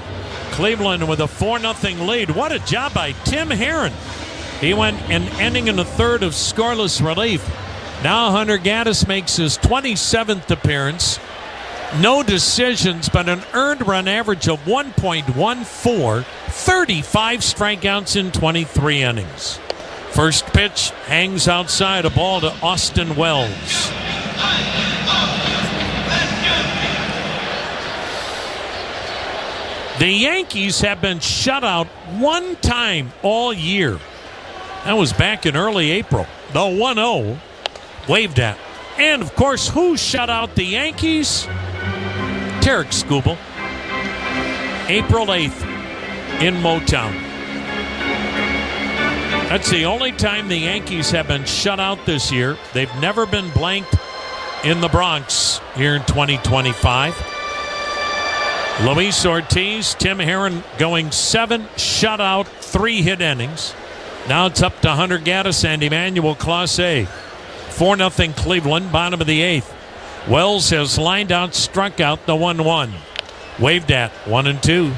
Cleveland with a 4-0 lead. What a job by Tim Herron. He went an inning and a third of scoreless relief. Now Hunter Gaddis makes his 27th appearance. No decisions, but an earned run average of 1.14, 35 strikeouts in 23 innings. First pitch hangs outside, a ball to Austin Wells. The Yankees have been shut out one time all year. That was back in early April. The 1-0 waved at. And, of course, who shut out the Yankees? Tarek Skubal. April 8th in Motown. That's the only time the Yankees have been shut out this year. They've never been blanked in the Bronx here in 2025. Luis Ortiz, Tim Herron going 7 shutout, 3-hit innings. Now it's up to Hunter Gaddis and Emmanuel Clase. 4-0 Cleveland, bottom of the 8th. Wells has lined out, struck out the 1-1. Waved at 1-2.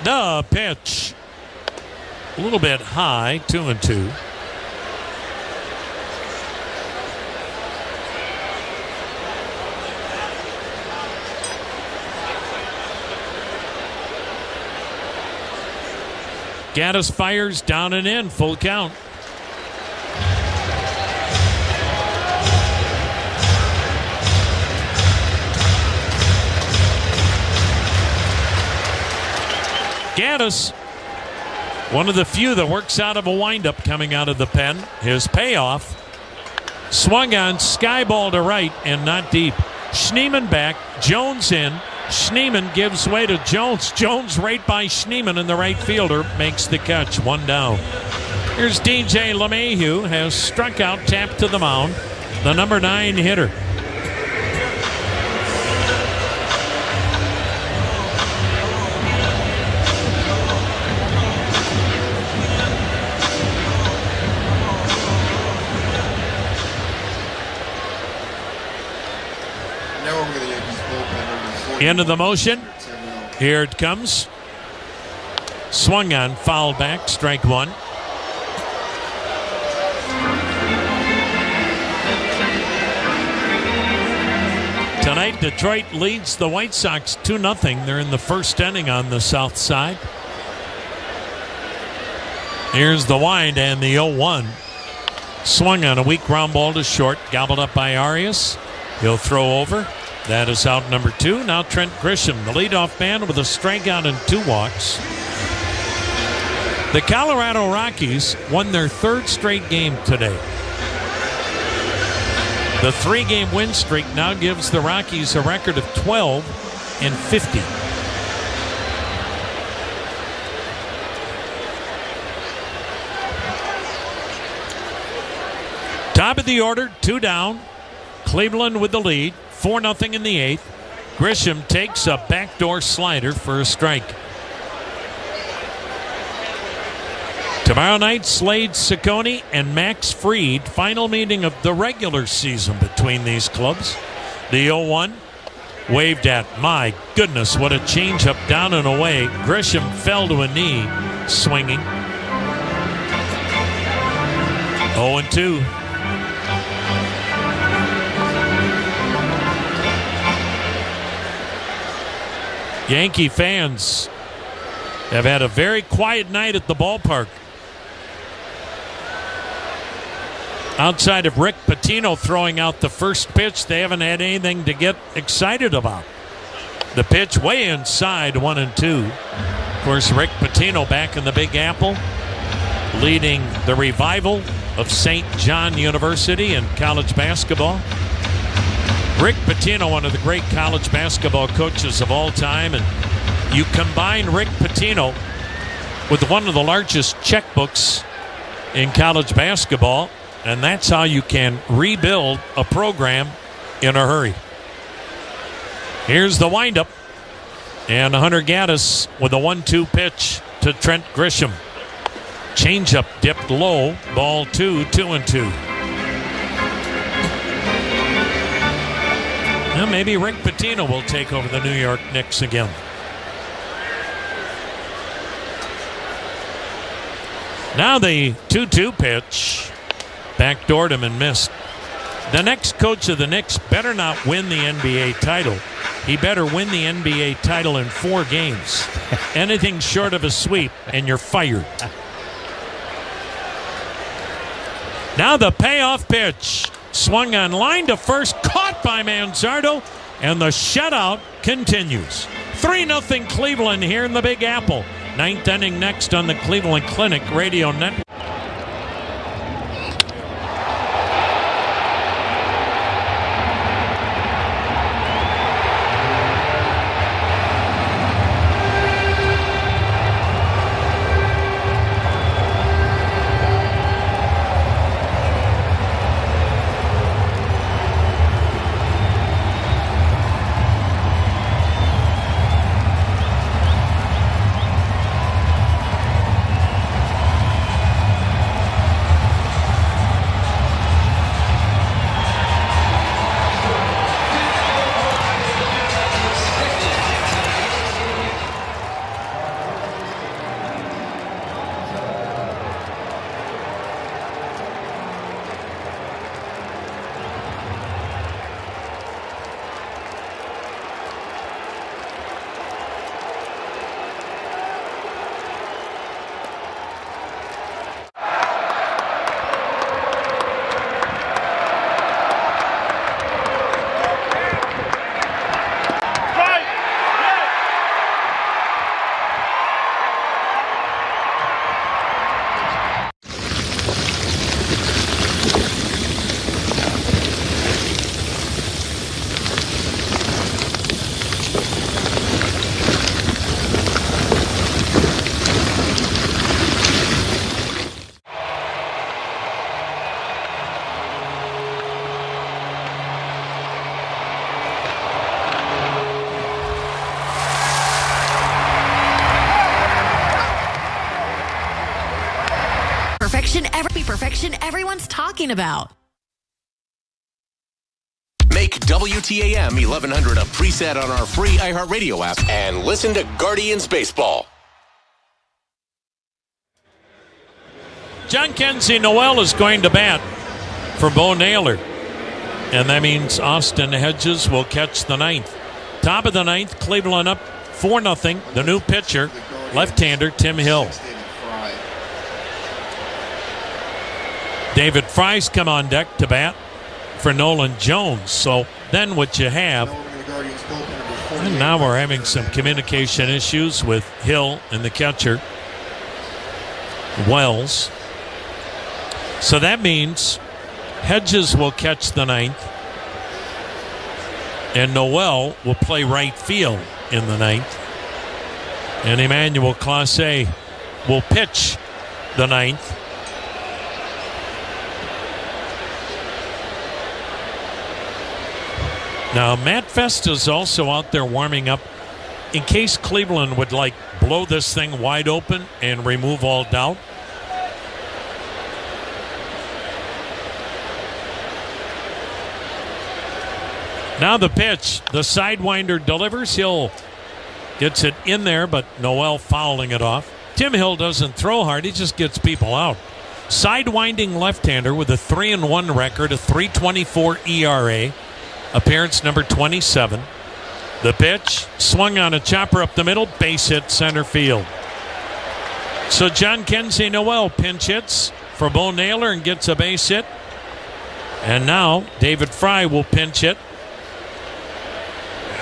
The pitch. A little bit high, 2-2. Gaddis fires down and in, full count. Gaddis, one of the few that works out of a windup coming out of the pen. His payoff, swung on, sky ball to right and not deep. Schneemann back, Jones in. Schneemann gives way to Jones. Jones right by Schneemann, and the right fielder makes the catch. 1 down. Here's DJ LeMahieu, has struck out, tapped to the mound. The number 9 hitter. Into the motion. Here it comes. Swung on, foul back, strike 1. Tonight, Detroit leads the White Sox 2-0. They're in the first inning on the south side. Here's the wind and the 0-1. Swung on a weak ground ball to short, gobbled up by Arias. He'll throw over. That is out number 2. Now Trent Grisham, the leadoff man, with a strikeout and 2 walks. The Colorado Rockies won their 3rd straight game today. The 3-game win streak now gives the Rockies a record of 12-50. Top of the order, 2 down. Cleveland with the lead. 4-0 in the 8th. Grisham takes a backdoor slider for a strike. Tomorrow night, Slade Ciccone and Max Fried. Final meeting of the regular season between these clubs. The 0-1 waved at. My goodness, what a changeup down and away. Grisham fell to a knee, swinging. 0-2. Yankee fans have had a very quiet night at the ballpark. Outside of Rick Pitino throwing out the first pitch, they haven't had anything to get excited about. The pitch way inside, 1-2. Of course, Rick Pitino back in the Big Apple, leading the revival of St. John University in college basketball. Rick Pitino, one of the great college basketball coaches of all time, and you combine Rick Pitino with one of the largest checkbooks in college basketball, and that's how you can rebuild a program in a hurry. Here's the windup, and Hunter Gaddis with a 1-2 pitch to Trent Grisham. Changeup dipped low. Ball 2, 2-2. Well, maybe Rick Pitino will take over the New York Knicks again. Now the 2-2 pitch. Backdoored him and missed. The next coach of the Knicks better not win the NBA title. He better win the NBA title in 4 games. Anything short of a sweep, and you're fired. Now the payoff pitch. Swung on line to first, caught by Manzardo, and the shutout continues. 3-0 Cleveland here in the Big Apple. 9th inning next on the Cleveland Clinic Radio Network. Perfection everyone's talking about. Make WTAM 1100 a preset on our free iHeartRadio app and listen to Guardians Baseball. John Kenzie Noel is going to bat for Bo Naylor. And that means Austin Hedges will catch the 9th. Top of the 9th, Cleveland up 4-0. The new pitcher, left-hander Tim Hill. David Fry's come on deck to bat for Nolan Jones. So then what you have, and now we're having some communication issues with Hill and the catcher, Wells. So that means Hedges will catch the 9th, and Noel will play right field in the 9th. And Emmanuel Clase will pitch the 9th. Now, Matt Festa's also out there warming up in case Cleveland would blow this thing wide open and remove all doubt. Now the pitch. The sidewinder delivers. Hill gets it in there, but Noel fouling it off. Tim Hill doesn't throw hard. He just gets people out. Sidewinding left-hander with a 3-1 record, a 3.24 ERA. Appearance number 27. The pitch swung on a chopper up the middle, base hit center field. So John Kenzie Noel pinch hits for Bo Naylor and gets a base hit. And now David Fry will pinch hit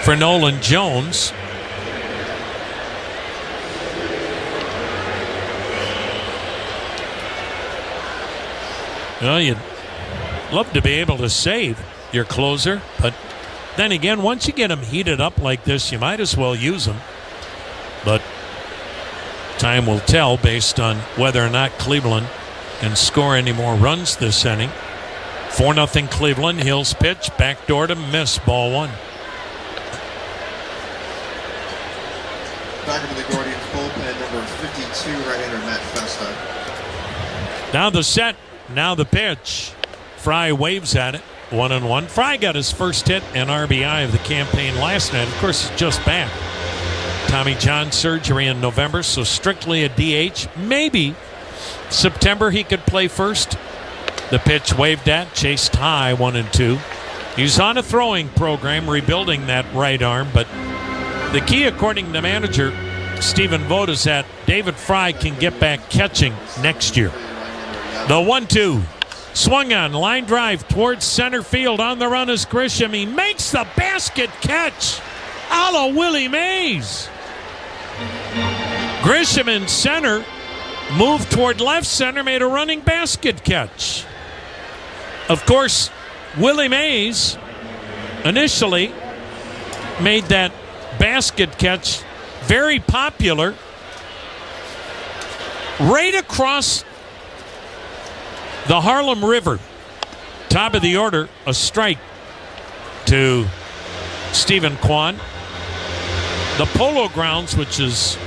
for Nolan Jones. Well, you'd love to be able to save your closer, but then again, once you get them heated up like this, you might as well use them. But time will tell based on whether or not Cleveland can score any more runs this inning. 4-0 Cleveland. Hill's pitch, backdoor to miss, ball 1. Back into the Guardians bullpen, number 52, right-hander Matt Festa. Now the set. Now the pitch. Fry waves at it. 1-1. Fry got his first hit and RBI of the campaign last night. Of course, he's just back. Tommy John surgery in November, so strictly a DH. Maybe September he could play first. The pitch waved at, chased high, 1-2. He's on a throwing program, rebuilding that right arm, but the key, according to manager Stephen Vogt, is that David Fry can get back catching next year. The 1-2. Swung on, line drive towards center field. On the run is Grisham. He makes the basket catch. A la Willie Mays. Grisham in center, moved toward left center, made a running basket catch. Of course, Willie Mays initially made that basket catch very popular right across the Harlem River. Top of the order, a strike to Stephen Kwan. The Polo Grounds, which is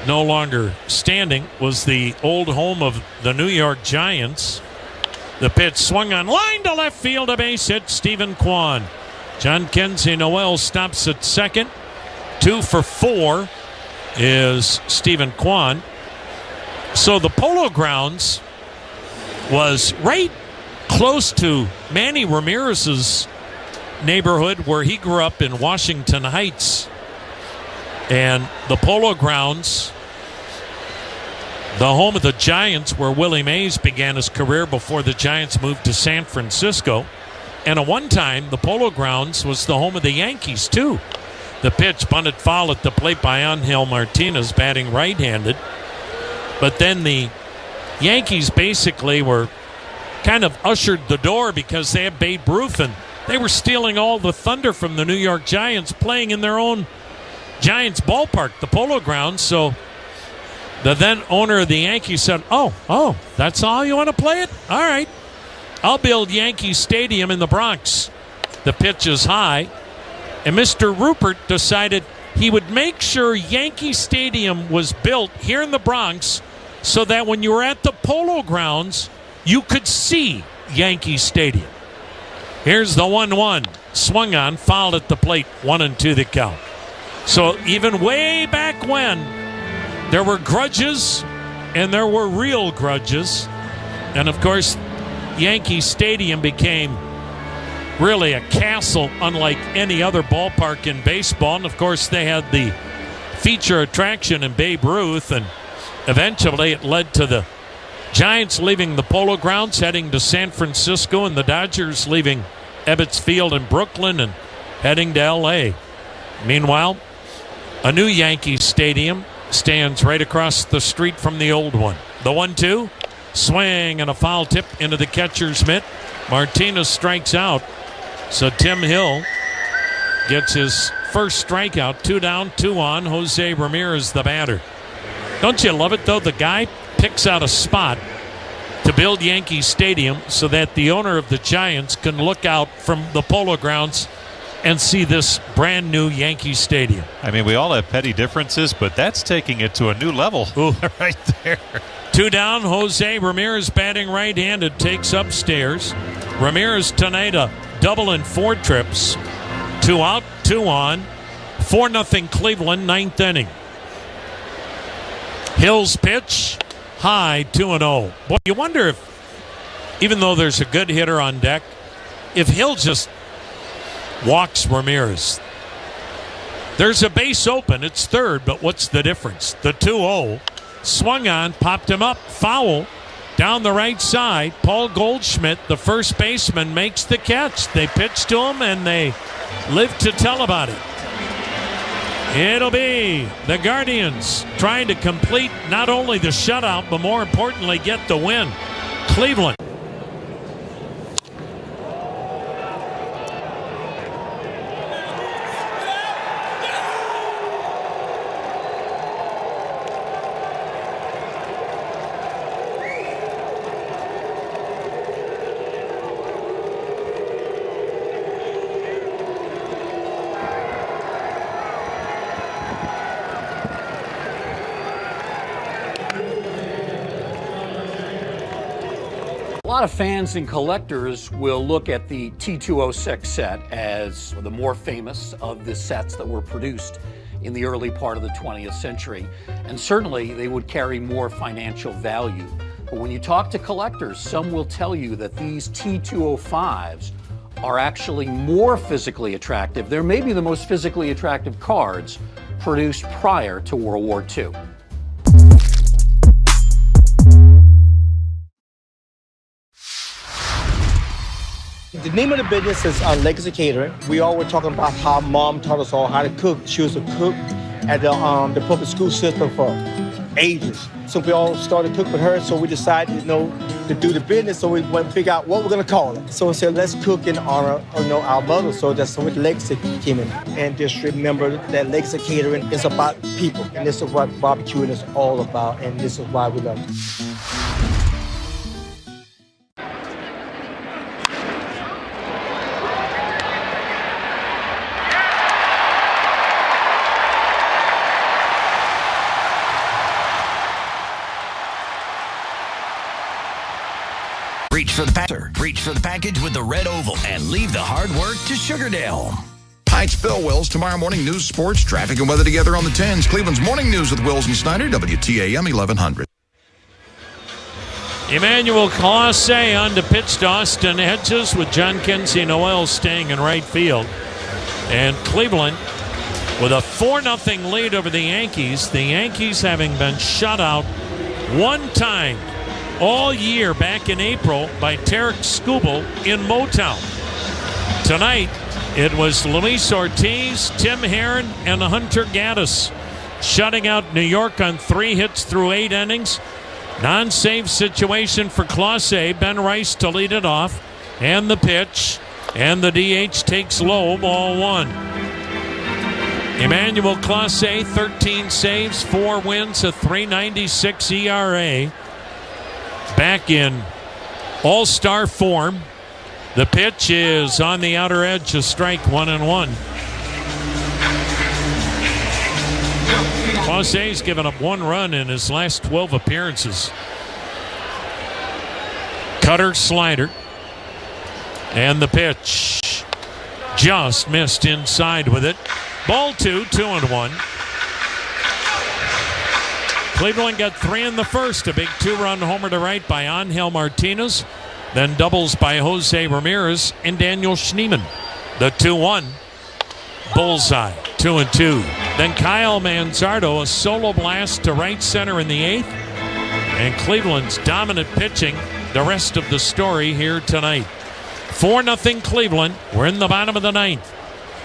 no longer standing, was the old home of the New York Giants. The pitch swung on, line to left field, a base hit, Stephen Kwan. John Kenzie Noel stops at second. 2 for 4 is Stephen Kwan. So the Polo Grounds was right close to Manny Ramirez's neighborhood where he grew up in Washington Heights. And the Polo Grounds, the home of the Giants, where Willie Mays began his career before the Giants moved to San Francisco. And at one time, the Polo Grounds was the home of the Yankees, too. The pitch bunted foul at the plate by Angel Martinez, batting right-handed. But then the Yankees basically were kind of ushered the door because they had Babe Ruth, and they were stealing all the thunder from the New York Giants, playing in their own Giants ballpark, the Polo Grounds. So the then owner of the Yankees said, oh, that's all you want to play it? All right. I'll build Yankee Stadium in the Bronx. The pitch is high, and Mr. Rupert decided he would make sure Yankee Stadium was built here in the Bronx so that when you were at the Polo Grounds, you could see Yankee Stadium. Here's the 1-1. Swung on, fouled at the plate, 1-2 the count. So even way back when, there were grudges, and there were real grudges. And of course, Yankee Stadium became really a castle unlike any other ballpark in baseball. And of course, they had the feature attraction in Babe Ruth, and eventually it led to the Giants leaving the Polo Grounds, heading to San Francisco, and the Dodgers leaving Ebbets Field in Brooklyn and heading to L.A. Meanwhile, a new Yankee Stadium stands right across the street from the old one. The 1-2, swing and a foul tip into the catcher's mitt. Martinez strikes out, so Tim Hill gets his first strikeout. 2 down, 2 on. Jose Ramirez, the batter. Don't you love it, though? The guy picks out a spot to build Yankee Stadium so that the owner of the Giants can look out from the Polo Grounds and see this brand new Yankee Stadium. I mean, we all have petty differences, but that's taking it to a new level right there. 2 down, Jose Ramirez batting right-handed, takes upstairs. Ramirez tonight a double in 4 trips. 2 out, 2 on. 4-0 Cleveland, 9th inning. Hill's pitch, high, 2-0. Boy, you wonder if, even though there's a good hitter on deck, if Hill just walks Ramirez. There's a base open. It's third, but what's the difference? The 2-0. Swung on, popped him up, foul. Down the right side, Paul Goldschmidt, the first baseman, makes the catch. They pitch to him, and they live to tell about it. It'll be the Guardians trying to complete not only the shutout, but more importantly, get the win. Cleveland. lot of fans and collectors will look at the T206 set as the more famous of the sets that were produced in the early part of the 20th century. And certainly they would carry more financial value. But when you talk to collectors, some will tell you that these T205s are actually more physically attractive. They're maybe the most physically attractive cards produced prior to World War II. The name of the business is Legacy Catering. We all were talking about how Mom taught us all how to cook. She was a cook at the public school system for ages. So we all started cooking with her, so we decided, to do the business, so we went to figure out what we're gonna call it. So we said, let's cook in honor of, our mother, so that's when Legacy came in. And just remember that Legacy Catering is about people, and this is what barbecuing is all about, and this is why we love it. Reach for the package with the red oval and leave the hard work to Sugardale. Heights Bill Wills. Tomorrow morning, news, sports, traffic, and weather together on the 10s. Cleveland's morning news with Wills and Snyder, WTAM 1100. Emmanuel Clase on to pitch to Austin Hedges with John Kinsey Noel staying in right field. And Cleveland with a 4-0 lead over the Yankees. The Yankees having been shut out one time all year back in April by Tarek Skubal in Motown. Tonight, it was Luis Ortiz, Tim Herron, and Hunter Gaddis shutting out New York on 3 hits through 8 innings. Non-save situation for Clase. Ben Rice to lead it off. And the pitch. And the DH takes low, ball 1. Emmanuel Clase, 13 saves, 4 wins, a 3.96 ERA. Back in all-star form. The pitch is on the outer edge, a strike, 1-1. Clase's given up 1 run in his last 12 appearances. Cutter, slider. And the pitch just missed inside with it. Ball 2, 2-1. Cleveland got 3 in the first. A big 2-run homer to right by Angel Martinez. Then doubles by Jose Ramirez and Daniel Schneemann. The 2-1. Bullseye. 2-2. Then Kyle Manzardo, a solo blast to right center in the 8th. And Cleveland's dominant pitching, the rest of the story here tonight. 4-0 Cleveland. We're in the bottom of the 9th.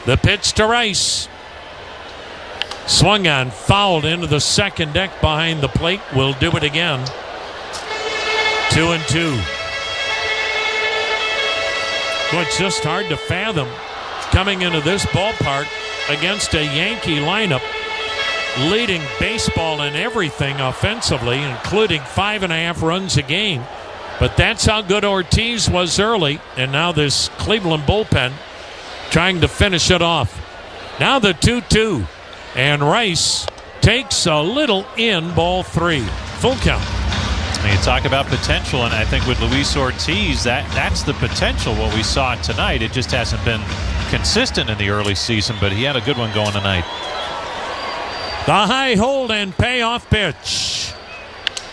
The pitch to Rice. Swung on, fouled into the second deck behind the plate. Will do it again. 2-2. Boy, it's just hard to fathom coming into this ballpark against a Yankee lineup leading baseball in everything offensively, including 5.5 runs a game. But that's how good Ortiz was early, and now this Cleveland bullpen trying to finish it off. Now the 2-2. And Rice takes a little in, ball 3. Full count. You talk about potential, and I think with Luis Ortiz, that's the potential, what we saw tonight. It just hasn't been consistent in the early season, but he had a good one going tonight. The high hold and payoff pitch.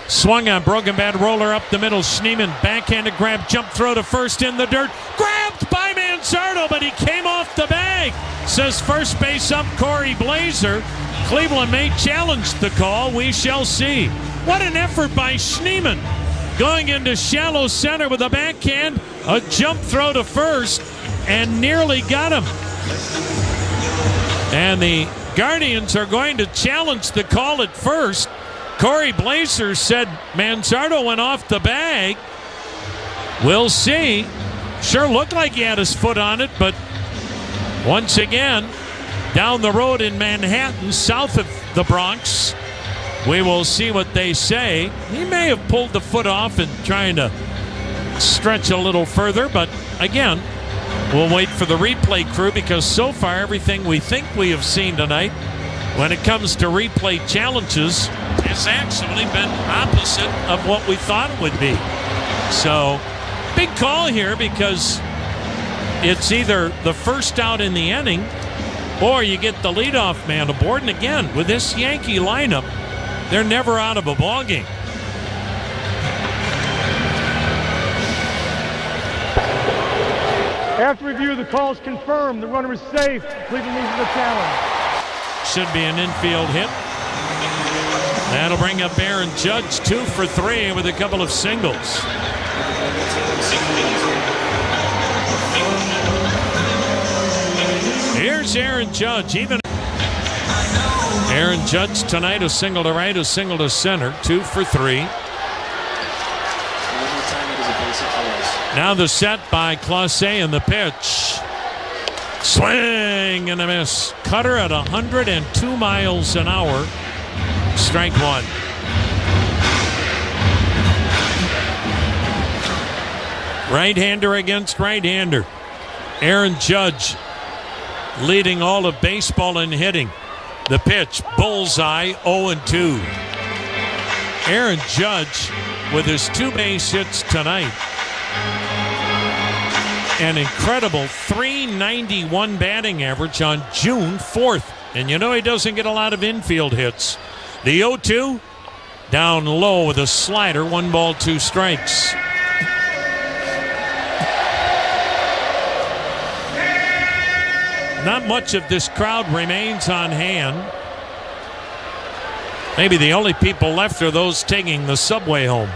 Swung on, broken bat roller up the middle. Schneemann backhanded grab, jump throw to first in the dirt. Grabbed by Manzardo, but he came off the bag. Says first base up Corey Blazer. Cleveland may challenge the call. We shall see. What an effort by Schneemann. Going into shallow center with a backhand. A jump throw to first and nearly got him. And the Guardians are going to challenge the call at first. Corey Blazer said Manzardo went off the bag. We'll see. Sure looked like he had his foot on it, but once again, down the road in Manhattan, south of the Bronx, we will see what they say. He may have pulled the foot off and trying to stretch a little further, but again, we'll wait for the replay crew because so far everything we think we have seen tonight when it comes to replay challenges has actually been opposite of what we thought it would be. So Big call here because it's either the first out in the inning or you get the leadoff man aboard. And again, with this Yankee lineup, they're never out of a ball game. After review, the call is confirmed. The runner is safe. Cleveland loses the challenge. Should be an infield hit. That'll bring up Aaron Judge, 2 for 3 with a couple of singles. Here's Aaron Judge. Aaron Judge tonight, a single to right, a single to center, 2 for 3. Now the set by Clase and the pitch. Swing and a miss. Cutter at 102 miles an hour. Strike 1. Right-hander against right-hander. Aaron Judge leading all of baseball in hitting. The pitch, bullseye, 0-2. Aaron Judge with his 2 base hits tonight. An incredible .391 batting average on June 4th. And you know he doesn't get a lot of infield hits. The 0-2, down low with a slider, 1 ball, 2 strikes. Not much of this crowd remains on hand. Maybe the only people left are those taking the subway home.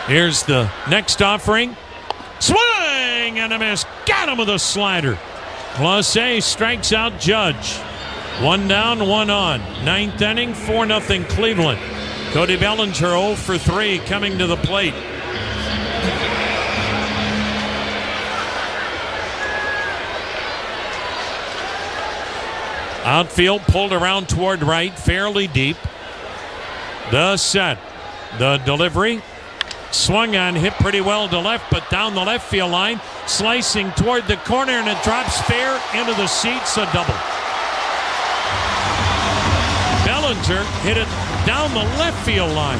Here's the next offering. Swing and a miss. Got him with a slider. Clase strikes out Judge. 1 down, 1 on. 9th inning, 4-0 Cleveland. Cody Bellinger 0 for 3 coming to the plate. Outfield pulled around toward right, fairly deep. The set. The delivery. Swung on, hit pretty well to left, but down the left field line, slicing toward the corner, and it drops fair into the seats, a double. Bellinger hit it down the left field line,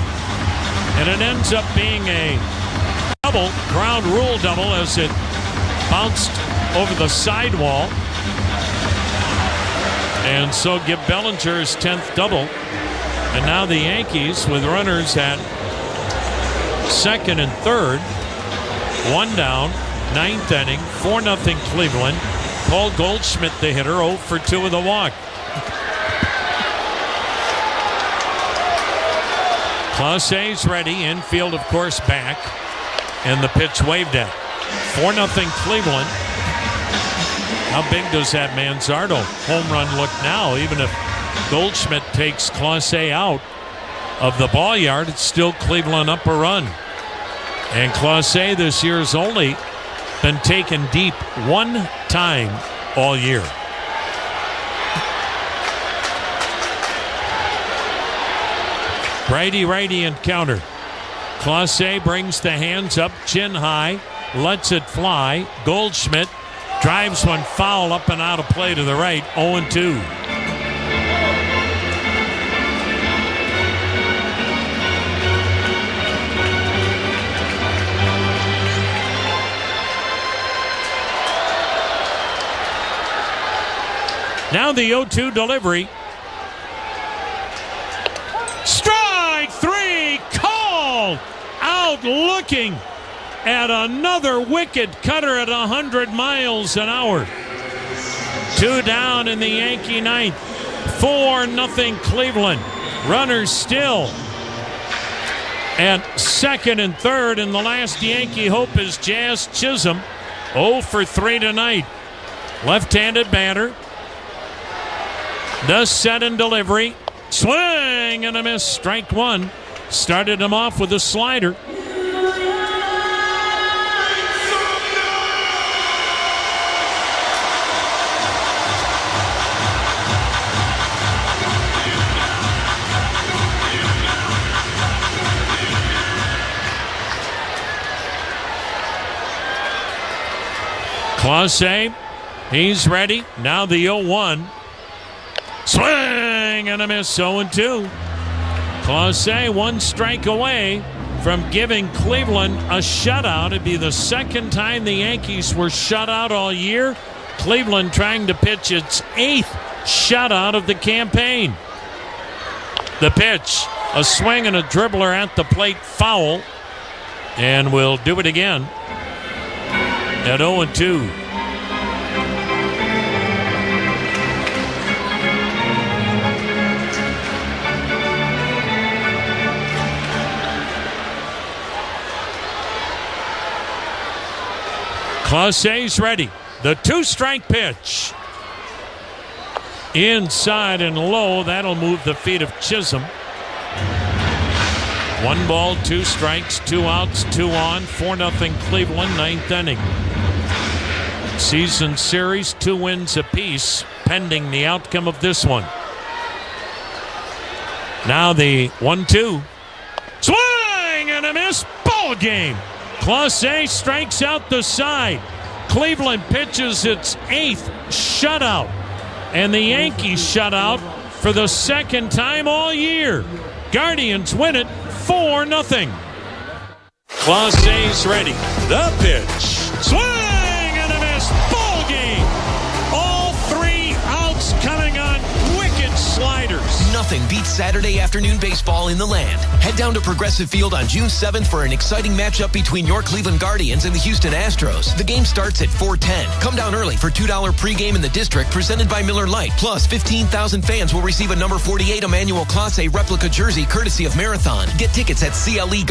and it ends up being a double, ground rule double, as it bounced over the sidewall. And so give Bellinger his 10th double. And now the Yankees with runners at second and third. 1 down, 9th inning, 4-0 Cleveland. Paul Goldschmidt, the hitter, 0 for 2 with a walk. Clase's ready, infield of course back, and the pitch waved at. 4-0 Cleveland. How big does that Manzardo home run look now? Even if Goldschmidt takes Clase out of the ball yard, it's still Cleveland up a run. And Clase this year has only been taken deep 1 time all year. Righty encounter. Clase brings the hands up, chin high, lets it fly. Goldschmidt drives one foul up and out of play to the right, 0-2. Now the 0-2 delivery. Strike 3, called out, looking at another wicked cutter at 100 miles an hour. 2 down in the Yankee ninth. 4-0 Cleveland. Runners still at second and third, and the last Yankee hope is Jazz Chisholm. 0 for 3 tonight. Left-handed batter. The set and delivery. Swing and a miss. Strike 1. Started him off with a slider. Clase, he's ready. Now the 0-1. Swing and a miss, 0-2. Clase 1 strike away from giving Cleveland a shutout. It'd be the second time the Yankees were shut out all year. Cleveland trying to pitch its 8th shutout of the campaign. The pitch, a swing and a dribbler at the plate, foul. And we'll do it again at 0-2. Clase's ready. The 2-strike pitch. Inside and low. That'll move the feet of Chisholm. 1 ball, 2 strikes, 2 outs, 2 on. 4-0 Cleveland, 9th inning. Season series, 2 wins apiece, pending the outcome of this one. Now the 1-2. Swing and a miss. Ball game. Clase strikes out the side. Cleveland pitches its 8th shutout. And the Yankees shutout for the second time all year. Guardians win it 4-0. Clase's ready. The pitch. Swing and a miss. Ball game. All 3 outs coming on wicked sliders. Nothing beats Saturday afternoon baseball in the land. Head down to Progressive Field on June 7th for an exciting matchup between your Cleveland Guardians and the Houston Astros. The game starts at 4:10. Come down early for $2 pregame in the district presented by Miller Lite. Plus, 15,000 fans will receive a number 48 Emmanuel Clase replica jersey courtesy of Marathon. Get tickets at CLE